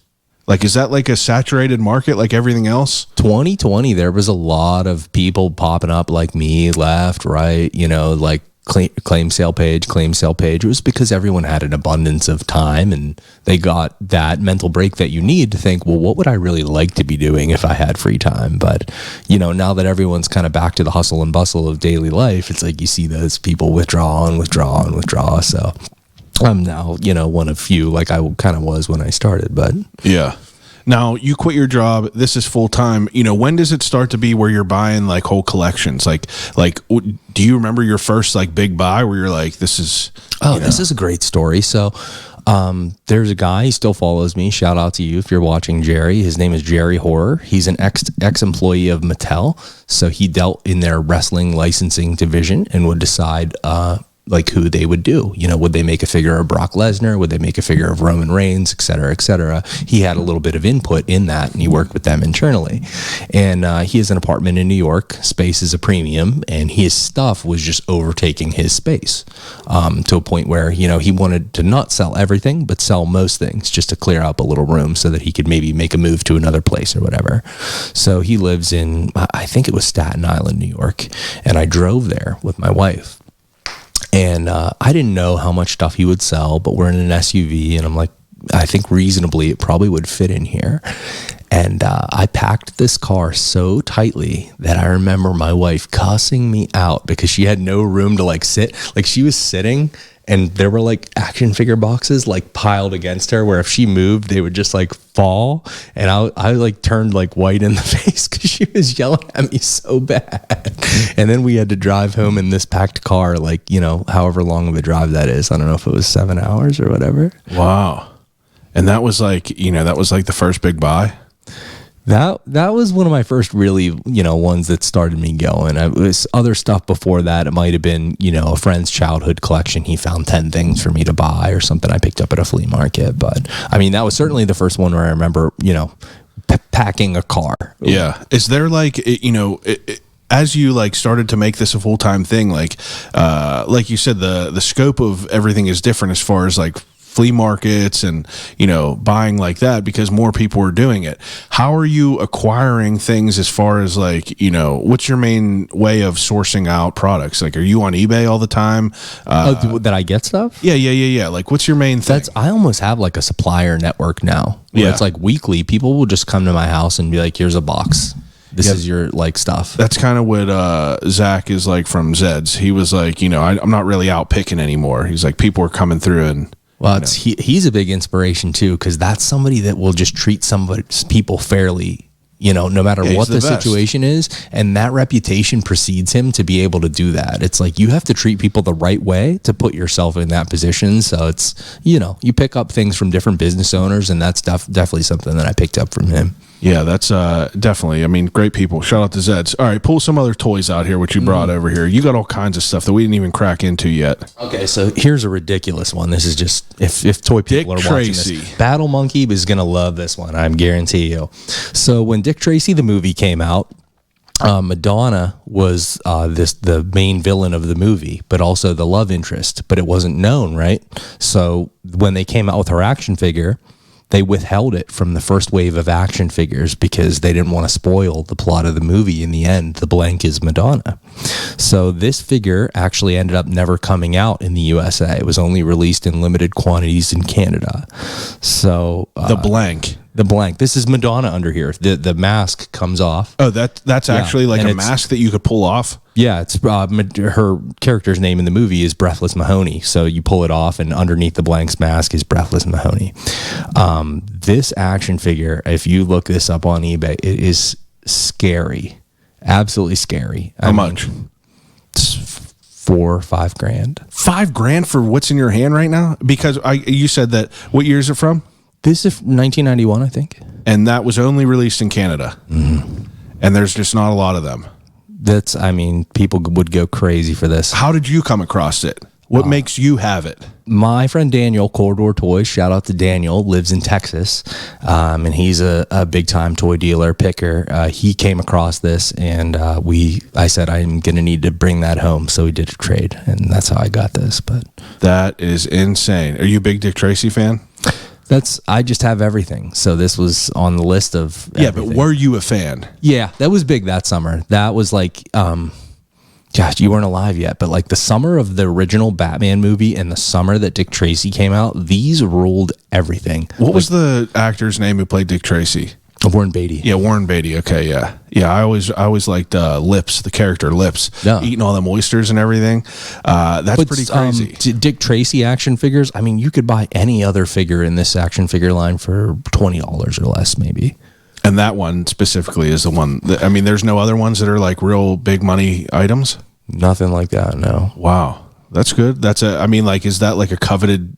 Speaker 1: Like, is that like a saturated market like everything else?
Speaker 5: 2020, there was a lot of people popping up like me, left, right, you know, like claim sale page. It was because everyone had an abundance of time and they got that mental break that you need to think, well, what would I really like to be doing if I had free time? But, you know, now that everyone's kind of back to the hustle and bustle of daily life, it's like you see those people withdraw. So I'm now, you know, one of few, like I kind of was when I started, but
Speaker 1: yeah. Now you quit your job. This is full time. You know, when does it start to be where you're buying like whole collections? Like, do you remember your first like big buy where you're like, this is?
Speaker 5: Oh, this is a great story. So, there's a guy, he still follows me. Shout out to you if you're watching, Jerry. His name is Jerry Horror. He's an ex-employee of Mattel. So he dealt in their wrestling licensing division and would decide, like who they would do. You know, would they make a figure of Brock Lesnar? Would they make a figure of Roman Reigns, et cetera, et cetera? He had a little bit of input in that, and he worked with them internally. And he has an apartment in New York. Space is a premium, and his stuff was just overtaking his space to a point where, you know, he wanted to not sell everything, but sell most things just to clear up a little room so that he could maybe make a move to another place or whatever. So he lives in, I think it was Staten Island, New York, and I drove there with my wife. And I didn't know how much stuff he would sell, but we're in an SUV, and I'm like, I think reasonably it probably would fit in here. And I packed this car so tightly that I remember my wife cussing me out because she had no room to like sit. Like she was sitting, and there were like action figure boxes like piled against her where if she moved, they would just like fall. And I like turned like white in the face because she was yelling at me so bad. And then we had to drive home in this packed car, like, you know, however long of a drive that is. I don't know if it was 7 hours or whatever.
Speaker 1: Wow. And that was like, you know, that was like the first big buy.
Speaker 5: That was one of my first really, you know, ones that started me going. It was other stuff before that. It might have been, you know, a friend's childhood collection. He found 10 things for me to buy or something I picked up at a flea market. But I mean, that was certainly the first one where I remember, you know, packing a car.
Speaker 1: Yeah. Is there like, you know, as you like started to make this a full-time thing, like you said, the scope of everything is different as far as like flea markets and, you know, buying like that because more people are doing it. How are you acquiring things as far as like, you know, what's your main way of sourcing out products? Like, are you on eBay all the time?
Speaker 5: That I get stuff?
Speaker 1: Yeah. Like, what's your main thing?
Speaker 5: I almost have like a supplier network now. Where it's like weekly. People will just come to my house and be like, here's a box. This is your like stuff.
Speaker 1: That's kind of what Zach is like from Zed's. He was like, you know, I'm not really out picking anymore. He's like, people are coming through and.
Speaker 5: Well, he's a big inspiration too, because that's somebody that will just treat people fairly, you know, no matter what the situation is. And that reputation precedes him to be able to do that. It's like you have to treat people the right way to put yourself in that position. So it's, you know, you pick up things from different business owners, and that's definitely something that I picked up from him.
Speaker 1: Yeah, that's definitely. I mean, great people. Shout out to Zed's. All right, pull some other toys out here, which you brought over here. You got all kinds of stuff that we didn't even crack into yet.
Speaker 5: Okay, so here's a ridiculous one. This is just, if toy people are watching this. Battle Monkey is going to love this one, I guarantee you. So when Dick Tracy, the movie, came out, Madonna was the main villain of the movie, but also the love interest, but it wasn't known, right? So when they came out with her action figure, they withheld it from the first wave of action figures because they didn't want to spoil the plot of the movie. In the end, the blank is Madonna. So this figure actually ended up never coming out in the USA. It was only released in limited quantities in Canada. So
Speaker 1: the blank.
Speaker 5: This is Madonna under here. The mask comes off.
Speaker 1: Oh, that's actually like a mask that you could pull off.
Speaker 5: Yeah, it's her character's name in the movie is Breathless Mahoney. So you pull it off, and underneath the blank's mask is Breathless Mahoney. This action figure, if you look this up on eBay, it is scary, absolutely scary.
Speaker 1: How much?
Speaker 5: It's $4 or $5 grand.
Speaker 1: $5 for what's in your hand right now? Because you said that. What year is it from?
Speaker 5: This is 1991, I think.
Speaker 1: And that was only released in Canada. Mm-hmm. And there's just not a lot of them.
Speaker 5: People would go crazy for this.
Speaker 1: How did you come across it? What makes you have it?
Speaker 5: My friend Daniel, Corridor Toys, shout out to Daniel, lives in Texas, and he's a big-time toy dealer, picker. He came across this, and I said, I'm going to need to bring that home, so we did a trade, and that's how I got this. But
Speaker 1: that is insane. Are you a big Dick Tracy fan?
Speaker 5: I just have everything. So this was on the list of everything.
Speaker 1: Yeah, but were you a fan?
Speaker 5: Yeah, that was big that summer. That was like, gosh, you weren't alive yet, but like the summer of the original Batman movie and the summer that Dick Tracy came out, these ruled everything.
Speaker 1: What was the actor's name who played Dick Tracy?
Speaker 5: Warren Beatty.
Speaker 1: Yeah, Warren Beatty. Okay, yeah. I always liked Lips, the character Lips, eating all them oysters and everything. That's pretty crazy.
Speaker 5: Dick Tracy action figures. I mean, you could buy any other figure in this action figure line for $20 or less, maybe.
Speaker 1: And that one specifically is the one. There's no other ones that are like real big money items.
Speaker 5: Nothing like that. No.
Speaker 1: Wow, that's good. Is that like a coveted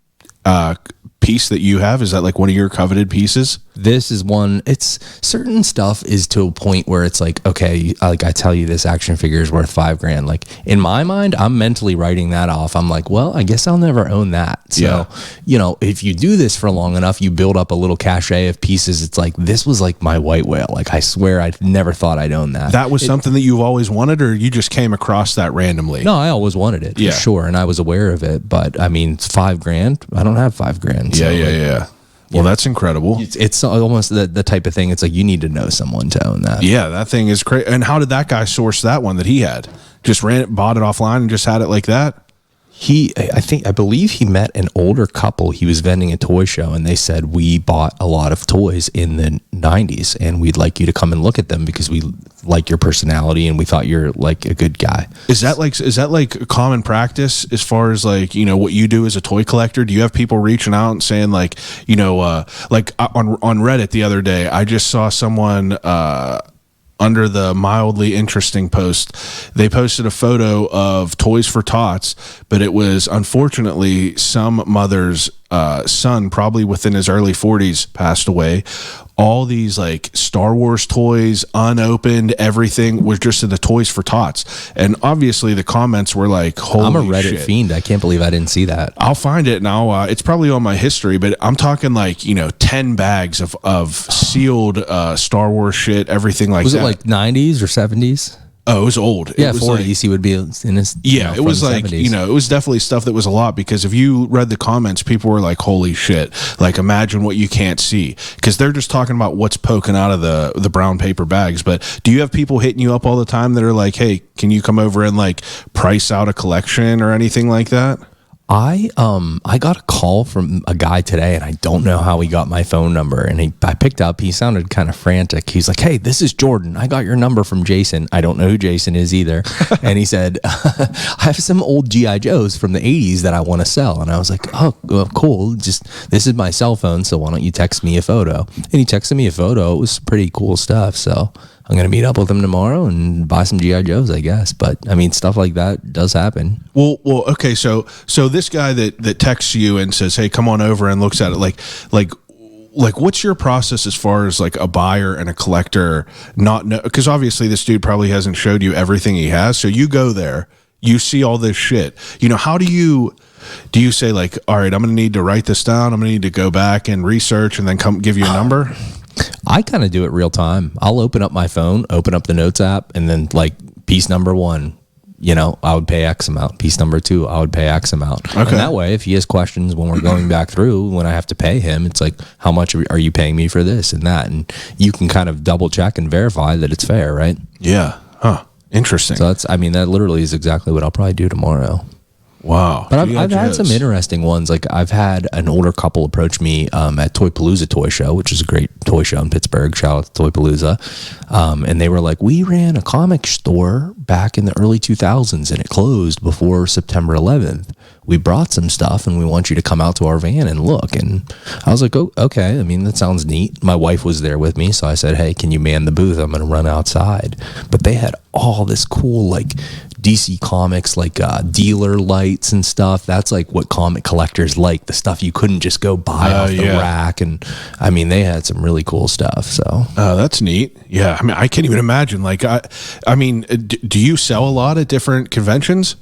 Speaker 1: piece that you have? Is that like one of your coveted pieces?
Speaker 5: This is one, it's certain stuff is to a point where it's like, okay, like I tell you this action figure is worth $5,000. Like in my mind, I'm mentally writing that off. I'm like, well, I guess I'll never own that. So, you know, if you do this for long enough, you build up a little cachet of pieces. It's like, this was like my white whale. Like I swear I never thought I'd own that.
Speaker 1: That was something that you've always wanted, or you just came across that randomly?
Speaker 5: No, I always wanted it, for sure. And I was aware of it, but I mean, it's $5,000. I don't have $5,000. So
Speaker 1: Yeah. Well, that's incredible.
Speaker 5: It's almost the type of thing. It's like you need to know someone to own that.
Speaker 1: Yeah, that thing is crazy. And how did that guy source that one that he had? Just bought it offline and just had it like that?
Speaker 5: I believe he met an older couple. He was vending a toy show, and they said, we bought a lot of toys in the 90s, and we'd like you to come and look at them because we like your personality, and we thought you're like a good guy.
Speaker 1: Is that like common practice as far as like, you know, what you do as a toy collector? Do you have people reaching out and saying like, you know, like on Reddit the other day, I just saw someone, under the mildly interesting post, they posted a photo of Toys for Tots, but it was unfortunately some mother's son, probably within his early 40s, passed away. All these like Star Wars toys, unopened, everything was just in the Toys for Tots. And obviously the comments were like, holy
Speaker 5: I'm a Reddit
Speaker 1: shit.
Speaker 5: fiend. I can't believe I didn't see that.
Speaker 1: I'll find it and it's probably on my history, but I'm talking like, you know, 10 bags of sealed Star Wars shit, everything like that.
Speaker 5: Was it like 90s or 70s?
Speaker 1: Oh, it was old.
Speaker 5: Yeah,
Speaker 1: it was
Speaker 5: 40s.
Speaker 1: like,
Speaker 5: he would be in his.
Speaker 1: Yeah, it was like,
Speaker 5: 70s.
Speaker 1: you know, it was definitely stuff that was a lot, because if you read the comments, people were like, holy shit, like imagine what you can't see, because they're just talking about what's poking out of the brown paper bags. But do you have people hitting you up all the time that are like, hey, can you come over and like price out a collection or anything like that?
Speaker 5: I got a call from a guy today, and I don't know how he got my phone number. And I picked up. He sounded kind of frantic. He's like, "Hey, this is Jordan. I got your number from Jason. I don't know who Jason is either." And he said, "I have some old GI Joes from the '80s that I want to sell." And I was like, "Oh, well, cool. Just this is my cell phone, so why don't you text me a photo?" And he texted me a photo. It was pretty cool stuff. So I'm going to meet up with him tomorrow and buy some G.I. Joes, I guess. But, I mean, stuff like that does happen.
Speaker 1: Well, okay, so this guy that texts you and says, hey, come on over, and looks at it, like what's your process as far as, like, a buyer and a collector not know? Because obviously this dude probably hasn't showed you everything he has. So you go there, you see all this shit. You know, how do you say, like, all right, I'm going to need to write this down, I'm going to need to go back and research and then come give you a number?
Speaker 5: I kind of do it real time. I'll open up my phone, open up the notes app, and then like piece number 1, you know, I would pay X amount. Piece number 2, I would pay X amount. Okay. And that way, if he has questions when we're going back through, when I have to pay him, it's like, how much are you paying me for this and that? And you can kind of double check and verify that it's fair, right?
Speaker 1: Yeah. Huh. Interesting.
Speaker 5: So that literally is exactly what I'll probably do tomorrow.
Speaker 1: Wow.
Speaker 5: But I've had some interesting ones. Like I've had an older couple approach me at Toy Palooza Toy Show, which is a great toy show in Pittsburgh. Shout out to Toy Palooza. And they were like, we ran a comic store back in the early 2000s and it closed before September 11th. We brought some stuff and we want you to come out to our van and look. And I was like, oh, okay. I mean, that sounds neat. My wife was there with me. So I said, hey, can you man the booth? I'm going to run outside. But they had all this cool, like, DC Comics, like dealer lights and stuff. That's like what comic collectors like, the stuff you couldn't just go buy off the rack. And I mean, they had some really cool stuff. So
Speaker 1: that's neat. Yeah, I mean, I can't even imagine. Like, I mean, do you sell a lot at different conventions?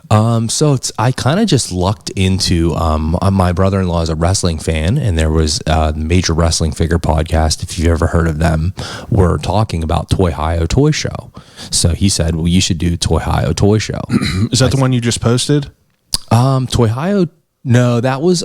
Speaker 5: So I kind of just lucked into, my brother-in-law is a wrestling fan, and there was a Major Wrestling Figure podcast, if you've ever heard of them, were talking about Toy Hio Toy Show. So he said, well, you should do Toy Hio Toy Show.
Speaker 1: Is that the one you just posted?
Speaker 5: Toy Hio, no, that was,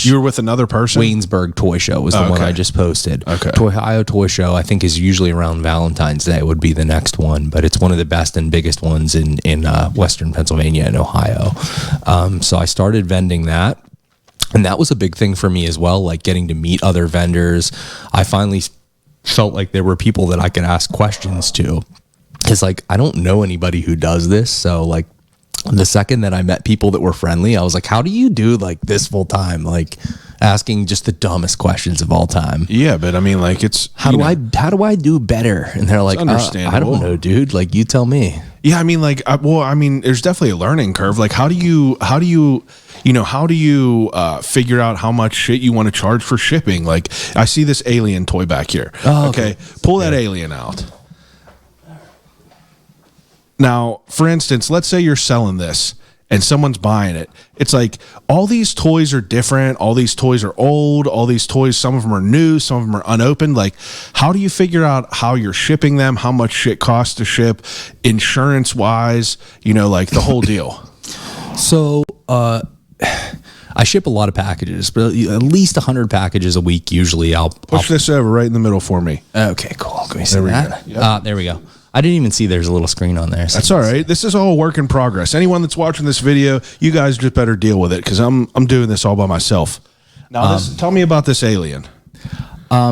Speaker 1: you were with another person?
Speaker 5: Waynesburg Toy Show was the one I just posted.
Speaker 1: Okay.
Speaker 5: Toy Hio Toy Show, I think, is usually around Valentine's Day would be the next one, but it's one of the best and biggest ones in Western Pennsylvania and Ohio. So I started vending that, and that was a big thing for me as well, like getting to meet other vendors. I finally felt like there were people that I could ask questions to, because like I don't know anybody who does this, so like the second that I met people that were friendly, I was like, how do you do like this full time? Like, asking just the dumbest questions of all time.
Speaker 1: Yeah, but I mean, like, it's
Speaker 5: How do I do better? And they're like,
Speaker 1: understandable.
Speaker 5: I don't know, dude. Like, you tell me.
Speaker 1: Yeah, I mean, like, there's definitely a learning curve. Like, how do you figure out how much shit you want to charge for shipping? Like, I see this alien toy back here.
Speaker 5: Oh,
Speaker 1: okay, pull that alien out. Now, for instance, let's say you're selling this and someone's buying it. It's like all these toys are different. All these toys are old. All these toys, some of them are new, some of them are unopened. Like, how do you figure out how you're shipping them, how much shit costs to ship, insurance wise, like the whole deal?
Speaker 5: So, I ship a lot of packages, but at least 100 packages a week. Usually I'll
Speaker 1: Push this over right in the middle for me.
Speaker 5: Okay, cool. Can we see
Speaker 1: There we
Speaker 5: that?
Speaker 1: go. Yep.
Speaker 5: There we go. I didn't even see there's a little screen on there. So
Speaker 1: That's all right. This is all a work in progress. Anyone that's watching this video, you guys just better deal with it because I'm doing this all by myself. Now, tell me about this alien.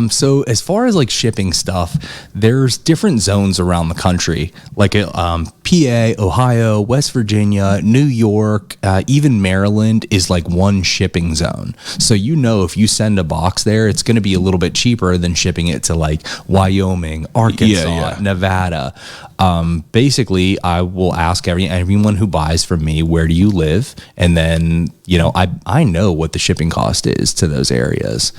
Speaker 5: So as far as like shipping stuff, there's different zones around the country, like PA, Ohio, West Virginia, New York, even Maryland is like one shipping zone. So if you send a box there, it's going to be a little bit cheaper than shipping it to like Wyoming, Arkansas, Nevada. Basically, I will ask everyone who buys from me, where do you live? And then, I know what the shipping cost is to those areas.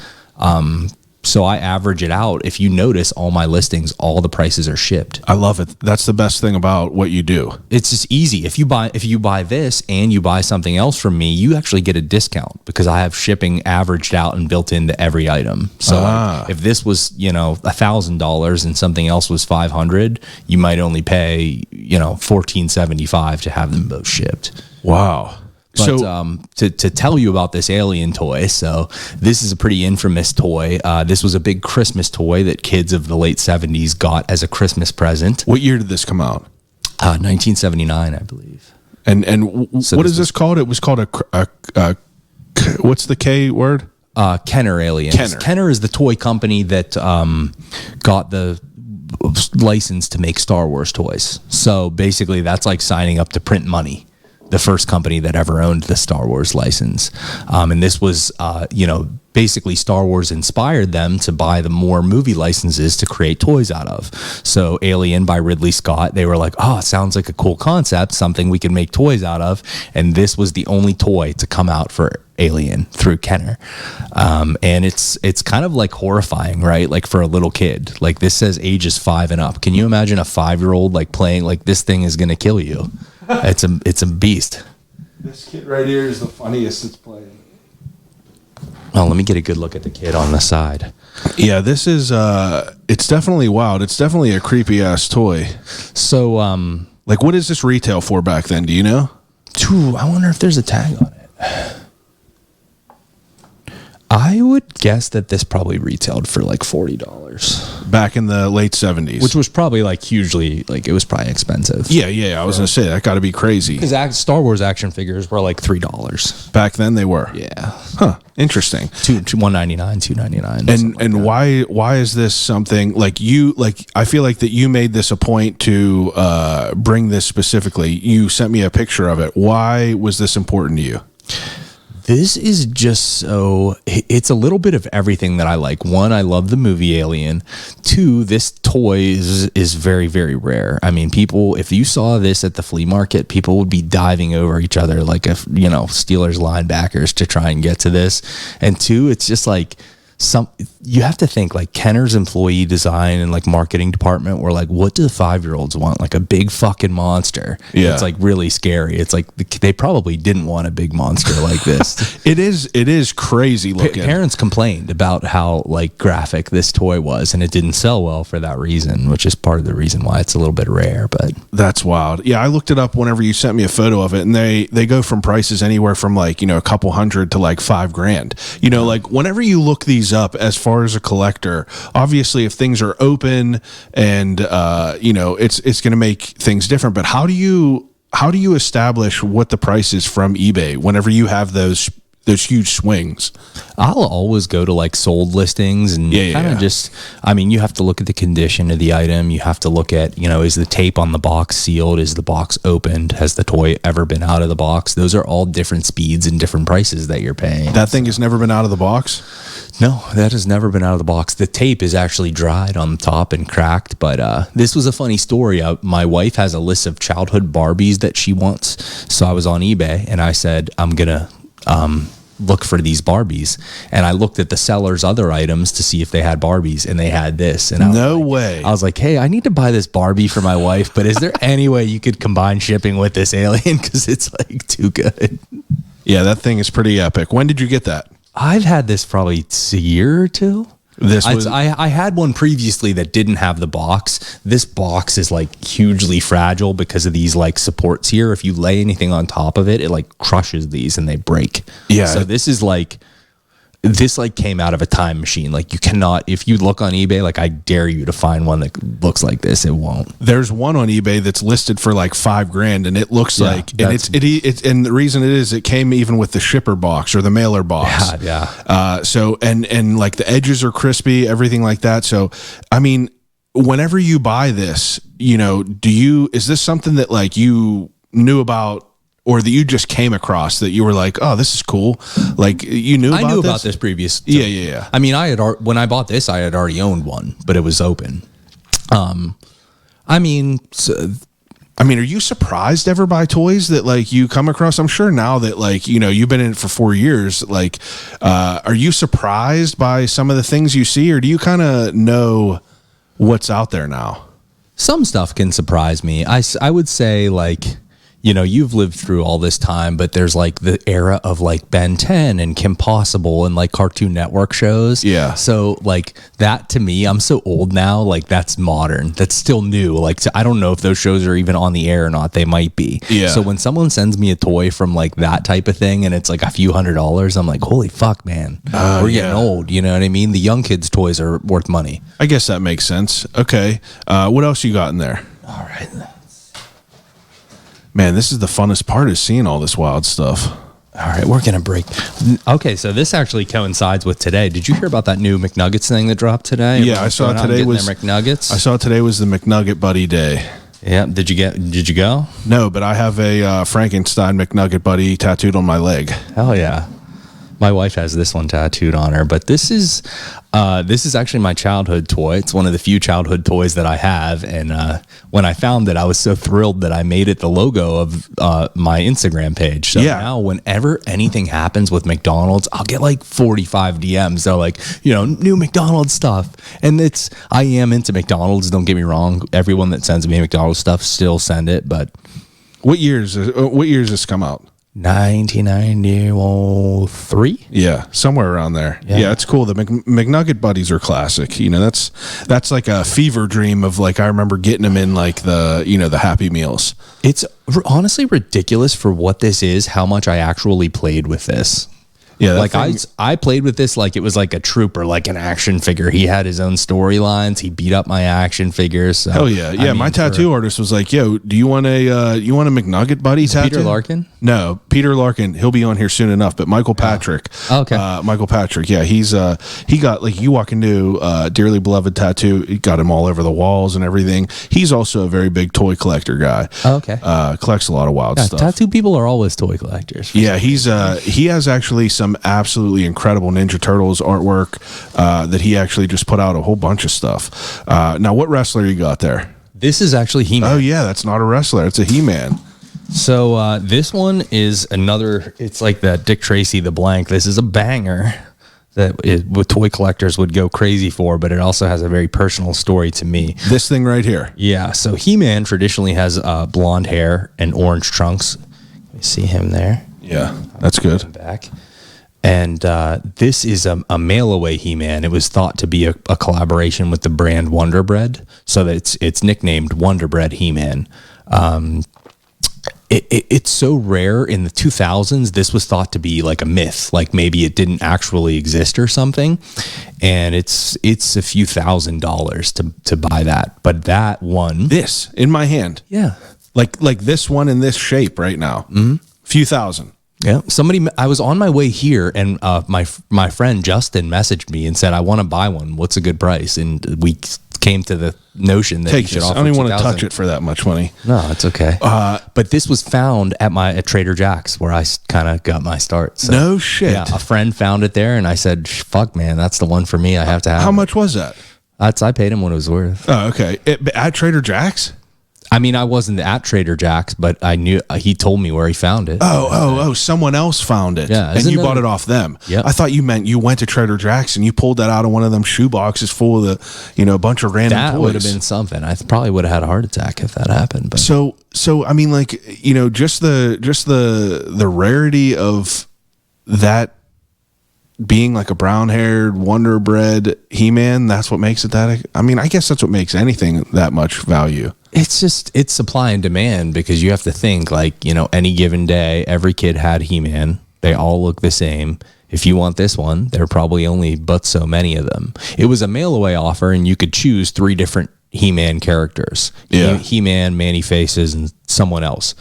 Speaker 5: So I average it out. If you notice all my listings, all the prices are shipped.
Speaker 1: I love it. That's the best thing about what you do.
Speaker 5: It's just easy. If you buy this and you buy something else from me, you actually get a discount because I have shipping averaged out and built into every item. So if this was, $1,000 and something else was $500, you might only pay, $14.75 to have them both shipped.
Speaker 1: Wow.
Speaker 5: But to tell you about this alien toy, so this is a pretty infamous toy. This was a big Christmas toy that kids of the late 70s got as a Christmas present.
Speaker 1: What year did this come out?
Speaker 5: 1979, I believe.
Speaker 1: And what is this called? It was called a what's the K word?
Speaker 5: Kenner Aliens. Kenner is the toy company that got the license to make Star Wars toys. So basically that's like signing up to print money. The first company that ever owned the Star Wars license. And this was, basically Star Wars inspired them to buy the more movie licenses to create toys out of. So Alien by Ridley Scott, they were like, oh, it sounds like a cool concept, something we can make toys out of. And this was the only toy to come out for Alien through Kenner. And it's kind of like horrifying, right? Like for a little kid, like this says ages 5 and up. Can you imagine a 5-year-old like playing like this thing is going to kill you? It's a beast.
Speaker 1: This kid right here is the funniest that's playing.
Speaker 5: Oh, let me get a good look at the kid on the side.
Speaker 1: Yeah, this is it's definitely wild. It's definitely a creepy ass toy.
Speaker 5: So
Speaker 1: like what is this retail for back then? Do you know?
Speaker 5: I wonder if there's a tag on it. I would guess that this probably retailed for like $40
Speaker 1: back in the late 70s,
Speaker 5: which was probably like hugely, like it was probably expensive.
Speaker 1: Yeah. I was gonna say that got to be crazy.
Speaker 5: Because Star Wars action figures were like $3
Speaker 1: back then. They were.
Speaker 5: Yeah.
Speaker 1: Huh. Interesting.
Speaker 5: $199, $299.
Speaker 1: And why is this something like you like? I feel like that you made this a point to bring this specifically. You sent me a picture of it. Why was this important to you?
Speaker 5: This is just it's a little bit of everything that I like. One, I love the movie Alien. Two, this toy is very, very rare. I mean, if you saw this at the flea market, people would be diving over each other like Steelers linebackers to try and get to this. And two, it's just like you have to think like Kenner's employee design and like marketing department were like, what do 5-year-olds want? Like a big fucking monster.
Speaker 1: Yeah.
Speaker 5: It's like really scary. It's like they probably didn't want a big monster like this.
Speaker 1: It is crazy looking.
Speaker 5: Parents complained about how like graphic this toy was, and it didn't sell well for that reason, which is part of the reason why it's a little bit rare. But
Speaker 1: that's wild. Yeah, I looked it up whenever you sent me a photo of it, and they go from prices anywhere from like a couple hundred to like $5,000. Like whenever you look these up as far as a collector, obviously if things are open and it's going to make things different. But how do you establish what the price is from eBay whenever you have those those huge swings.
Speaker 5: I'll always go to like sold listings and kind of just, I mean, you have to look at the condition of the item. You have to look at, you know, is the tape on the box sealed? Is the box opened? Has the toy ever been out of the box? Those are all different speeds and different prices that you're paying.
Speaker 1: That thing has never been out of the box?
Speaker 5: No, that has never been out of the box. The tape is actually dried on the top and cracked, but this was a funny story. My wife has a list of childhood Barbies that she wants. So I was on eBay and I said, I'm going to look for these Barbies, and I looked at the seller's other items to see if they had Barbies, and they had this. And
Speaker 1: no way.
Speaker 5: I was like, hey, I need to buy this Barbie for my wife, but is there any way you could combine shipping with this alien? Because it's like too good.
Speaker 1: Yeah, that thing is pretty epic. When did you get that?
Speaker 5: I've had this probably a year or two. I had one previously that didn't have the box. This box is like hugely fragile because of these like supports here. If you lay anything on top of it, it like crushes these and they break.
Speaker 1: Yeah.
Speaker 5: So this came out of a time machine. Like you cannot, if you look on eBay, like I dare you to find one that looks like this. It won't.
Speaker 1: There's one on eBay that's listed for like $5,000, and it looks like, and it's and the reason it is, it came even with the shipper box or the mailer box.
Speaker 5: Yeah.
Speaker 1: So and like the edges are crispy, everything like that. So I mean, whenever you buy this, you know, is this something that like you knew about, or that you just came across that you were like, oh, this is cool? Like you knew about this?
Speaker 5: I knew about this previous.
Speaker 1: Yeah.
Speaker 5: I mean, when I bought this, I had already owned one, but it was open. I mean,
Speaker 1: are you surprised ever by toys that like you come across? I'm sure now that like, you know, you've been in it for 4 years, like, are you surprised by some of the things you see, or do you kind of know what's out there now?
Speaker 5: Some stuff can surprise me. I would say like, you know, you've lived through all this time, but there's like the era of like Ben 10 and Kim Possible and like Cartoon Network shows.
Speaker 1: Yeah.
Speaker 5: So like that to me, I'm so old now, like that's modern. That's still new. Like I don't know if those shows are even on the air or not. They might be.
Speaker 1: Yeah.
Speaker 5: So when someone sends me a toy from like that type of thing and it's like a few $100s, I'm like, holy fuck, man. We're getting old. You know what I mean? The young kids' toys are worth money.
Speaker 1: I guess that makes sense. Okay. What else you got in there?
Speaker 5: All right.
Speaker 1: Man, this is the funnest part, is seeing all this wild stuff.
Speaker 5: All right, we're going to break. Okay, so this actually coincides with today. Did you hear about that new McNuggets thing that dropped today?
Speaker 1: Yeah, I saw today was
Speaker 5: McNuggets.
Speaker 1: I saw today was the McNugget Buddy Day.
Speaker 5: Yeah, did you go?
Speaker 1: No, but I have a Frankenstein McNugget Buddy tattooed on my leg.
Speaker 5: Hell yeah. My wife has this one tattooed on her, but this is actually my childhood toy. It's one of the few childhood toys that I have, and when I found it, I was so thrilled that I made it the logo of my Instagram page. So now whenever anything happens with McDonald's, I'll get like 45 DMs. They're like, you know, new McDonald's stuff. And I am into McDonald's, don't get me wrong. Everyone that sends me McDonald's stuff still send it, but
Speaker 1: What years this come out?
Speaker 5: 1993.
Speaker 1: Yeah, somewhere around there. Yeah, it's cool. The McNugget Buddies are classic. You know, that's like a fever dream of like, I remember getting them in like the, you know, the Happy Meals.
Speaker 5: It's honestly ridiculous for what this is, how much I actually played with this.
Speaker 1: Yeah,
Speaker 5: like I played with this like it was like a trooper, like an action figure. He had his own storylines. He beat up my action figures. So,
Speaker 1: hell yeah, yeah. My tattoo artist was like, "Yo, do you want a McNugget Buddy tattoo?"
Speaker 5: Peter Larkin?
Speaker 1: No, Peter Larkin. He'll be on here soon enough. But Michael Patrick.
Speaker 5: Oh, okay.
Speaker 1: Michael Patrick. Yeah, he got like, you walk into Dearly Beloved Tattoo. He got him all over the walls and everything. He's also a very big toy collector guy.
Speaker 5: Oh, okay.
Speaker 1: Collects a lot of wild stuff.
Speaker 5: Tattoo people are always toy collectors.
Speaker 1: Yeah, he has actually some absolutely incredible Ninja Turtles artwork that he actually just put out a whole bunch of stuff. Now, what wrestler you got there?
Speaker 5: This is actually He-Man.
Speaker 1: Oh yeah, that's not a wrestler. It's a He-Man.
Speaker 5: So this one is another. It's like that Dick Tracy, the blank. This is a banger that what toy collectors would go crazy for, but it also has a very personal story to me.
Speaker 1: This thing right here.
Speaker 5: Yeah. So He-Man traditionally has blonde hair and orange trunks. You see him there?
Speaker 1: Yeah, that's good.
Speaker 5: Back. And this is a mail-away He-Man. It was thought to be a collaboration with the brand Wonderbread, so that it's nicknamed Wonderbread He-Man. It's so rare. In the 2000s, this was thought to be like a myth, like maybe it didn't actually exist or something. And it's a few $1,000s to buy that. But that one,
Speaker 1: this in my hand,
Speaker 5: yeah,
Speaker 1: like this one in this shape right now, few thousand.
Speaker 5: Yeah, I was on my way here, and my friend Justin messaged me and said, "I want to buy one. What's a good price?" And we came to the notion that
Speaker 1: Take this. I don't even want to touch it for that much money.
Speaker 5: No, it's okay. But this was found at Trader Jack's, where I kind of got my start. So,
Speaker 1: no shit.
Speaker 5: Yeah, a friend found it there, and I said, "Fuck, man, that's the one for me. I have to have."
Speaker 1: How
Speaker 5: it.
Speaker 1: much was that?
Speaker 5: I paid him what it was worth.
Speaker 1: Oh, okay. At Trader Jack's?
Speaker 5: I mean, I wasn't at Trader Jack's, but I knew he told me where he found it.
Speaker 1: Oh! Someone else found it,
Speaker 5: Yeah,
Speaker 1: and you bought it off them.
Speaker 5: Yep.
Speaker 1: I thought you meant you went to Trader Jack's and you pulled that out of one of them shoe boxes full of a bunch of random
Speaker 5: That
Speaker 1: toys.
Speaker 5: would have been something. I probably would have had a heart attack if that happened. But
Speaker 1: So I mean, like, just the rarity of that being like a brown-haired Wonderbread He-Man. That's what makes it that. I mean, I guess that's what makes anything that much value.
Speaker 5: it's supply and demand, because you have to think, like, any given day, every kid had He-Man. They all look the same. If you want this one, there are probably only but so many of them. It was a mail away offer, and you could choose 3 different He-Man characters.
Speaker 1: Yeah.
Speaker 5: He-Man, Manny Faces, and someone else.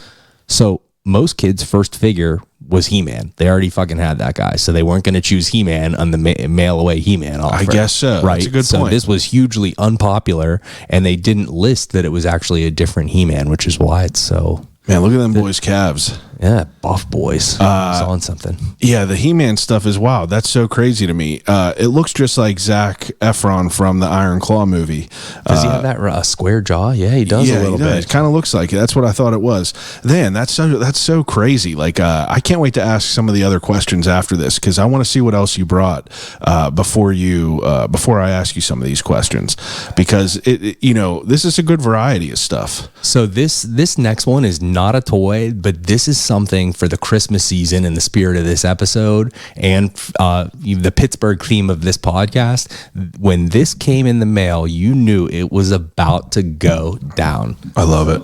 Speaker 5: So most kids' first figure was He-Man. They already fucking had that guy, so they weren't going to choose He-Man on the mail away He-Man offer.
Speaker 1: I guess so.
Speaker 5: Right.
Speaker 1: That's a good
Speaker 5: so
Speaker 1: point.
Speaker 5: this was hugely unpopular, and they didn't list that it was actually a different He-Man, which is why it's so.
Speaker 1: Man, look at them boys' calves.
Speaker 5: Yeah, buff boys. I was on something.
Speaker 1: Yeah, the He-Man stuff is wild. That's so crazy to me. It looks just like Zac Efron from the Iron Claw movie.
Speaker 5: Does he have that square jaw? Yeah, he does a little bit.
Speaker 1: It kind of looks like it. That's what I thought it was. Man, that's so crazy. Like, I can't wait to ask some of the other questions after this, because I want to see what else you brought before I ask you some of these questions, because this is a good variety of stuff.
Speaker 5: So this next one is not a toy, but this is something for the Christmas season in the spirit of this episode and the Pittsburgh theme of this podcast. When this came in the mail, you knew it was about to go down.
Speaker 1: I love it.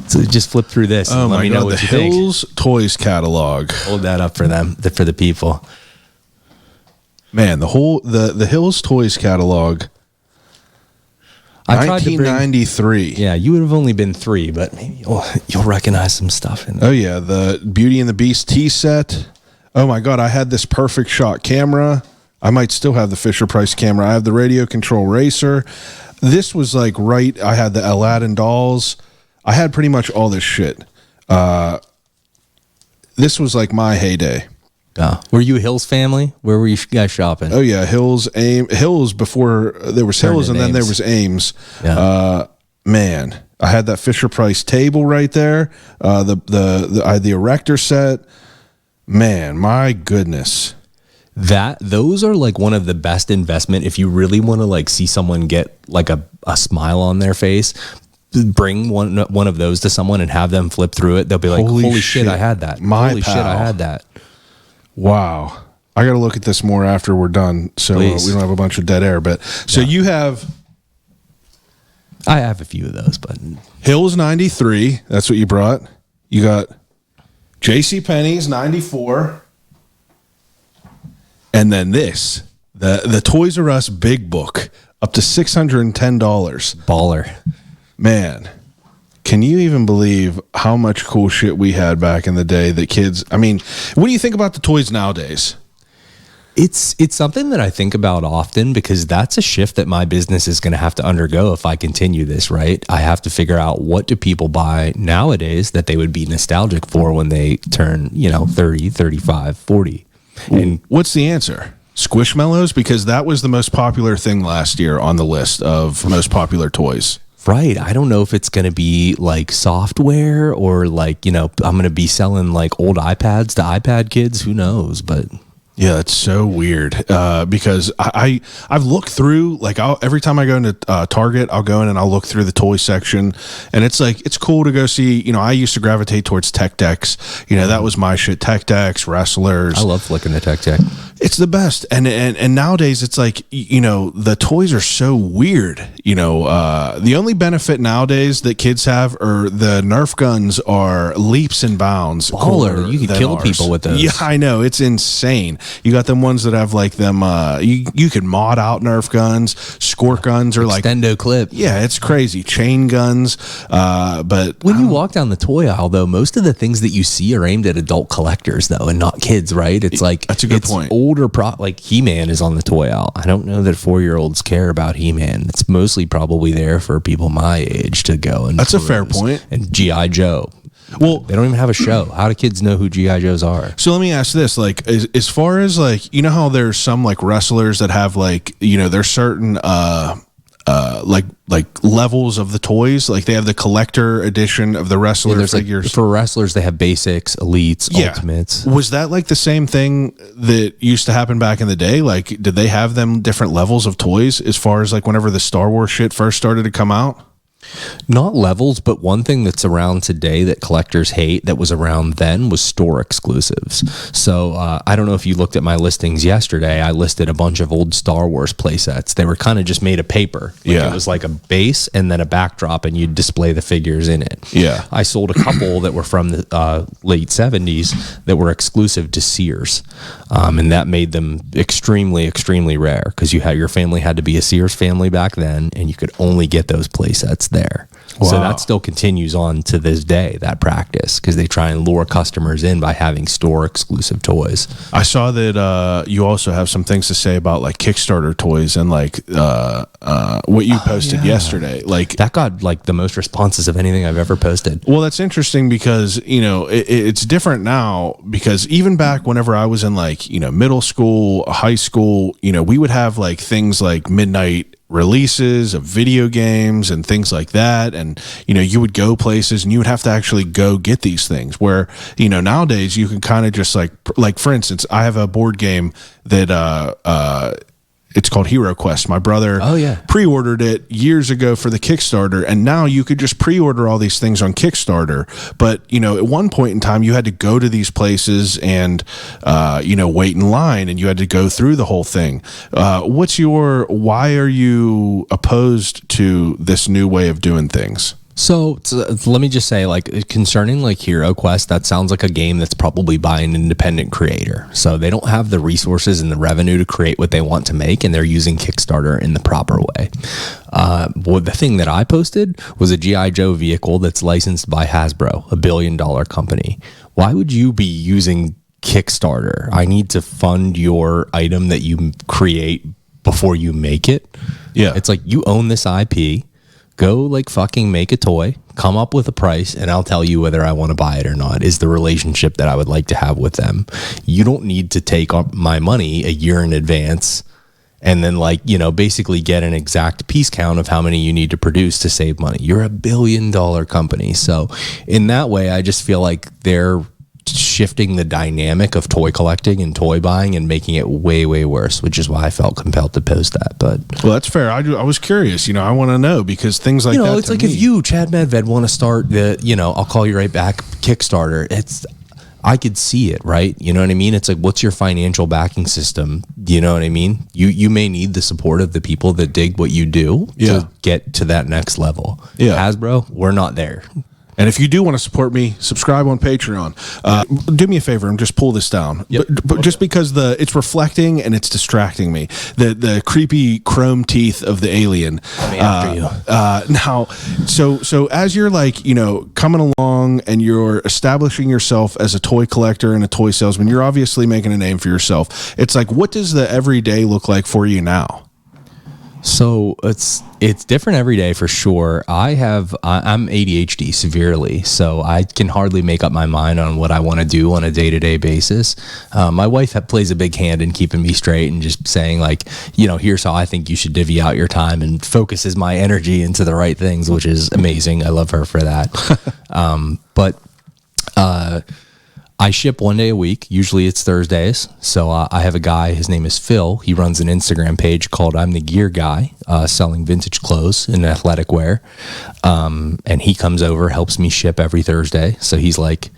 Speaker 5: So just flip through this.
Speaker 1: Oh
Speaker 5: and let
Speaker 1: my
Speaker 5: me
Speaker 1: God,
Speaker 5: know what
Speaker 1: the
Speaker 5: you think.
Speaker 1: Hills Toys catalog.
Speaker 5: Hold that up for them, for the people.
Speaker 1: Man, the Hills Toys catalog.
Speaker 5: I tried to bring,
Speaker 1: 1993.
Speaker 5: yeah, you would have only been 3, but maybe you'll recognize some stuff in there.
Speaker 1: Oh yeah, the Beauty and the Beast tea set. Oh my God, I had this perfect shot camera. I might still have the Fisher Price camera. I have the radio control racer. This was like I had the Aladdin dolls. I had pretty much all this shit. This was like my heyday.
Speaker 5: Were you a Hills family? Where were you guys shopping?
Speaker 1: Oh yeah, Hills before there was Hills, and then there was Ames.
Speaker 5: Yeah.
Speaker 1: Man, I had that Fisher Price table right there. I had the Erector set. Man, my goodness.
Speaker 5: Those are like one of the best investment if you really want to like see someone get like a smile on their face. Bring one of those to someone and have them flip through it. They'll be like, "Holy shit, I had that! Holy shit, I had that!"
Speaker 1: Wow. I got to look at this more after we're done, so we don't have a bunch of dead air. But so you have.
Speaker 5: I have a few of those, but
Speaker 1: Hills 93. That's what you brought. You got J.C. Penney's 94. And then this, the Toys R Us Big Book, up to $610.
Speaker 5: baller.
Speaker 1: Man, can you even believe how much cool shit we had back in the day that kids, I mean, what do you think about the toys nowadays?
Speaker 5: It's something that I think about often, because that's a shift that my business is going to have to undergo if I continue this, right? I have to figure out, what do people buy nowadays that they would be nostalgic for when they turn, 30, 35, 40. And
Speaker 1: What's the answer? Squishmallows? Because that was the most popular thing last year on the list of most popular toys.
Speaker 5: right, I don't know if it's going to be like software or like, I'm going to be selling like old iPads to iPad kids. Who knows? But
Speaker 1: Yeah, it's so weird because I've looked through, like, every time I go into Target, I'll go in and I'll look through the toy section, and it's like, it's cool to go see, I used to gravitate towards tech decks. That was my shit. Tech decks, wrestlers.
Speaker 5: I love flicking the tech deck.
Speaker 1: It's the best. And nowadays it's like, the toys are so weird. The only benefit nowadays that kids have are the Nerf guns are leaps and bounds.
Speaker 5: Baller. You could kill people with those.
Speaker 1: Yeah, I know. It's insane. You got them ones that have like them. You can mod out Nerf guns, squirt guns, or like
Speaker 2: Extendo clip.
Speaker 1: yeah, it's crazy. Chain guns. But
Speaker 2: When you walk down the toy aisle, though, most of the things that you see are aimed at adult collectors, though, and not kids, right? It's like
Speaker 1: that's a good point.
Speaker 2: Older like He-Man is on the toy aisle. I don't know that 4-year-olds care about He-Man. It's mostly probably there for people my age to go and.
Speaker 1: That's a fair point.
Speaker 2: And GI Joe.
Speaker 1: Well,
Speaker 2: They don't even have a show. How do kids know who GI Joes are?
Speaker 1: so let me ask this: like, as far as like, you know how there's some like wrestlers that have like, you know, there's certain like levels of the toys. Like they have the collector edition of the wrestler
Speaker 2: There's
Speaker 1: figures.
Speaker 2: like, for wrestlers, they have basics, elites,
Speaker 1: Yeah.
Speaker 2: ultimates.
Speaker 1: Was that like the same thing that used to happen back in the day? Like, did they have them different levels of toys as far as like whenever the Star Wars shit first started to come out?
Speaker 2: Not levels, but one thing that's around today that collectors hate that was around then was store exclusives. So I don't know if you looked at my listings yesterday. I listed a bunch of old Star Wars playsets. They were kind of just made of paper. Like
Speaker 1: Yeah.
Speaker 2: It was like a base and then a backdrop, and you'd display the figures in it.
Speaker 1: Yeah.
Speaker 2: I sold a couple that were from the late 70s that were exclusive to Sears. And that made them extremely, extremely rare because your family had to be a Sears family back then, and you could only get those playsets there. So
Speaker 1: Wow.
Speaker 2: that still continues on to this day, that practice, because they try and lure customers in by having store exclusive toys.
Speaker 1: I saw that you also have some things to say about like Kickstarter toys and like what you posted yesterday. Like
Speaker 2: That got like the most responses of anything I've ever posted.
Speaker 1: well, that's interesting because, you know, it's different now because even back whenever I was in like, you know, middle school, high school, you know, we would have like things like midnight releases of video games and things like that. And, you know, you would go places and you would have to actually go get these things where, you know, nowadays you can kind of just like for instance, I have a board game that, it's called Hero Quest. My brother pre-ordered it years ago for the Kickstarter, and now you could just pre-order all these things on Kickstarter. But, you know, at one point in time, you had to go to these places and, you know, wait in line, and you had to go through the whole thing. Why are you opposed to this new way of doing things?
Speaker 2: So let me just say, like, concerning like Hero Quest, that sounds like a game that's probably by an independent creator. So they don't have the resources and the revenue to create what they want to make, and they're using Kickstarter in the proper way. Well, the thing that I posted was a G.I. Joe vehicle that's licensed by Hasbro, $1 billion company. Why would you be using Kickstarter? I need to fund your item that you create before you make it.
Speaker 1: Yeah.
Speaker 2: It's like, you own this IP. Go like fucking make a toy, come up with a price, and I'll tell you whether I want to buy it or not, is the relationship that I would like to have with them. You don't need to take my money a year in advance and then, like, you know, basically get an exact piece count of how many you need to produce to save money. You're $1 billion company. So in that way, I just feel like they're shifting the dynamic of toy collecting and toy buying and making it way, way worse, which is why I felt compelled to post that. But
Speaker 1: Well, that's fair. I was curious. You know, I want to know because things like
Speaker 2: you know,
Speaker 1: that.
Speaker 2: it's like if you, Chad Medved, want to start the, you know, I'll call you right back, Kickstarter. I could see it, right? You know what I mean? It's like, what's your financial backing system? You know what I mean? You may need the support of the people that dig what you do to get to that next level.
Speaker 1: Yeah.
Speaker 2: Hasbro, we're not there.
Speaker 1: And if you do want to support me, subscribe on Patreon. Do me a favor and just pull this down.
Speaker 2: Yep.
Speaker 1: But just because it's reflecting and it's distracting me. The creepy chrome teeth of the alien.
Speaker 2: Coming after you.
Speaker 1: Now, so as you're like, you know, coming along and you're establishing yourself as a toy collector and a toy salesman, you're obviously making a name for yourself. It's like, what does the everyday look like for you now?
Speaker 2: So it's different every day for sure. I'm ADHD severely, so I can hardly make up my mind on what I want to do on a day-to-day basis. My wife plays a big hand in keeping me straight and just saying, like, you know, here's how I think you should divvy out your time, and focuses my energy into the right things, which is amazing. I love her for that. I ship one day a week. Usually it's Thursdays. So I have a guy, his name is Phil. He runs an Instagram page called I'm the Gear Guy, selling vintage clothes and athletic wear. And he comes over, helps me ship every Thursday. So he's like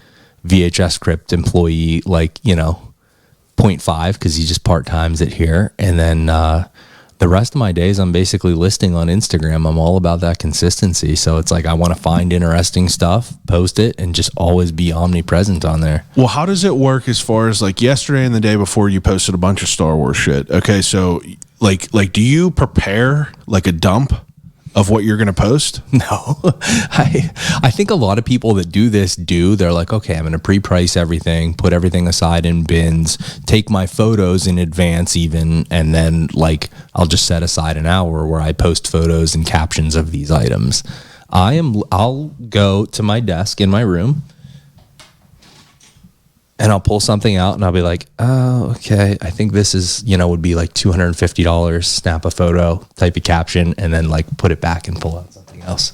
Speaker 2: VHS Crypt employee, like, you know, 0.5, because he just part-times it here. And then the rest of my days, I'm basically listing on Instagram. I'm all about that consistency. So it's like I want to find interesting stuff, post it, and just always be omnipresent on there.
Speaker 1: Well, how does it work as far as like yesterday and the day before you posted a bunch of Star Wars shit? Okay, so like do you prepare like a dump of what you're going to post?
Speaker 2: No, I think a lot of people that do this they're like, okay, I'm going to pre-price everything, put everything aside in bins, take my photos in advance even, and then like I'll just set aside an hour where I post photos and captions of these items. I'll go to my desk in my room and I'll pull something out and I'll be like, oh, okay, I think this is, would be like $250, snap a photo, type a caption, and then like put it back and pull out something else.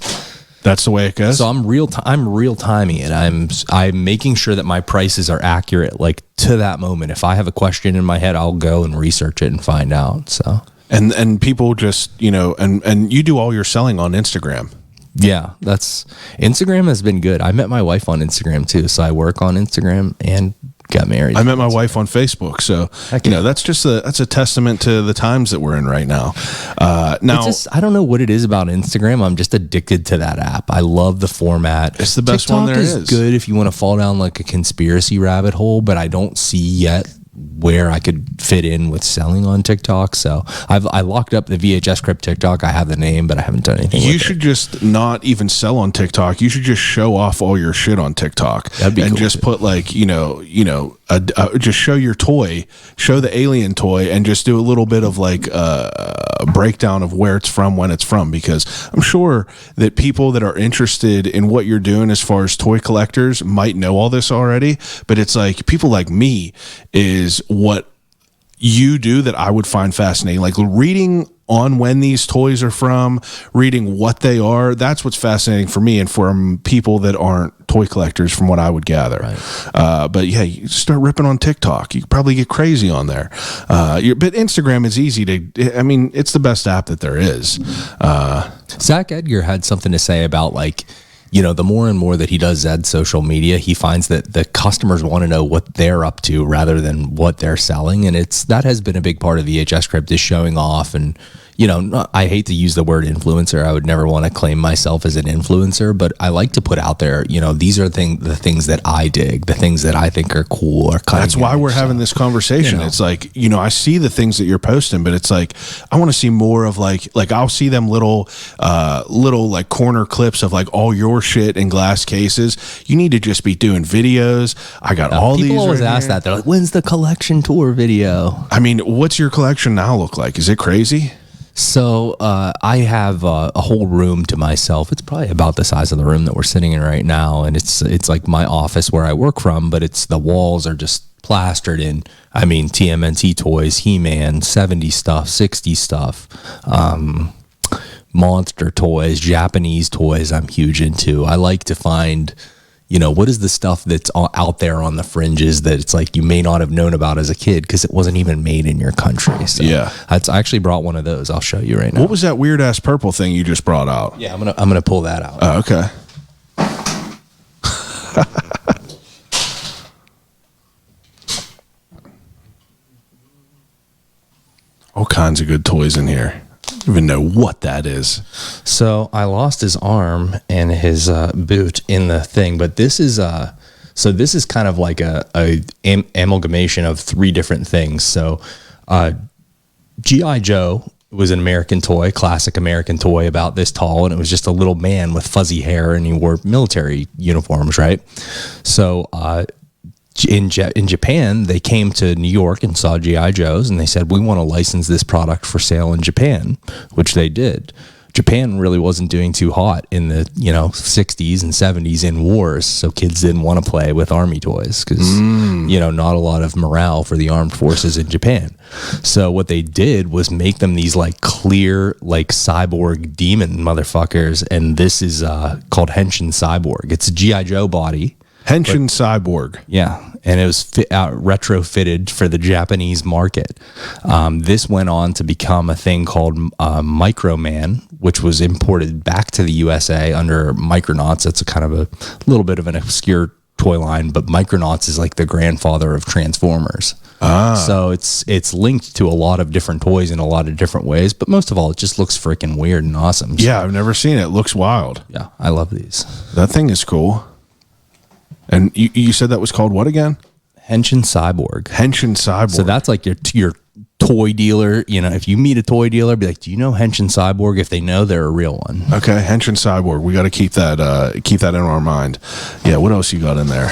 Speaker 1: That's the way it goes.
Speaker 2: So I'm real timing it. I'm making sure that my prices are accurate, like to that moment. If I have a question in my head, I'll go and research it and find out. So
Speaker 1: and people just, and you do all your selling on Instagram.
Speaker 2: Yeah, Instagram has been good. I met my wife on Instagram too, so I work on Instagram and got married.
Speaker 1: I met my wife on Facebook, so that's a testament to the times that we're in right now. Now,
Speaker 2: I don't know what it is about Instagram. I'm just addicted to that app. I love the format.
Speaker 1: It's the best
Speaker 2: TikTok
Speaker 1: one there is.
Speaker 2: Good if you want to fall down like a conspiracy rabbit hole, but I don't see yet where I could fit in with selling on TikTok. So I locked up the VHS Crypt TikTok. I have the name, but I haven't done anything with it.
Speaker 1: You should just not even sell on TikTok. You should just show off all your shit on TikTok.
Speaker 2: That'd be
Speaker 1: and
Speaker 2: cool
Speaker 1: just
Speaker 2: too.
Speaker 1: put like, just show your toy, show the alien toy, and just do a little bit of like a breakdown of where it's from, when it's from, because I'm sure that people that are interested in what you're doing as far as toy collectors might know all this already, but it's like people like me is what you do that I would find fascinating. Like reading on when these toys are from, reading what they are, that's what's fascinating for me and from people that aren't toy collectors from what I would gather. Right. But yeah, you start ripping on TikTok, you could probably get crazy on there. But Instagram is easy it's the best app that there is.
Speaker 2: Zach Edgar had something to say about like, the more and more that he does Zed's social media, he finds that the customers want to know what they're up to rather than what they're selling. And that has been a big part of VHS Crypt, is showing off. And, I hate to use the word influencer. I would never want to claim myself as an influencer, but I like to put out there, these are the things that I dig, the things that I think are cool or cutting.
Speaker 1: That's why we're having this conversation. It's like, I see the things that you're posting, but it's like, I want to see more of like I'll see them little like corner clips of like all your shit in glass cases. You need to just be doing videos. I got all these.
Speaker 2: People always ask that. They're like, when's the collection tour video?
Speaker 1: I mean, what's your collection now look like? Is it crazy?
Speaker 2: So I have a whole room to myself. It's probably about the size of the room that we're sitting in right now, and it's like my office where I work from. But the walls are just plastered in. TMNT toys, He-Man, 70s stuff, 60s stuff, monster toys, Japanese toys. I'm huge into. I like to find, what is the stuff that's out there on the fringes that it's like you may not have known about as a kid because it wasn't even made in your country. So
Speaker 1: yeah,
Speaker 2: I actually brought one of those. I'll show you right now.
Speaker 1: What was that weird ass purple thing you just brought out?
Speaker 2: Yeah, I'm gonna pull that out.
Speaker 1: Oh, okay. All kinds of good toys in here. I don't even know what that is.
Speaker 2: So I lost his arm and his boot in the thing, but this is kind of like a amalgamation of three different things. So G.I. Joe was an American toy, classic American toy about this tall, and it was just a little man with fuzzy hair, and he wore military uniforms, right? So in Japan, they came to New York and saw G.I. Joes, and they said, we want to license this product for sale in Japan, which they did. Japan really wasn't doing too hot in the 60s and 70s in wars, so kids didn't want to play with army toys because not a lot of morale for the armed forces in Japan. So what they did was make them these like clear like cyborg demon motherfuckers, and this is called Henshin Cyborg. It's a G.I. Joe body.
Speaker 1: Henshin Cyborg.
Speaker 2: Yeah, and it was retrofitted for the Japanese market. This went on to become a thing called Microman, which was imported back to the USA under Micronauts. It's a kind of a little bit of an obscure
Speaker 5: toy line, but Micronauts is like the grandfather of Transformers. So it's linked to a lot of different toys in a lot of different ways, but most of all, it just looks freaking weird and awesome. So,
Speaker 1: Yeah, I've never seen it. It looks wild.
Speaker 5: yeah, I love these.
Speaker 1: That thing is cool. And you said that was called what again?
Speaker 5: Henshin Cyborg.
Speaker 1: Henshin Cyborg.
Speaker 5: So that's like your toy dealer. You know, if you meet a toy dealer, be like, do you know Henshin Cyborg? If they know, they're a real one.
Speaker 1: Okay, Henshin Cyborg. We got to keep that in our mind. Yeah, what else you got in there?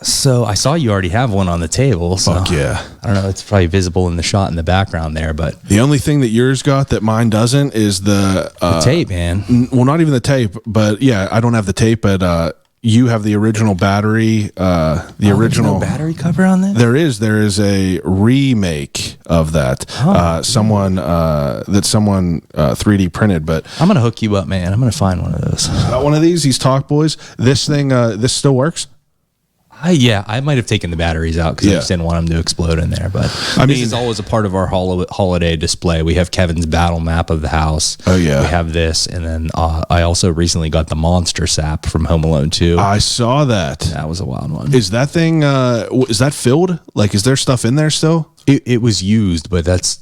Speaker 5: So I saw you already have one on the table. So
Speaker 1: Fuck yeah.
Speaker 5: I don't know. It's probably visible in the shot in the background there, but
Speaker 1: The only thing that yours got that mine doesn't is the
Speaker 5: tape, man.
Speaker 1: Well, not even the tape, but yeah, I don't have the tape, but you have the original battery. The original
Speaker 5: There's no battery cover on that.
Speaker 1: There is a remake of that. Someone 3D printed, but
Speaker 5: I'm gonna hook you up, man. I'm gonna find one of those.
Speaker 1: got one of these Talk Boys. This thing, this still works.
Speaker 5: I might have taken the batteries out because
Speaker 1: Yeah.
Speaker 5: I just didn't want them to explode in there. But
Speaker 1: I
Speaker 5: this
Speaker 1: mean-
Speaker 5: is always a part of our holiday display. We have Kevin's battle map of the house.
Speaker 1: Oh, yeah.
Speaker 5: We have this, and then I also recently got the monster sap from Home Alone 2.
Speaker 1: I saw that.
Speaker 5: That was a wild one.
Speaker 1: Is that thing? Is that filled? Like, is there stuff in there still?
Speaker 5: It was used, but that's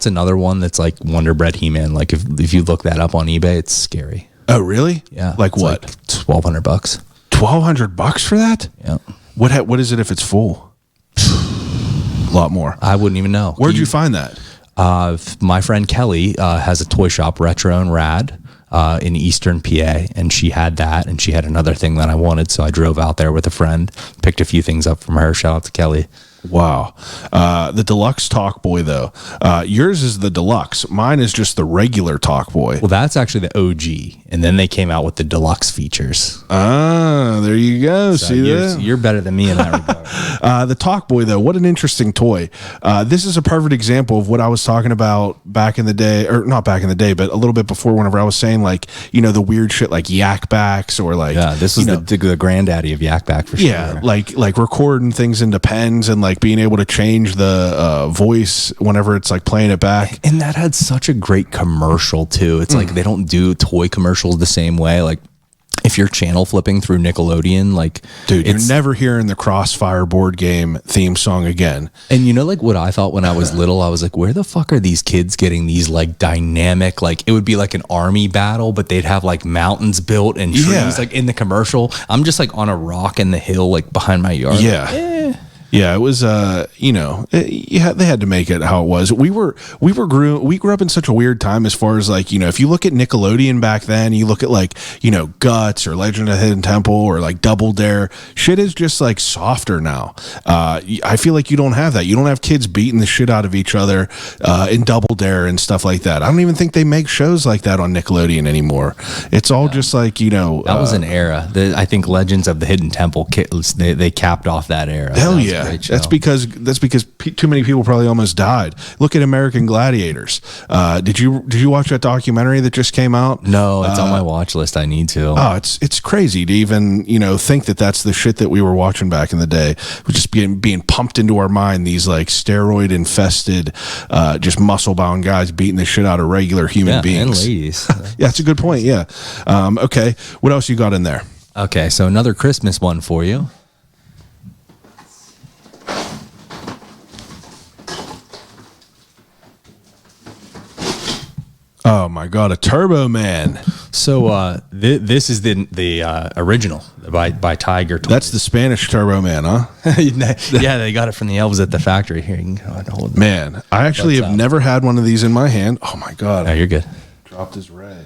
Speaker 5: another one that's like Wonderbread He-Man. Like if you look that up on eBay, it's scary.
Speaker 1: Oh, really?
Speaker 5: Yeah.
Speaker 1: Like
Speaker 5: it's
Speaker 1: what?
Speaker 5: $1,200.
Speaker 1: $1,200 for that?
Speaker 5: Yeah.
Speaker 1: What is it if it's full? A lot more.
Speaker 5: I wouldn't even know.
Speaker 1: Where'd you find that?
Speaker 5: My friend Kelly has a toy shop, Retro and Rad, in Eastern PA, and she had that, and she had another thing that I wanted, so I drove out there with a friend, picked a few things up from her. Shout out to Kelly.
Speaker 1: Wow. The deluxe Talk Boy, though. Yours is the deluxe. Mine is just the regular Talk Boy.
Speaker 5: Well, that's actually the OG, and then they came out with the deluxe features.
Speaker 1: Ah, there you go.
Speaker 5: So
Speaker 1: See that?
Speaker 5: you're better than me in that regard.
Speaker 1: The Talk Boy, though, what an interesting toy. This is a perfect example of what I was talking about back in the day, or not back in the day, but a little bit before, whenever I was saying, like, the weird shit like yak backs or like,
Speaker 5: Yeah, this was the granddaddy of Yak Back for sure.
Speaker 1: yeah, like recording things into pens and like being able to change the voice whenever it's like playing it back.
Speaker 5: And that had such a great commercial too. It's like they don't do toy commercials the same way. Like if you're channel flipping through Nickelodeon, like
Speaker 1: Dude, you're never hearing the Crossfire board game theme song again.
Speaker 5: And like what I thought when I was little, I was like, where the fuck are these kids getting these like dynamic, like it would be like an army battle, but they'd have like mountains built and trees.
Speaker 1: Yeah.
Speaker 5: Like in the commercial, I'm just like on a rock in the hill, like behind my yard.
Speaker 1: Yeah. Yeah, it was they had to make it how it was. We grew up in such a weird time as far as like, if you look at Nickelodeon back then, you look at like, Guts or Legend of the Hidden Temple or like Double Dare, shit is just like softer now. I feel like you don't have that. You don't have kids beating the shit out of each other in Double Dare and stuff like that. I don't even think they make shows like that on Nickelodeon anymore. It's all just like,
Speaker 5: that was an era. I think Legends of the Hidden Temple, they capped off that era.
Speaker 1: Hell
Speaker 5: That was
Speaker 1: yeah.
Speaker 5: a great show.
Speaker 1: That's because too many people probably almost died. Look at American Gladiators. Did you watch that documentary that just came out?
Speaker 5: No, it's on my watch list. I need to.
Speaker 1: Oh, it's crazy to even think that that's the shit that we were watching back in the day. We're just being pumped into our mind, these like steroid infested, just muscle bound guys beating the shit out of regular human beings.
Speaker 5: And ladies.
Speaker 1: Yeah, that's a good point. Yeah. Okay, what else you got in there?
Speaker 5: Okay, so another Christmas one for you.
Speaker 1: Oh my God, a Turbo Man.
Speaker 5: So this is the original by Tiger Toys.
Speaker 1: That's the Spanish Turbo Man, huh?
Speaker 5: Yeah, they got it from the elves at the factory. Here, you can go ahead and hold it.
Speaker 1: Man, I actually have never had one of these in my hand. Oh my God.
Speaker 5: No, you're good.
Speaker 1: Dropped his ray.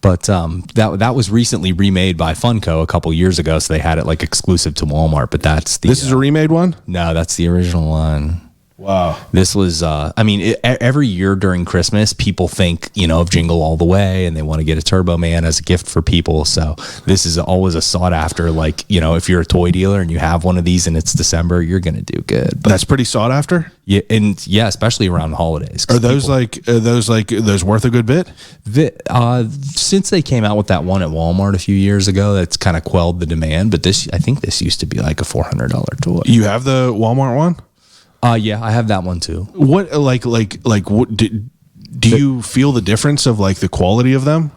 Speaker 5: But that was recently remade by Funko a couple years ago, so they had it like exclusive to Walmart. But that's the
Speaker 1: This is a remade one?
Speaker 5: no, that's the original one.
Speaker 1: Wow.
Speaker 5: This was, every year during Christmas, people think, of Jingle All the Way, and they want to get a Turbo Man as a gift for people. So this is always a sought after, like, if you're a toy dealer and you have one of these and it's December, you're going to do good. But
Speaker 1: That's pretty sought after?
Speaker 5: yeah, and yeah, especially around the holidays.
Speaker 1: Are those those worth a good bit?
Speaker 5: Since they came out with that one at Walmart a few years ago, that's kind of quelled the demand. But I think this used to be like a $400 toy.
Speaker 1: You have the Walmart one?
Speaker 5: Yeah, I have that one too.
Speaker 1: What what do you feel the difference of like the quality of them?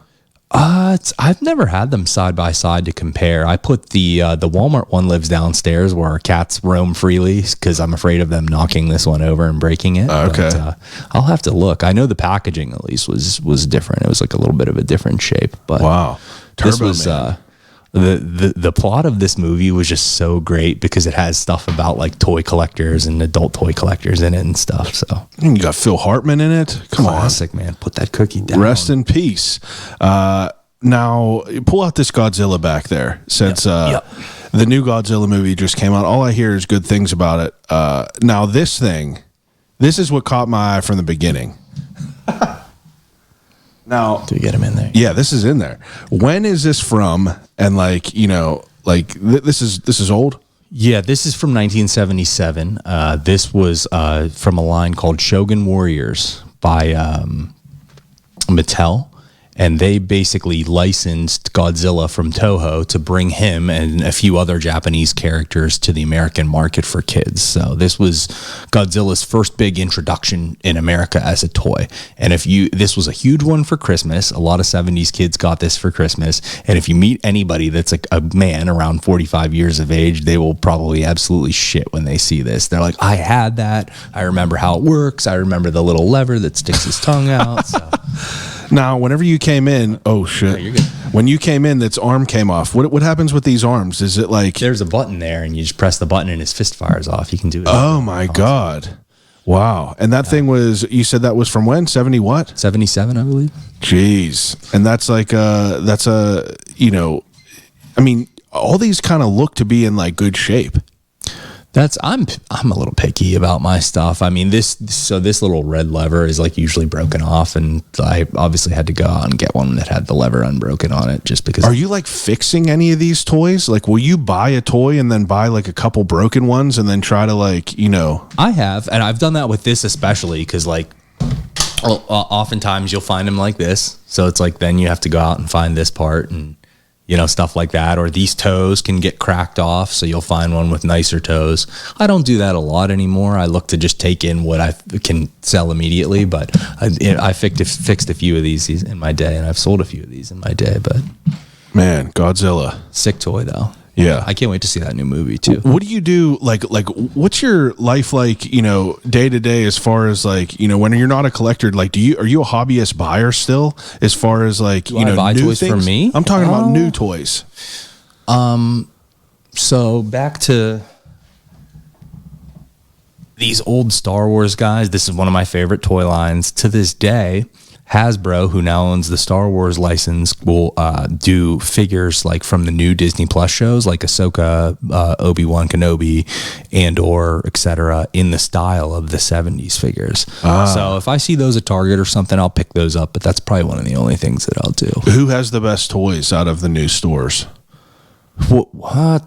Speaker 5: I've never had them side by side to compare. I put the Walmart one lives downstairs where our cats roam freely because I'm afraid of them knocking this one over and breaking it.
Speaker 1: Okay.
Speaker 5: But, I'll have to look. I know the packaging at least was different. It was like a little bit of a different shape. But
Speaker 1: Wow.
Speaker 5: this
Speaker 1: Turbo
Speaker 5: was
Speaker 1: Man.
Speaker 5: the plot of this movie was just so great because it has stuff about like toy collectors and adult toy collectors in it and stuff. So
Speaker 1: You got Phil Hartman in it. Come
Speaker 5: classic, man. Put that cookie down.
Speaker 1: on. Rest in peace. Now, pull out this Godzilla back there since
Speaker 5: Yep.
Speaker 1: the new Godzilla movie just came out. All I hear is good things about it. Now, this is what caught my eye from the beginning. Now,
Speaker 5: Do we get him in there?
Speaker 1: yeah, this is in there. When is this from? And like, this is old.
Speaker 5: Yeah, this is from 1977. This was from a line called Shogun Warriors by Mattel. And they basically licensed Godzilla from Toho to bring him and a few other Japanese characters to the American market for kids. So this was Godzilla's first big introduction in America as a toy. And this was a huge one for Christmas. A lot of 70s kids got this for Christmas. And if you meet anybody that's like a man around 45 years of age, they will probably absolutely shit when they see this. They're like, I had that. I remember how it works. I remember the little lever that sticks his tongue out. So.
Speaker 1: Now, whenever you came in, oh shit!
Speaker 5: you're good.
Speaker 1: When you came in, that's arm came off. What happens with these arms? Is it like?
Speaker 5: There's a button there, and you just press the button, and his fist fires off. You can do it.
Speaker 1: Oh my god! Wow! And that thing was. You said that was from when? 70 what?
Speaker 5: 77, I believe.
Speaker 1: Jeez! And that's like I mean, all these kind of look to be in like good shape.
Speaker 5: I'm a little picky about my stuff. I mean, this little red lever is like usually broken off, and I obviously had to go out and get one that had the lever unbroken on it, just because.
Speaker 1: Are you like fixing any of these toys? Like, will you buy a toy and then buy like a couple broken ones and then try to like
Speaker 5: I have, and I've done that with this especially because like. Oftentimes you'll find them like this, so it's like then you have to go out and find this part and stuff like that, or these toes can get cracked off, so you'll find one with nicer toes. I don't do that a lot anymore. I look to just take in what I can sell immediately, but I fixed a few of these in my day, and I've sold a few of these in my day. But
Speaker 1: man, Godzilla,
Speaker 5: sick toy though.
Speaker 1: Yeah,
Speaker 5: I can't wait to see that new movie too.
Speaker 1: What do you do? Like, what's your life like? Day to day, as far as like, when you're not a collector. Like, are you a hobbyist buyer still? As far as like,
Speaker 5: I buy
Speaker 1: new
Speaker 5: toys
Speaker 1: things?
Speaker 5: for me?
Speaker 1: I'm talking about new toys.
Speaker 5: So back to these old Star Wars guys. This is one of my favorite toy lines to this day. Hasbro, who now owns the Star Wars license, will do figures like from the new Disney Plus shows, like Ahsoka, Obi-Wan Kenobi, Andor, etc., in the style of the 70s figures. So if I see those at Target or something, I'll pick those up. But that's probably one of the only things that I'll do.
Speaker 1: Who has the best toys out of the new stores?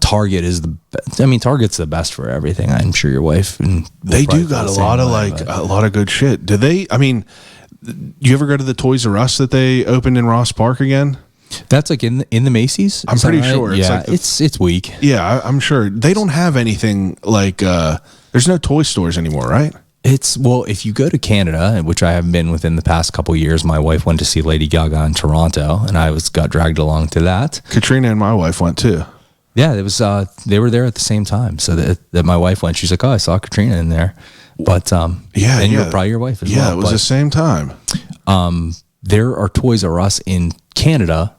Speaker 5: Target is the best. I mean, Target's the best for everything. I'm sure your wife and
Speaker 1: They do got a lot of good shit. Do they? I mean, do you ever go to the Toys R Us that they opened in Ross Park again?
Speaker 5: That's like in the Macy's.
Speaker 1: I'm pretty sure. It's
Speaker 5: Yeah,
Speaker 1: like
Speaker 5: it's weak.
Speaker 1: Yeah, I'm sure they don't have anything like. There's no toy stores anymore, right?
Speaker 5: If you go to Canada, which I have been within the past couple of years, my wife went to see Lady Gaga in Toronto, and I got dragged along to that.
Speaker 1: Katrina and my wife went too.
Speaker 5: Yeah, it was. They were there at the same time, so that my wife went. She's like, "Oh, I saw Katrina in there," but and probably your wife as well.
Speaker 1: Yeah, it was the same time.
Speaker 5: There are Toys R Us in Canada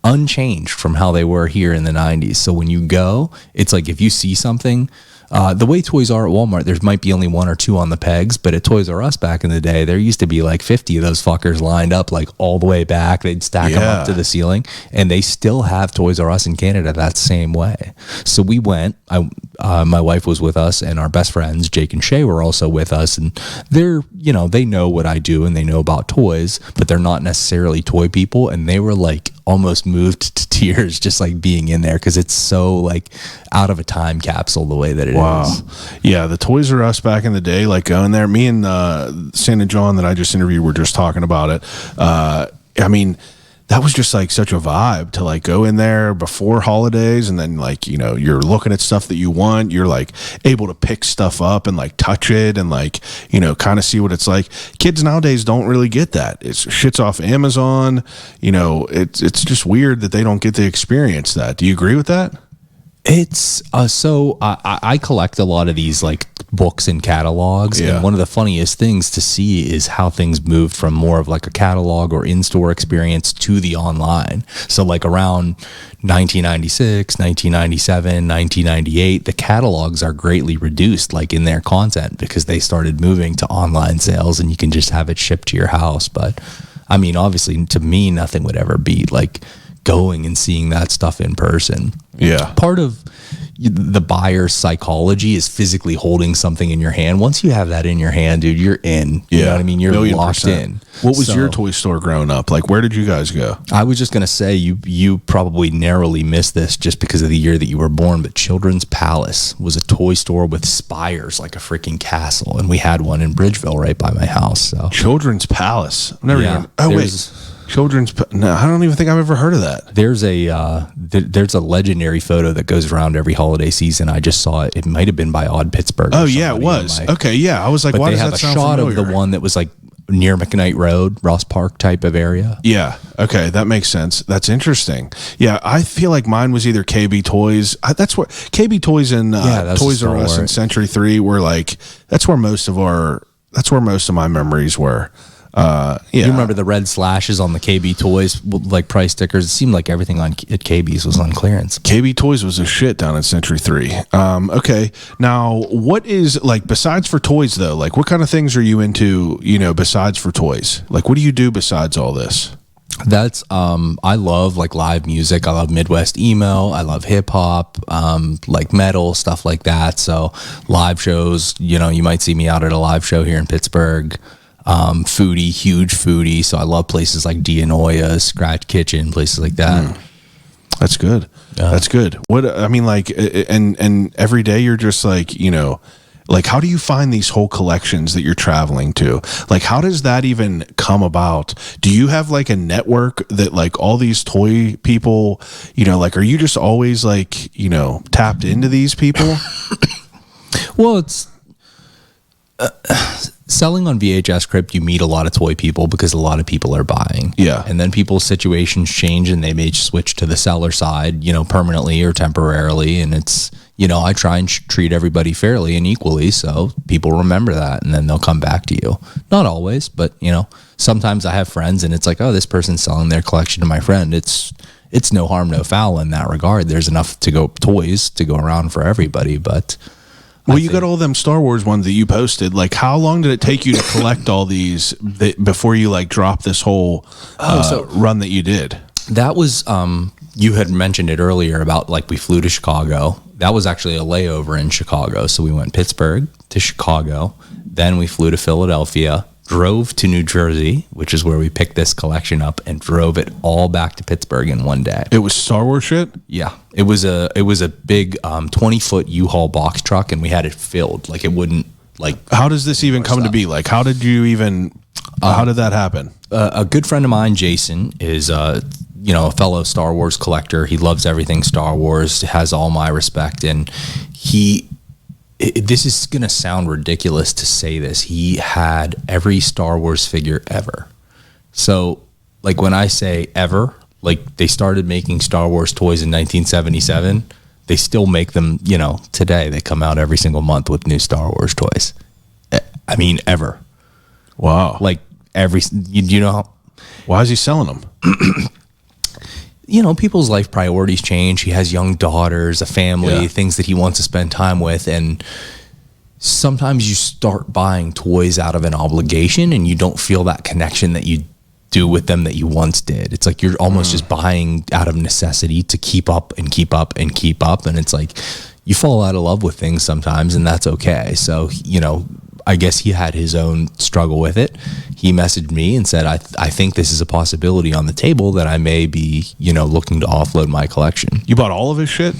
Speaker 5: unchanged from how they were here in the 90s. So when you go, it's like if you see something, the way toys are at Walmart, there might be only one or two on the pegs, but at Toys R Us back in the day, there used to be like 50 of those fuckers lined up like all the way back. They'd stack them up to the ceiling, and they still have Toys R Us in Canada that same way. So we went, my wife was with us, and our best friends, Jake and Shay, were also with us, and they know what I do and they know about toys, but they're not necessarily toy people, and they were like almost moved to tears just like being in there because it's so like out of a time capsule the way that it is.
Speaker 1: Yeah, the Toys R Us back in the day, like going there, me and Santa John that I just interviewed were just talking about it. I mean, that was just like such a vibe to like go in there before holidays, and then like, you know, you're looking at stuff that you want, you're like able to pick stuff up and like touch it and like, you know, kind of see what it's like. Kids nowadays don't really get that. It's shit's off Amazon, you know, it's just weird that they don't get to experience that. Do you agree with that?
Speaker 2: It's so I collect a lot of these like books and catalogs,
Speaker 1: Yeah.
Speaker 2: and one of the funniest things to see is how things moved from more of like a catalog or in-store experience to the online. So like around 1996, 1997, 1998, the catalogs are greatly reduced like in their content because they started moving to online sales and you can just have it shipped to your house. But I mean, obviously to me, nothing would ever beat like going and seeing that stuff in person.
Speaker 1: Yeah.
Speaker 2: Part of the buyer's psychology is physically holding something in your hand. Once you have that in your hand, dude, you're in. You know what I mean? You're locked in.
Speaker 1: What was
Speaker 2: So,
Speaker 1: your toy store growing up? Like, where did you guys go?
Speaker 2: I was just gonna say you probably narrowly missed this just because of the year that you were born, but Children's Palace was a toy store with spires like a freaking castle, and we had one in Bridgeville right by my house. So
Speaker 1: Children's Palace. I've never
Speaker 2: Yeah,
Speaker 1: even. Oh wait,
Speaker 2: there's-
Speaker 1: No, I don't even think I've ever heard of that.
Speaker 2: there's a legendary photo that goes around every holiday season. I just saw it. It might have been by Odd Pittsburgh.
Speaker 1: Oh
Speaker 2: or
Speaker 1: yeah, it
Speaker 2: somebody on
Speaker 1: was.
Speaker 2: my-
Speaker 1: Okay, yeah. I was like,
Speaker 2: But
Speaker 1: why
Speaker 2: they
Speaker 1: does
Speaker 2: have
Speaker 1: that
Speaker 2: a
Speaker 1: sound
Speaker 2: shot
Speaker 1: familiar?
Speaker 2: of the one that was like near McKnight Road, Ross Park type of area.
Speaker 1: Yeah. Okay, that makes sense. That's interesting. Yeah, I feel like mine was either KB Toys. That's where KB Toys and
Speaker 2: that's
Speaker 1: Toys
Speaker 2: a
Speaker 1: R Us
Speaker 2: store.
Speaker 1: and Century 3 were like. That's where most of my memories were. Yeah.
Speaker 2: You remember the red slashes on the KB Toys, like price stickers? It seemed like everything at KB's was on clearance.
Speaker 1: KB Toys was a shit down at Century 3. Okay. Now, what is, like, besides for toys, though? Like, what kind of things are you into, you know, besides for toys? Like, what do you do besides all this?
Speaker 2: That's I love like live music. I love Midwest emo. I love hip hop, like metal, stuff like that. So live shows, you know, you might see me out at a live show here in Pittsburgh. Foodie, huge foodie. So I love places like Dianoia, Scratch Kitchen, places like that.
Speaker 1: That's good. That's good. What, I mean, like, and every day you're just like, you know, like, how do you find these whole collections that you're traveling to? Like, how does that even come about? Do you have like a network that like all these toy people, you know, like, are you just always like, you know, tapped into these people?
Speaker 2: Well, it's selling on VHS Crypt. You meet a lot of toy people because a lot of people are buying.
Speaker 1: Yeah.
Speaker 2: And then people's situations change and they may switch to the seller side, you know, permanently or temporarily. And it's, you know, I try and treat everybody fairly and equally. So people remember that and then they'll come back to you. Not always, but, you know, sometimes I have friends and it's like, oh, this person's selling their collection to my friend. It's no harm, no foul in that regard. There's enough toys to go around for everybody, but
Speaker 1: Well, you got all them Star Wars ones that you posted. Like, how long did it take you to collect all these before you like drop this whole run that you did?
Speaker 2: that was, you had mentioned it earlier about like we flew to Chicago. That was actually a layover in Chicago. So we went Pittsburgh to Chicago. Then we flew to Philadelphia, drove to New Jersey, which is where we picked this collection up, and drove it all back to Pittsburgh in one day.
Speaker 1: It was Star Wars shit?
Speaker 2: Yeah, it was a big 20-foot U-Haul box truck, and we had it filled. Like it wouldn't like.
Speaker 1: How does this even come to be? Like, how did you even? How did that happen?
Speaker 2: A good friend of mine, Jason, is a fellow Star Wars collector. He loves everything Star Wars. Has all my respect, and this is gonna sound ridiculous to say this. He had every Star Wars figure ever. So, like when I say ever, like they started making Star Wars toys in 1977. They still make them, today. They come out every single month with new Star Wars toys. I mean, ever.
Speaker 1: Wow.
Speaker 2: Like you know how.
Speaker 1: Why is he selling them?
Speaker 2: People's life priorities change. He has young daughters, a family, things that he wants to spend time with. And sometimes you start buying toys out of an obligation and you don't feel that connection that you do with them that you once did. It's like you're almost just buying out of necessity to keep up and keep up and keep up. And it's like you fall out of love with things sometimes, and that's okay. So, I guess he had his own struggle with it. He messaged me and said, I think this is a possibility on the table that I may be, looking to offload my collection.
Speaker 1: You bought all of his shit?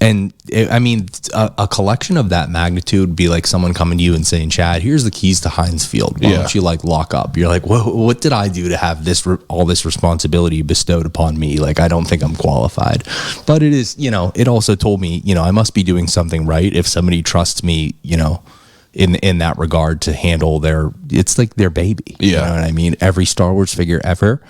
Speaker 2: I mean, a collection of that magnitude would be like someone coming to you and saying, Chad, here's the keys to Heinz Field. Why don't you like lock up? You're like, whoa, what did I do to have this, all this responsibility bestowed upon me? Like, I don't think I'm qualified. But it is, you know, it also told me, you know, I must be doing something right if somebody trusts me, you know, in that regard to handle it's like their baby. You know what I mean? Every Star Wars figure ever.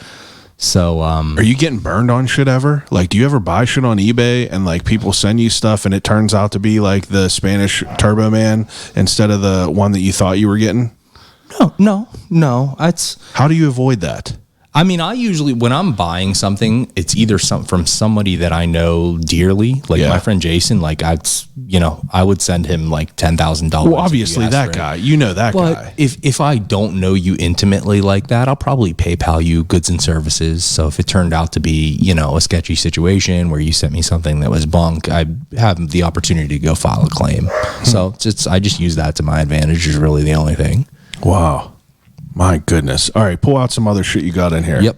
Speaker 2: So,
Speaker 4: are you getting burned on shit ever? Like, do you ever buy shit on eBay and like people send you stuff and it turns out to be like the Spanish Turbo Man instead of the one that you thought you were getting?
Speaker 2: No.
Speaker 4: How do you avoid that?
Speaker 2: I mean, I usually, when I'm buying something, it's either from somebody that I know dearly, like my friend Jason. Like I would send him like $10,000.
Speaker 4: Well, obviously that guy, you know that guy.
Speaker 2: If I don't know you intimately like that, I'll probably PayPal you goods and services. So if it turned out to be, you know, a sketchy situation where you sent me something that was bunk, I have the opportunity to go file a claim. So I just use that to my advantage. Is really the only thing.
Speaker 4: Wow. My goodness. All right, pull out some other shit you got in here.
Speaker 2: Yep.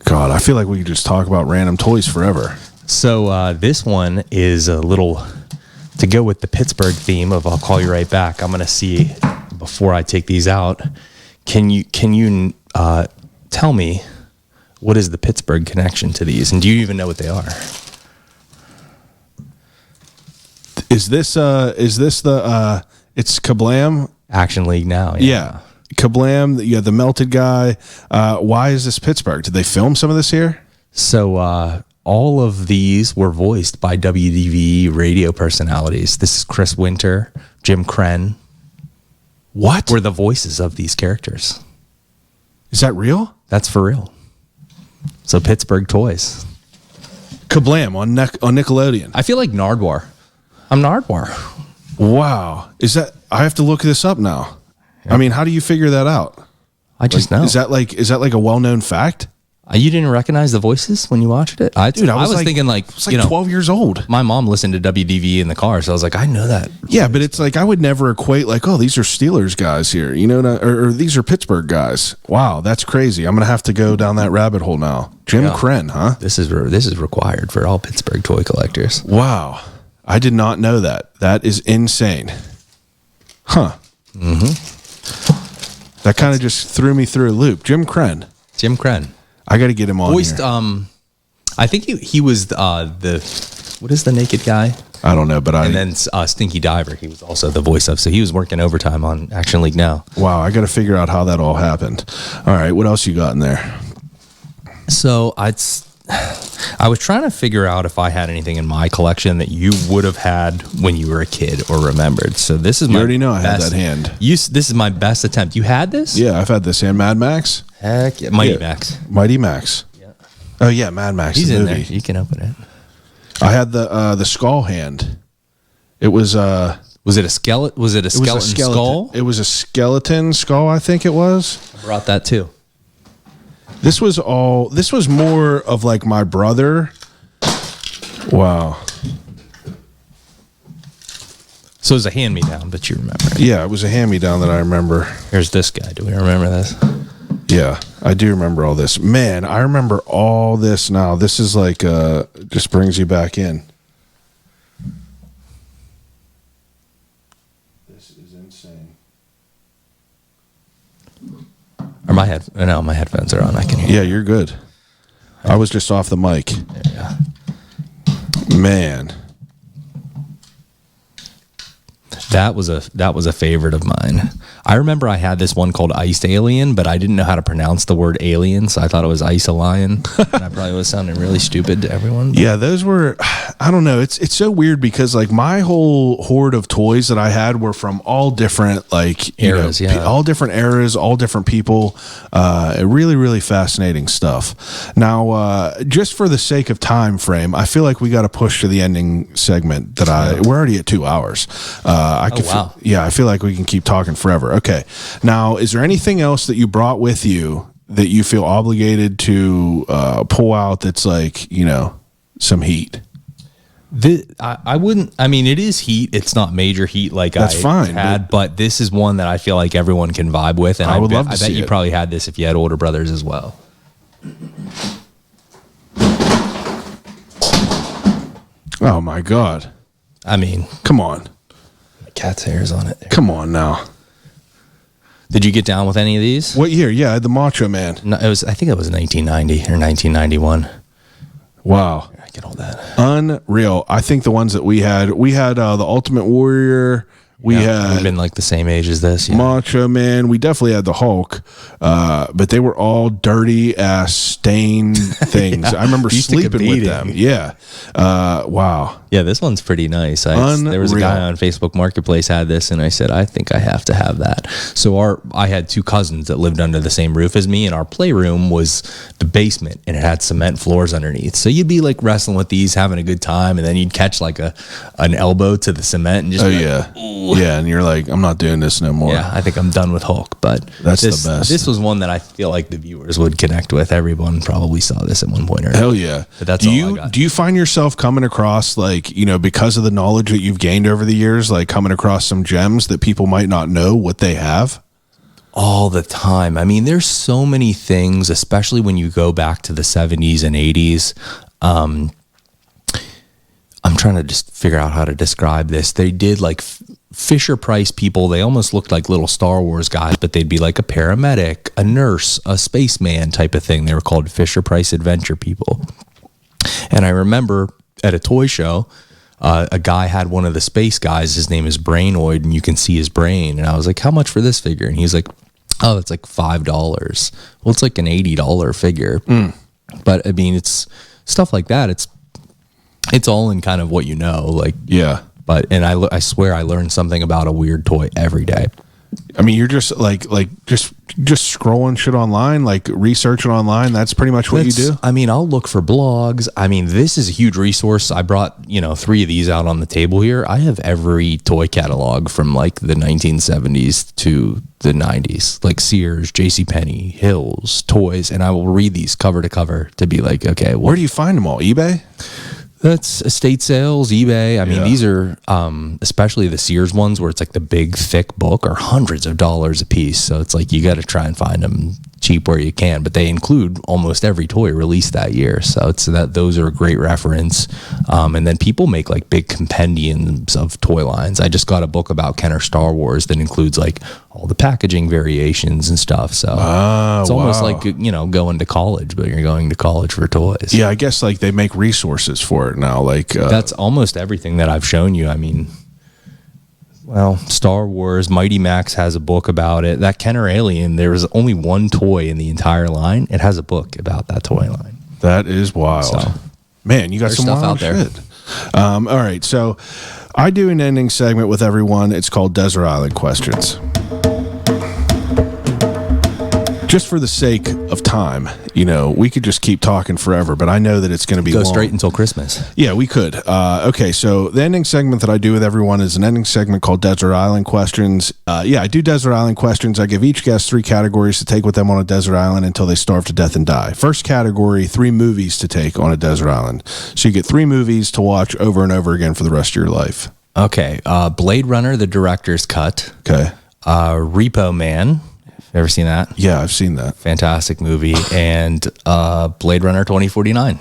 Speaker 4: God, I feel like we could just talk about random toys forever.
Speaker 2: So this one is a little to go with the Pittsburgh theme of I'll call you right back. I'm going to see before I take these out. Can you tell me what is the Pittsburgh connection to these, and do you even know what they are?
Speaker 4: Is this the it's Kablam?
Speaker 2: Action League now.
Speaker 4: Yeah. Kablam, the melted guy. Why is this Pittsburgh? Did they film some of this here?
Speaker 2: So all of these were voiced by WDV radio personalities. This is Chris Winter, Jim Krenn.
Speaker 4: What?
Speaker 2: Were the voices of these characters.
Speaker 4: Is that real?
Speaker 2: That's for real. So Pittsburgh toys.
Speaker 4: Kablam on Nickelodeon.
Speaker 2: I feel like Nardwar. I'm Nardwar.
Speaker 4: Wow. Is that, I have to look this up now. Yeah. I mean, how do you figure that out?
Speaker 2: I just know.
Speaker 4: Is that like a well-known fact?
Speaker 2: You didn't recognize the voices when you watched it? I was thinking like,
Speaker 4: I was like 12 years old.
Speaker 2: My mom listened to WDV in the car, so I was like, I know that.
Speaker 4: Yeah, but it's like, I would never equate like, oh, these are Steelers guys here, you know, or these are Pittsburgh guys. Wow, that's crazy. I'm going to have to go down that rabbit hole now. Jim Krenn, huh?
Speaker 2: This is required for all Pittsburgh toy collectors.
Speaker 4: Wow. I did not know that. That is insane. Huh. Mm-hmm. That kind of just threw me through a loop. Jim Krenn. I got to get him on
Speaker 2: voiced,
Speaker 4: here.
Speaker 2: I think he was the what is the naked guy?
Speaker 4: I don't know, but
Speaker 2: and then Stinky Diver. He was also the voice of. So he was working overtime on Action League now.
Speaker 4: Wow, I got to figure out how that all happened. All right, what else you got in there?
Speaker 2: So I was trying to figure out if I had anything in my collection that you would have had when you were a kid or remembered. So this is
Speaker 4: you already know I had that hand.
Speaker 2: This is my best attempt. You had this?
Speaker 4: Yeah, I've had this hand. Mad Max.
Speaker 2: Heck yeah. Mighty Max.
Speaker 4: Mighty Max. Yeah. Oh yeah, Mad Max.
Speaker 2: He's in
Speaker 4: movie.
Speaker 2: there. You can open it.
Speaker 4: I had the skull hand. It was
Speaker 2: Was it a skeleton? Was it a skeleton skull?
Speaker 4: It was a skeleton skull. I think it was.
Speaker 2: I brought that too.
Speaker 4: This was more of like my brother. Wow.
Speaker 2: So it was a hand-me-down, but you remember it.
Speaker 4: Yeah, it was a hand-me-down that I remember.
Speaker 2: Here's this guy. Do we remember this?
Speaker 4: Yeah, I do remember all this. Man, I remember all this now. This is like, just brings you back in. This is insane.
Speaker 2: Or my headphones are on. I can hear.
Speaker 4: Yeah, you're good. I was just off the mic.
Speaker 2: Yeah.
Speaker 4: Man.
Speaker 2: That was a favorite of mine. I remember I had this one called Iced Alien, but I didn't know how to pronounce the word alien, so I thought it was Ice a Lion. And I probably was sounding really stupid to everyone.
Speaker 4: Yeah, those were, I don't know. It's so weird because like my whole horde of toys that I had were from all different like
Speaker 2: eras,
Speaker 4: all different eras, all different people. Really, really fascinating stuff. Now, just for the sake of time frame, I feel like we got to push to the ending segment that we're already at 2 hours. I feel like we can keep talking forever. Okay. Now, is there anything else that you brought with you that you feel obligated to pull out that's like, some heat?
Speaker 2: I wouldn't. I mean, it is heat. It's not major heat like
Speaker 4: that's fine,
Speaker 2: but this is one that I feel like everyone can vibe with. And I would love to see it. I bet you probably had this if you had older brothers as well.
Speaker 4: Oh my God.
Speaker 2: I mean,
Speaker 4: Come on.
Speaker 2: cat's hairs on it.
Speaker 4: Come on now.
Speaker 2: Did you get down with any of these?
Speaker 4: What year? Yeah, I had the Macho Man.
Speaker 2: No, it was. I think it was 1990 or 1991.
Speaker 4: Wow.
Speaker 2: I get all that.
Speaker 4: Unreal. I think the ones that we had the Ultimate Warrior. We
Speaker 2: We've
Speaker 4: had
Speaker 2: been like the same age as this. Yeah.
Speaker 4: Macho Man. We definitely had the Hulk, but they were all dirty ass stained things. I remember
Speaker 2: Used to
Speaker 4: sleeping with
Speaker 2: competing.
Speaker 4: them. Yeah. Wow.
Speaker 2: Yeah, this one's pretty nice. There was a guy
Speaker 4: Unreal.
Speaker 2: on Facebook Marketplace had this, and I said, I think I have to have that. So I had two cousins that lived under the same roof as me, and our playroom was the basement, and it had cement floors underneath. So you'd be like wrestling with these, having a good time, and then you'd catch like an elbow to the cement and just
Speaker 4: Oh
Speaker 2: be like,
Speaker 4: yeah. Yeah, and you're like, I'm not doing this no more.
Speaker 2: yeah, I think I'm done with Hulk. But
Speaker 4: That's the
Speaker 2: this,
Speaker 4: best.
Speaker 2: This was one that I feel like the viewers would connect with. Everyone probably saw this at one point or another.
Speaker 4: Hell yeah.
Speaker 2: But that's
Speaker 4: do
Speaker 2: all
Speaker 4: you
Speaker 2: I got.
Speaker 4: do you find yourself coming across, like, because of the knowledge that you've gained over the years, like coming across some gems that people might not know what they have?
Speaker 2: All the time. I mean, there's so many things, especially when you go back to the 70s and 80s. I'm trying to just figure out how to describe this. They did like Fisher Price people. They almost looked like little Star Wars guys, but they'd be like a paramedic, a nurse, a spaceman type of thing. They were called Fisher Price Adventure people. And I remember at a toy show, a guy had one of the space guys. His name is Brainoid, and you can see his brain. And I was like, how much for this figure? And he's like, oh, it's like $5. Well, it's like an $80 figure. But I mean, it's stuff like that. It's all in kind of what you know, like,
Speaker 4: Yeah.
Speaker 2: but, and I swear I learned something about a weird toy every day.
Speaker 4: I mean, you're just just scrolling shit online, like researching online. That's pretty much what you do.
Speaker 2: I mean, I'll look for blogs. I mean, this is a huge resource. I brought, 3 of these out on the table here. I have every toy catalog from like the 1970s to the 90s, like Sears, JCPenney, Hills, Toys, and I will read these cover to cover to be like, okay,
Speaker 4: Where do you find them all? eBay?
Speaker 2: That's estate sales, eBay. I mean,
Speaker 4: Yeah.
Speaker 2: these are, especially the Sears ones where it's like the big, thick book are hundreds of dollars a piece. So it's like you got to try and find them cheap where you can. But they include almost every toy released that year. So those are a great reference. And then people make like big compendiums of toy lines. I just got a book about Kenner Star Wars that includes like all the packaging variations and stuff. So it's almost
Speaker 4: wow.
Speaker 2: like, going to college, but you're going to college for toys.
Speaker 4: Yeah, I guess like they make resources for it now. Like
Speaker 2: That's almost everything that I've shown you. I mean, well, Star Wars, Mighty Max has a book about it. That Kenner Alien, there was only one toy in the entire line. It has a book about that toy line.
Speaker 4: that is wild.
Speaker 2: So,
Speaker 4: Man, you got
Speaker 2: there's
Speaker 4: some
Speaker 2: stuff
Speaker 4: wild
Speaker 2: out there.
Speaker 4: shit. All right, so I do an ending segment with everyone. It's called Desert Island Questions. Just for the sake of time, we could just keep talking forever, but I know that it's going to be
Speaker 2: Go
Speaker 4: long.
Speaker 2: straight until Christmas.
Speaker 4: Yeah, we could. Okay, so the ending segment that I do with everyone is an ending segment called Desert Island Questions. I do Desert Island Questions. I give each guest 3 categories to take with them on a desert island until they starve to death and die. First category, 3 movies to take on a desert island. So you get 3 movies to watch over and over again for the rest of your life.
Speaker 2: Okay. Blade Runner, the director's cut.
Speaker 4: Okay.
Speaker 2: Repo Man. Ever seen that?
Speaker 4: Yeah, I've seen that.
Speaker 2: Fantastic movie. And Blade Runner 2049.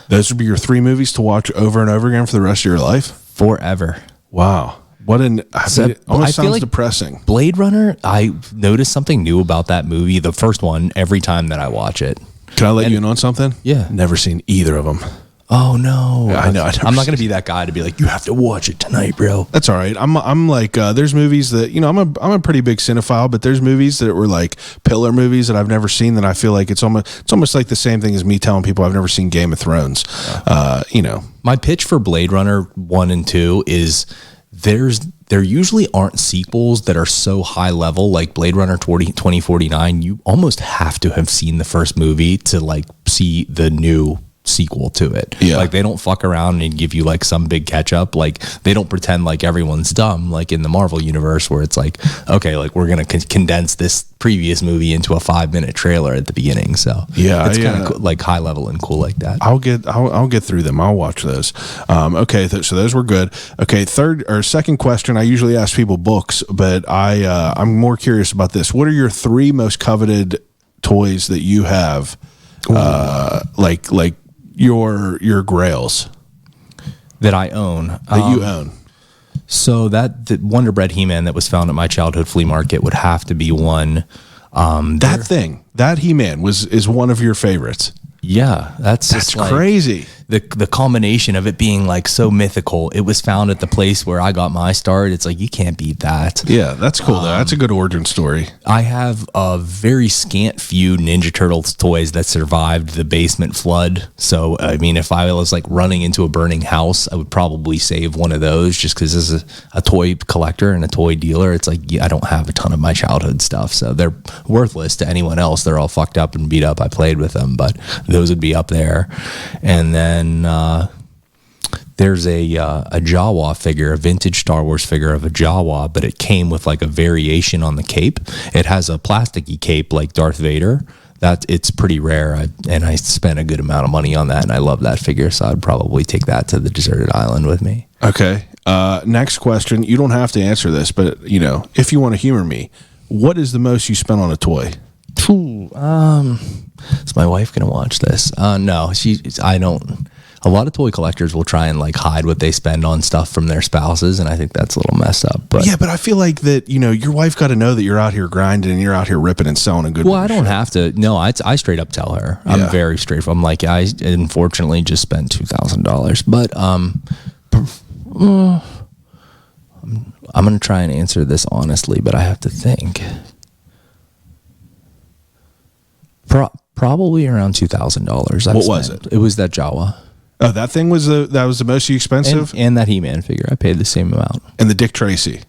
Speaker 4: Those would be your 3 movies to watch over and over again for the rest of your life?
Speaker 2: Forever.
Speaker 4: Wow. What an... it almost
Speaker 2: I feel
Speaker 4: sounds
Speaker 2: like
Speaker 4: depressing.
Speaker 2: Blade Runner, I noticed something new about that movie, the first one, every time that I watch it.
Speaker 4: Can I let you in on something?
Speaker 2: Yeah.
Speaker 4: Never seen either of them.
Speaker 2: Oh no!
Speaker 4: Yeah, I know. I've never
Speaker 2: I'm not
Speaker 4: seen
Speaker 2: going to be that guy to be like, you have to watch it tonight, bro.
Speaker 4: That's all right. I'm like there's movies that I'm a pretty big cinephile, but there's movies that were like pillar movies that I've never seen that I feel like it's almost like the same thing as me telling people I've never seen Game of Thrones.
Speaker 2: My pitch for Blade Runner 1 and 2 is there usually aren't sequels that are so high level like Blade Runner 2049. You almost have to have seen the first movie to like see the new sequel to it.
Speaker 4: Yeah.
Speaker 2: Like they don't fuck around and give you like some big catch up. Like they don't pretend like everyone's dumb like in the Marvel universe where it's like, okay, like we're going to condense this previous movie into a 5-minute trailer at the beginning. So
Speaker 4: Yeah,
Speaker 2: it's kind of like high level and cool like that.
Speaker 4: I'll get through them. I'll watch those. Okay, so those were good. Okay, second question. I usually ask people books, but I'm more curious about this. What are your 3 most coveted toys that you have? Like your grails.
Speaker 5: that I own.
Speaker 1: that you own?
Speaker 5: So the Wonderbread He-Man that was found at my childhood flea market would have to be one.
Speaker 1: That He-Man is one of your favorites.
Speaker 5: Yeah, that's just like
Speaker 1: crazy.
Speaker 5: The combination of it being like so mythical. It was found at the place where I got my start. It's like, you can't beat that.
Speaker 1: Yeah, that's cool though. That's a good origin story.
Speaker 5: I have a very scant few Ninja Turtles toys that survived the basement flood. So, I mean, if I was like running into a burning house, I would probably save one of those just because as a toy collector and a toy dealer, it's like, I don't have a ton of my childhood stuff. So they're worthless to anyone else. They're all fucked up and beat up. I played with them, but those would be up there. And then there's a Jawa figure, a vintage Star Wars figure of a Jawa, but it came with like a variation on the cape. It has a plasticky cape like Darth Vader. It's pretty rare, and I spent a good amount of money on that, and I love that figure, so I'd probably take that to the deserted island with me.
Speaker 1: Okay. Next question. You don't have to answer this, but if you want to humor me, what is the most you spent on a toy?
Speaker 5: Is my wife gonna watch this? No, I don't. A lot of toy collectors will try and like hide what they spend on stuff from their spouses, and I think that's a little messed up. But
Speaker 1: yeah, but I feel like that your wife got to know that you're out here grinding and you're out here ripping and selling a good.
Speaker 5: Well, I don't have to. No, I straight up tell her. I'm very straight. I'm like, I unfortunately just spent $2,000, but I'm gonna try and answer this honestly, but I have to think. Probably around $2,000.
Speaker 1: What was it?
Speaker 5: It was that Jawa.
Speaker 1: Oh, that thing was the most expensive,
Speaker 5: and that He-Man figure. I paid the same amount.
Speaker 1: And the Dick Tracy.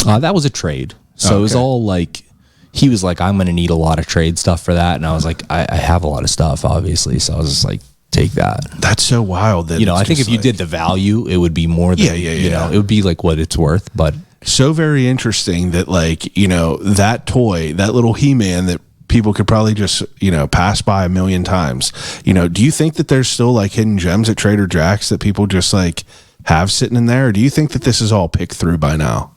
Speaker 5: That was a trade. So it was all like, he was like, I'm going to need a lot of trade stuff for that, and I was like, I have a lot of stuff, obviously. So I was just like, take that.
Speaker 1: That's so wild. That
Speaker 5: I think if you did the value, it would be more than it would be like what it's worth. But
Speaker 1: so very interesting that that toy, that little He-Man that people could probably just pass by a million times. Do you think that there's still like hidden gems at Trader Jack's that people just like have sitting in there, or do you think that this is all picked through by now?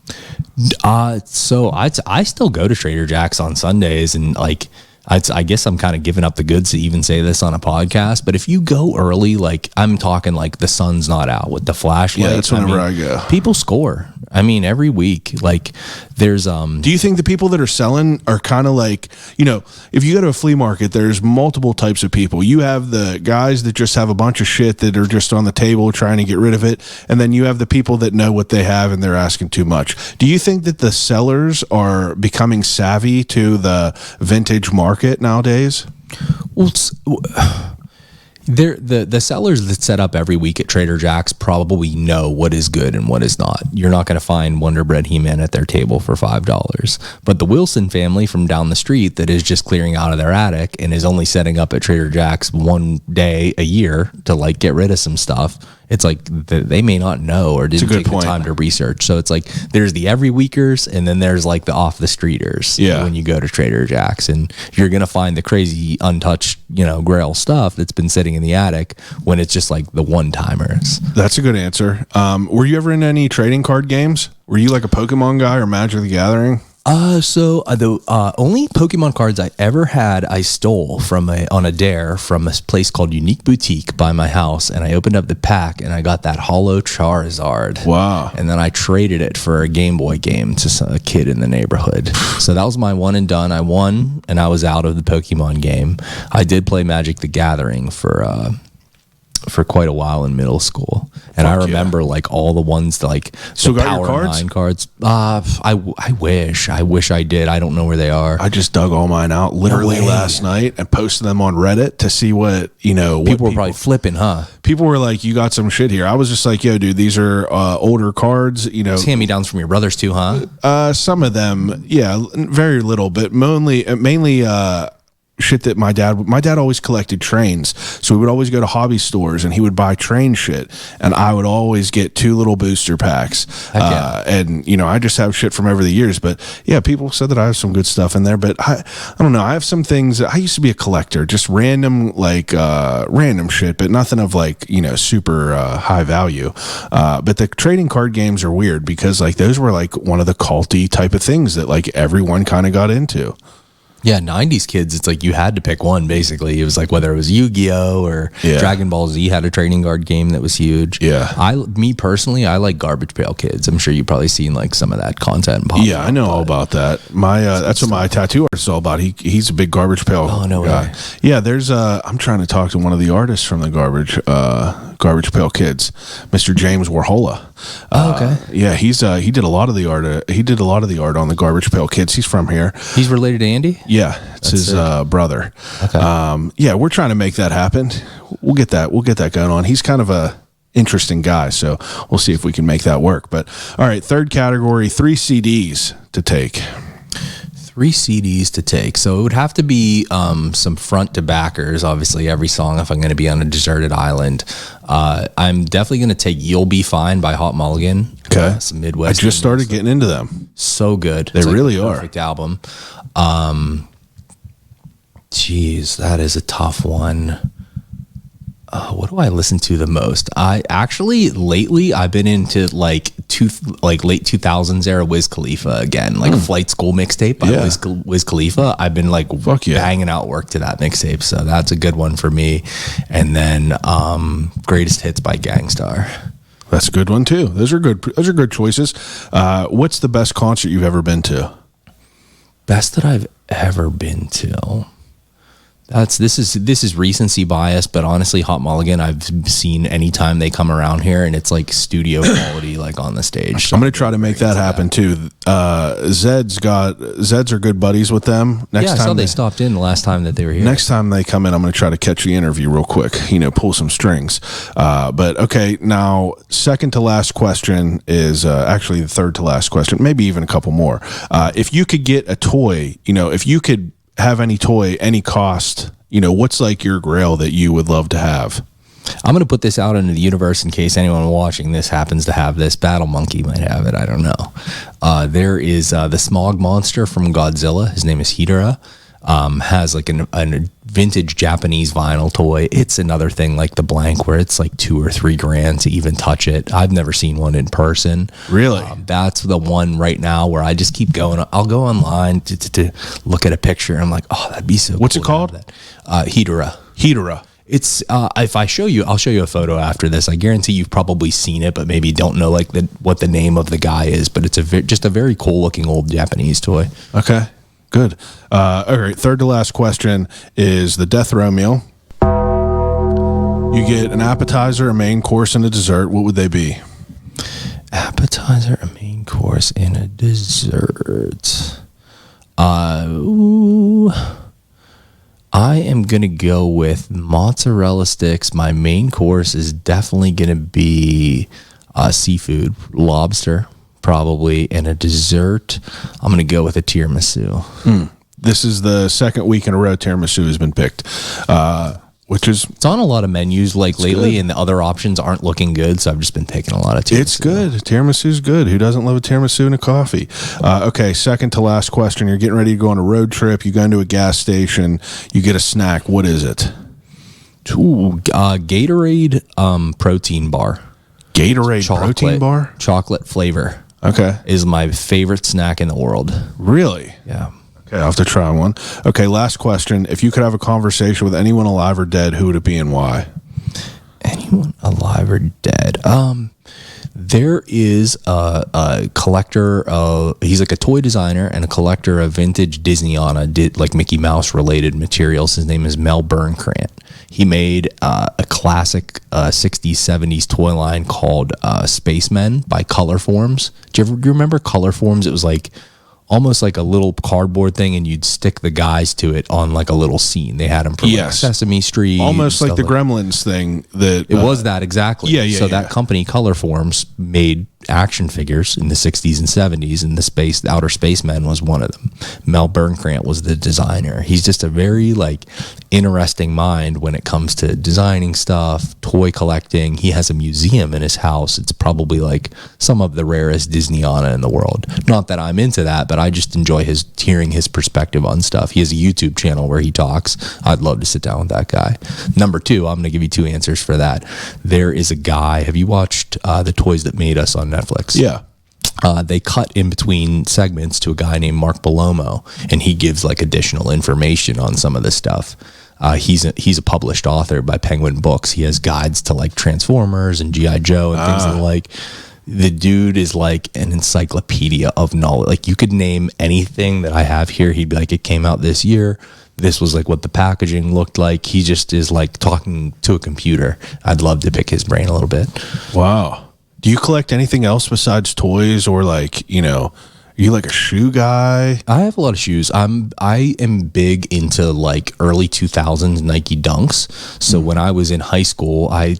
Speaker 5: So I still go to Trader Jack's on Sundays, and like I guess I'm kind of giving up the goods to even say this on a podcast, but if you go early, like I'm talking like the sun's not out with the flashlight.
Speaker 1: Yeah, that's whenever I go.
Speaker 5: People score. I mean, every week, like there's
Speaker 1: Do you think the people that are selling are kind of like, if you go to a flea market, there's multiple types of people. You have the guys that just have a bunch of shit that are just on the table trying to get rid of it, and then you have the people that know what they have and they're asking too much. Do you think that the sellers are becoming savvy to the vintage market nowadays?
Speaker 5: Well, the sellers that set up every week at Trader Jack's probably know what is good and what is not. You're not going to find Wonderbread He-Man at their table for $5. But the Wilson family from down the street that is just clearing out of their attic and is only setting up at Trader Jack's one day a year to like get rid of some stuff, it's like they may not know or didn't take the time to research. So it's like there's the every weekers, and then there's like the off the streeters.
Speaker 1: Yeah.
Speaker 5: When you go to Trader Jack's, and you're gonna find the crazy untouched Grail stuff that's been sitting in the attic when it's just like the one timers.
Speaker 1: That's a good answer. Were you ever in any trading card games? Were you like a Pokemon guy or Magic the Gathering?
Speaker 5: So the only Pokemon cards I ever had, I stole on a dare from a place called Unique Boutique by my house, and I opened up the pack and I got that Holo Charizard.
Speaker 1: Wow!
Speaker 5: And then I traded it for a Game Boy game to a kid in the neighborhood. So that was my one and done. I won, and I was out of the Pokemon game. I did play Magic the Gathering for quite a while in middle school, and I remember like all the ones that, like
Speaker 1: so
Speaker 5: the
Speaker 1: got
Speaker 5: Power
Speaker 1: your cards?
Speaker 5: 9 cards. I wish I did. I don't know where they are.
Speaker 1: I just dug all mine out literally last night and posted them on Reddit to see what
Speaker 5: people were probably flipping, huh?
Speaker 1: People were like, "You got some shit here." I was just like, "Yo, dude, these are older cards."
Speaker 5: Hand me downs from your brothers too, huh?
Speaker 1: Some of them, yeah, very little, but mainly. Shit that my dad always collected trains, so we would always go to hobby stores and he would buy train shit, and I would always get 2 little booster packs. And I just have shit from over the years, but yeah, people said that I have some good stuff in there, but I don't know, I have some things that I used to be a collector, just random shit, but nothing of like super high value. But the trading card games are weird because like those were like one of the culty type of things that like everyone kind of got into.
Speaker 2: Yeah, 90s kids, it's like you had to pick one, basically. It was like whether it was Yu-Gi-Oh! Or Dragon Ball Z had a trading card game that was huge.
Speaker 1: Yeah.
Speaker 2: Me personally, I like Garbage Pail Kids. I'm sure you've probably seen like some of that content.
Speaker 1: Yeah, I know all about that. My that's what my tattoo artist is all about. He's a big Garbage Pail guy.
Speaker 2: Way.
Speaker 1: Yeah, there's I'm trying to talk to one of the artists from the Garbage Pail Kids, Mr. James Warhola.
Speaker 2: Okay.
Speaker 1: Yeah, he did a lot of the art. He did a lot of the art on the Garbage Pail Kids. He's from here.
Speaker 2: He's related to Andy?
Speaker 1: Yeah, it's his brother.
Speaker 2: Okay.
Speaker 1: Yeah, we're trying to make that happen. We'll get that going on. He's kind of a interesting guy, so we'll see if we can make that work. But all right, third category, 3 CDs to take.
Speaker 2: 3 CDs to take. So it would have to be some front to backers, obviously, every song if I'm going to be on a deserted island. I'm definitely going to take You'll Be Fine by Hot Mulligan.
Speaker 1: Okay.
Speaker 2: Some Midwest.
Speaker 1: I just started getting into them.
Speaker 2: So good.
Speaker 1: They really are.
Speaker 2: Perfect album. Geez, that is a tough one. What do I listen to the most? I actually lately I've been into like late 2000s era Wiz Khalifa again, like Flight School mixtape by Wiz Khalifa. I've been like banging out work to that mixtape, so that's a good one for me. And then Greatest Hits by Gangstar.
Speaker 1: That's a good one too. Those are good choices. What's the best concert you've ever been to?
Speaker 2: Best that I've ever been to. This is recency bias, but honestly, Hot Mulligan I've seen anytime they come around here, and it's like studio quality, like on the stage.
Speaker 1: So I'm going to try to make that happen too. Zeds are good buddies with them.
Speaker 2: I saw they stopped in the last time that they were here.
Speaker 1: Next time they come in, I'm going to try to catch the interview real quick. Pull some strings. But okay, now second to last question is actually the third to last question, maybe even a couple more. If you could get a toy, if you could have any toy, any cost, what's like your grail that you would love to have?
Speaker 2: I'm going to put this out into the universe in case anyone watching this happens to have this. Battle Monkey might have it. I don't know. There is the Smog Monster from Godzilla. His name is Hidara. Has like a vintage Japanese vinyl toy. It's another thing like the blank where it's like $2 or $3 to even touch it. I've never seen one in person.
Speaker 1: Really?
Speaker 2: That's the one right now where I just keep going. I'll go online to look at a picture and I'm like, oh, that'd be so cool.
Speaker 1: What's it called?
Speaker 2: Hidara. It's if I show you, I'll show you a photo after this. I guarantee you've probably seen it, but maybe don't know like what the name of the guy is. But it's just a very cool looking old Japanese toy.
Speaker 1: Okay. Good. All right. Third to last question is the death row meal. You get an appetizer, a main course, and a dessert. What would they be?
Speaker 2: Appetizer, a main course, and a dessert. I am going to go with mozzarella sticks. My main course is definitely going to be seafood, lobster. Probably, and a dessert, I'm going to go with a tiramisu.
Speaker 1: This is the second week in a row tiramisu has been picked, which is...
Speaker 2: It's on a lot of menus like lately, good. And the other options aren't looking good, so I've just been picking a lot of tiramisu.
Speaker 1: It's good. Tiramisu's good. Who doesn't love a tiramisu and a coffee? Okay, second to last question. You're getting ready to go on a road trip. You go into a gas station. You get a snack. What is it?
Speaker 2: Gatorade protein bar.
Speaker 1: Gatorade protein bar?
Speaker 2: Chocolate flavor.
Speaker 1: Okay.
Speaker 2: Is my favorite snack in the world.
Speaker 1: Really?
Speaker 2: Yeah.
Speaker 1: Okay, I'll have to try one. Okay, last question. If you could have a conversation with anyone alive or dead, who would it be and why?
Speaker 2: Anyone alive or dead? There is a collector of, he's like a toy designer and a collector of vintage Disneyana, like Mickey Mouse related materials. His name is Mel Bernkrant. He made a classic 60s, 70s toy line called Spacemen by Color Forms. Do you remember Color Forms? It was like almost like a little cardboard thing, and you'd stick the guys to it on like a little scene. They had them from like Sesame Street.
Speaker 1: Almost like the Gremlins thing. That
Speaker 2: it was that exactly.
Speaker 1: Yeah.
Speaker 2: So that company, Color Forms, made action figures in the 60s and 70s, and the Outer Spacemen was one of them. Mel Bernkrant was the designer. He's just a very like interesting mind when it comes to designing stuff, toy collecting. He has a museum in his house. It's probably like some of the rarest Disneyana in the world. Not that I'm into that, but I just enjoy hearing his perspective on stuff. He has a YouTube channel where he talks. I'd love to sit down with that guy. Number 2, I'm going to give you 2 answers for that. There is a guy. Have you watched The Toys That Made Us on Netflix?
Speaker 1: Yeah.
Speaker 2: they cut in between segments to a guy named Mark Belomo, and he gives like additional information on some of this stuff. He's a published author by Penguin Books. He has guides to like Transformers and G.I. Joe and things of the like. The dude is like an encyclopedia of knowledge. Like you could name anything that I have here. He'd be like, it came out this year. This was like what the packaging looked like. He just is like talking to a computer. I'd love to pick his brain a little bit.
Speaker 1: Wow. Do you collect anything else besides toys, or like, you know, are you like a shoe guy?
Speaker 2: I have a lot of shoes. I am big into like early 2000s Nike Dunks. So when I was in high school, I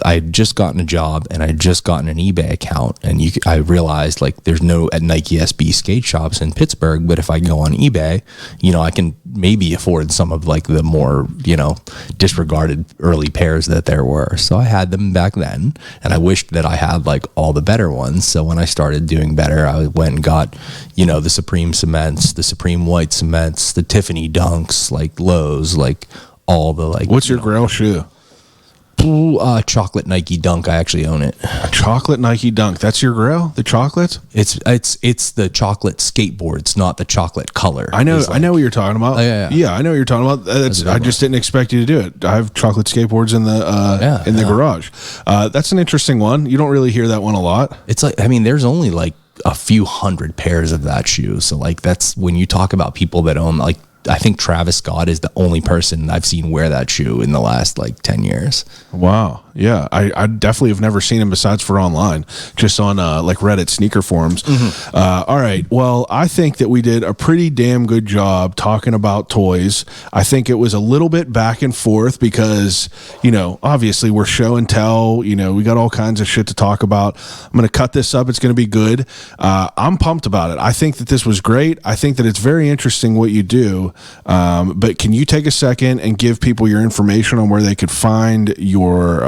Speaker 2: had just gotten a job and I had just gotten an eBay account, and I realized like there's no at Nike SB skate shops in Pittsburgh, but if I go on eBay, you know, I can maybe afford some of like the more, you know, disregarded early pairs that there were. So I had them back then, and I wished that I had like all the better ones. So when I started doing better, I went and got, you know, the Supreme Cements, the Supreme White Cements, the Tiffany Dunks, like Lowe's, like all the like.
Speaker 1: What's your Grail shoe?
Speaker 2: Chocolate Nike Dunk. I actually own it.
Speaker 1: A chocolate Nike Dunk. That's your Grail? The chocolate?
Speaker 2: It's the chocolate skateboards, not the chocolate color.
Speaker 1: I know. I know what you're talking about.
Speaker 2: Yeah.
Speaker 1: I know what you're talking about. I just didn't expect you to do it. I have chocolate skateboards in the garage. That's an interesting one. You don't really hear that one a lot.
Speaker 2: It's like, I mean, there's only like a few hundred pairs of that shoe. So like that's when you talk about people that own, like, I think Travis Scott is the only person I've seen wear that shoe in the last like 10 years.
Speaker 1: Wow. Yeah. I definitely have never seen him besides for online, just on like Reddit sneaker forums. All right. Well, I think that we did a pretty damn good job talking about toys. I think it was a little bit back and forth because, you know, obviously we're show and tell, you know, we got all kinds of shit to talk about. I'm going to cut this up. It's going to be good. I'm pumped about it. I think that this was great. I think that it's very interesting what you do. But can you take a second and give people your information on where they could find your,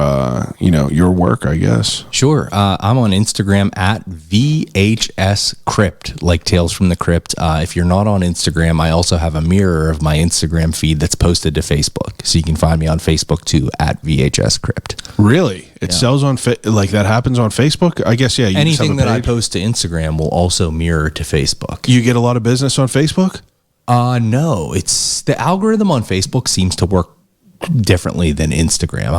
Speaker 1: your work, I guess?
Speaker 2: Sure. I'm on Instagram at VHS Crypt, like Tales from the Crypt. If you're not on Instagram, I also have a mirror of my Instagram feed that's posted to Facebook. So you can find me on Facebook too, at VHS Crypt.
Speaker 1: Really? It sells on, like that happens on Facebook? I guess, yeah. You
Speaker 2: Anything that I post to Instagram will also mirror to Facebook.
Speaker 1: You get a lot of business on Facebook?
Speaker 2: No, it's the algorithm on Facebook seems to work differently than Instagram.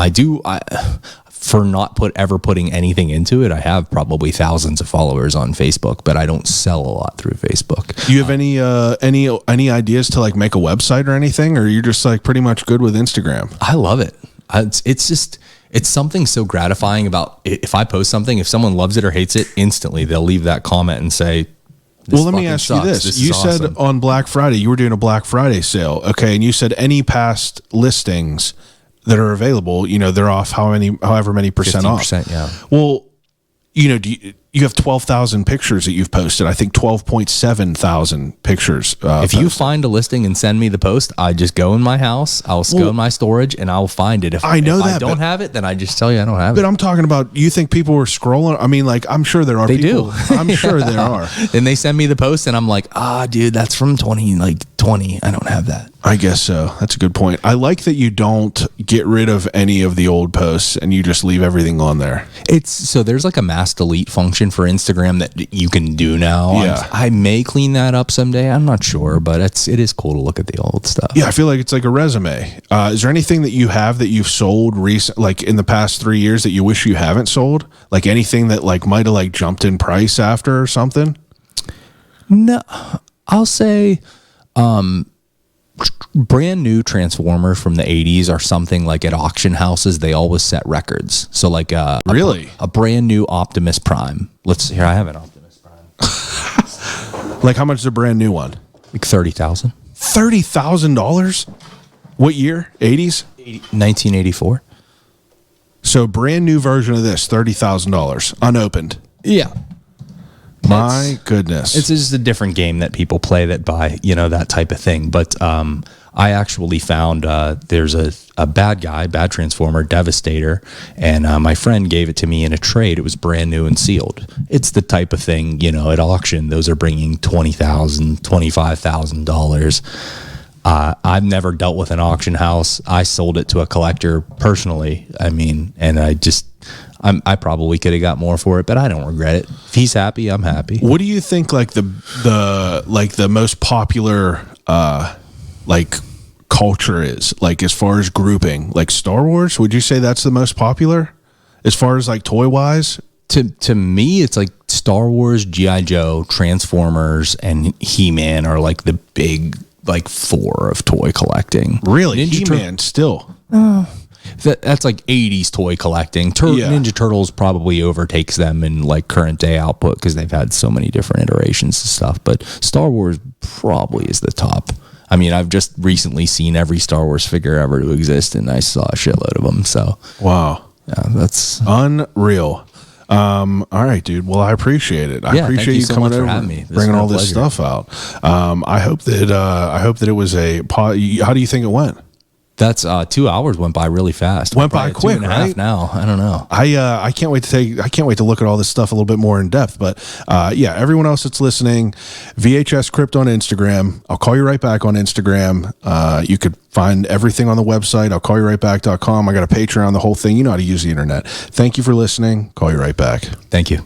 Speaker 2: For not ever putting anything into it, I have probably thousands of followers on Facebook, but I don't sell a lot through Facebook.
Speaker 1: Do you have any ideas to like make a website or anything, or you're just like pretty much good with Instagram?
Speaker 2: I love it. It's something so gratifying about if I post something, if someone loves it or hates it, instantly they'll leave that comment and say,
Speaker 1: well, let me ask you this. You said awesome. On Black Friday, you were doing a Black Friday sale. Okay. And you said any past listings that are available, you know, they're off however many percent off.
Speaker 2: Yeah.
Speaker 1: Well, you know, you have 12,000 pictures that you've posted. I think 12.7 thousand pictures.
Speaker 2: If you find a listing and send me the post, I just go in my house, I'll go in my storage, and I'll find it. If I don't have it, then I just tell you I don't have it.
Speaker 1: But I'm talking about, you think people were scrolling? I mean, like, I'm sure there are people. I'm sure there are.
Speaker 2: Then they send me the post, and I'm like, dude, that's from 2020. I don't have that.
Speaker 1: I guess so. That's a good point. I like that you don't get rid of any of the old posts and you just leave everything on there.
Speaker 2: So there's like a mass delete function for Instagram that you can do now.
Speaker 1: Yeah.
Speaker 2: I may clean that up someday. I'm not sure, but it is cool to look at the old stuff.
Speaker 1: Yeah, I feel like it's like a resume. Is there anything that you have that you've sold like in the past 3 years that you wish you haven't sold? Like anything that like might have like jumped in price after or something?
Speaker 2: No, I'll say, brand new Transformers from the 80s are something like at auction houses, they always set records. So like
Speaker 1: really
Speaker 2: a brand new Optimus Prime. I have an Optimus Prime.
Speaker 1: Like how much is a brand new one?
Speaker 2: Like $30,000.
Speaker 1: $30,000? What year? 80s?
Speaker 2: 1984.
Speaker 1: So brand new version of this, $30,000 unopened.
Speaker 2: Yeah.
Speaker 1: My goodness.
Speaker 2: It's just a different game that people play that buy, that type of thing. But I actually found there's a bad Transformer, Devastator, and my friend gave it to me in a trade. It was brand new and sealed. It's the type of thing, at auction, those are bringing $20,000, $25,000. I've never dealt with an auction house. I sold it to a collector personally. I mean, and I probably could have got more for it, but I don't regret it. If he's happy, I'm happy.
Speaker 1: What do you think like the most popular like culture is, like as far as grouping? Like Star Wars, would you say that's the most popular as far as like toy wise?
Speaker 2: To me, it's like Star Wars, G.I. Joe, Transformers, and He-Man are like the big like 4 of toy collecting.
Speaker 1: Really? He-Man still.
Speaker 2: That's like 80s toy collecting.
Speaker 1: Yeah.
Speaker 2: Ninja Turtles probably overtakes them in like current day output because they've had so many different iterations and stuff. But Star Wars probably is the top. I mean, I've just recently seen every Star Wars figure ever to exist, and I saw a shitload of them. So,
Speaker 1: wow.
Speaker 2: Yeah, that's
Speaker 1: unreal. All right, dude. Well, I appreciate it. I appreciate
Speaker 2: thank you
Speaker 1: you
Speaker 2: so
Speaker 1: coming
Speaker 2: much for
Speaker 1: over,
Speaker 2: having me. This
Speaker 1: bringing
Speaker 2: has
Speaker 1: all
Speaker 2: been a
Speaker 1: this
Speaker 2: pleasure.
Speaker 1: stuff out. I hope that it was how do you think it went?
Speaker 2: That's 2 hours went by really fast.
Speaker 1: Went by
Speaker 2: Probably
Speaker 1: quick,
Speaker 2: 2.5
Speaker 1: right?
Speaker 2: now. I don't know.
Speaker 1: I can't wait to look at all this stuff a little bit more in depth. But yeah, everyone else that's listening, VHS Crypt on Instagram. I'll call you right back on Instagram. You could find everything on the website. I'll call you right back.com. I got a Patreon, the whole thing. You know how to use the internet. Thank you for listening. Call you right back.
Speaker 2: Thank you.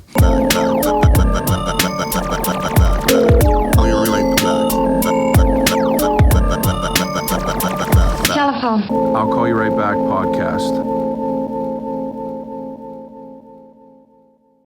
Speaker 3: Telephone.
Speaker 1: I'll call you right back podcast.